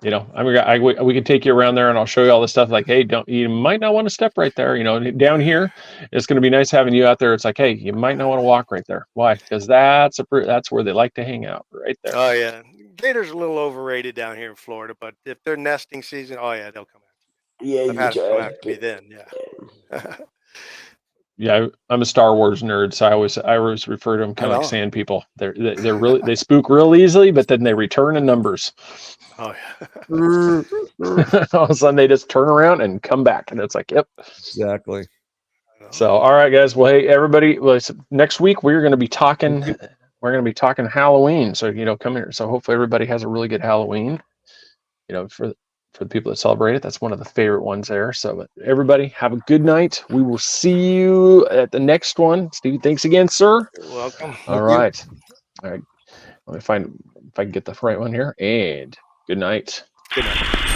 We can take you around there, and I'll show you all this stuff. Like, hey, you might not want to step right there. Down here, it's going to be nice having you out there. It's like, hey, you might not want to walk right there. Why? Because that's where they like to hang out, right there. Oh yeah, gators are a little overrated down here in Florida, but if they're nesting season, oh yeah, they'll come after you. Yeah, they've had to come after me then. Yeah. Yeah, I'm a Star Wars nerd, so I always refer to them kind of like sand people. They're really they spook real easily, but then they return in numbers. Oh yeah. All of a sudden they just turn around and come back, and it's like, yep, exactly. So, all right, guys. Well, hey, everybody. Next week we're going to be talking. We're going to be talking Halloween. So come here. So hopefully everybody has a really good Halloween. For the people that celebrate it, that's one of the favorite ones there. So everybody have a good night. We will see you at the next one. Steve, thanks again, sir. You're welcome. All right. Let me find if I can get the right one here. And good night. Good night.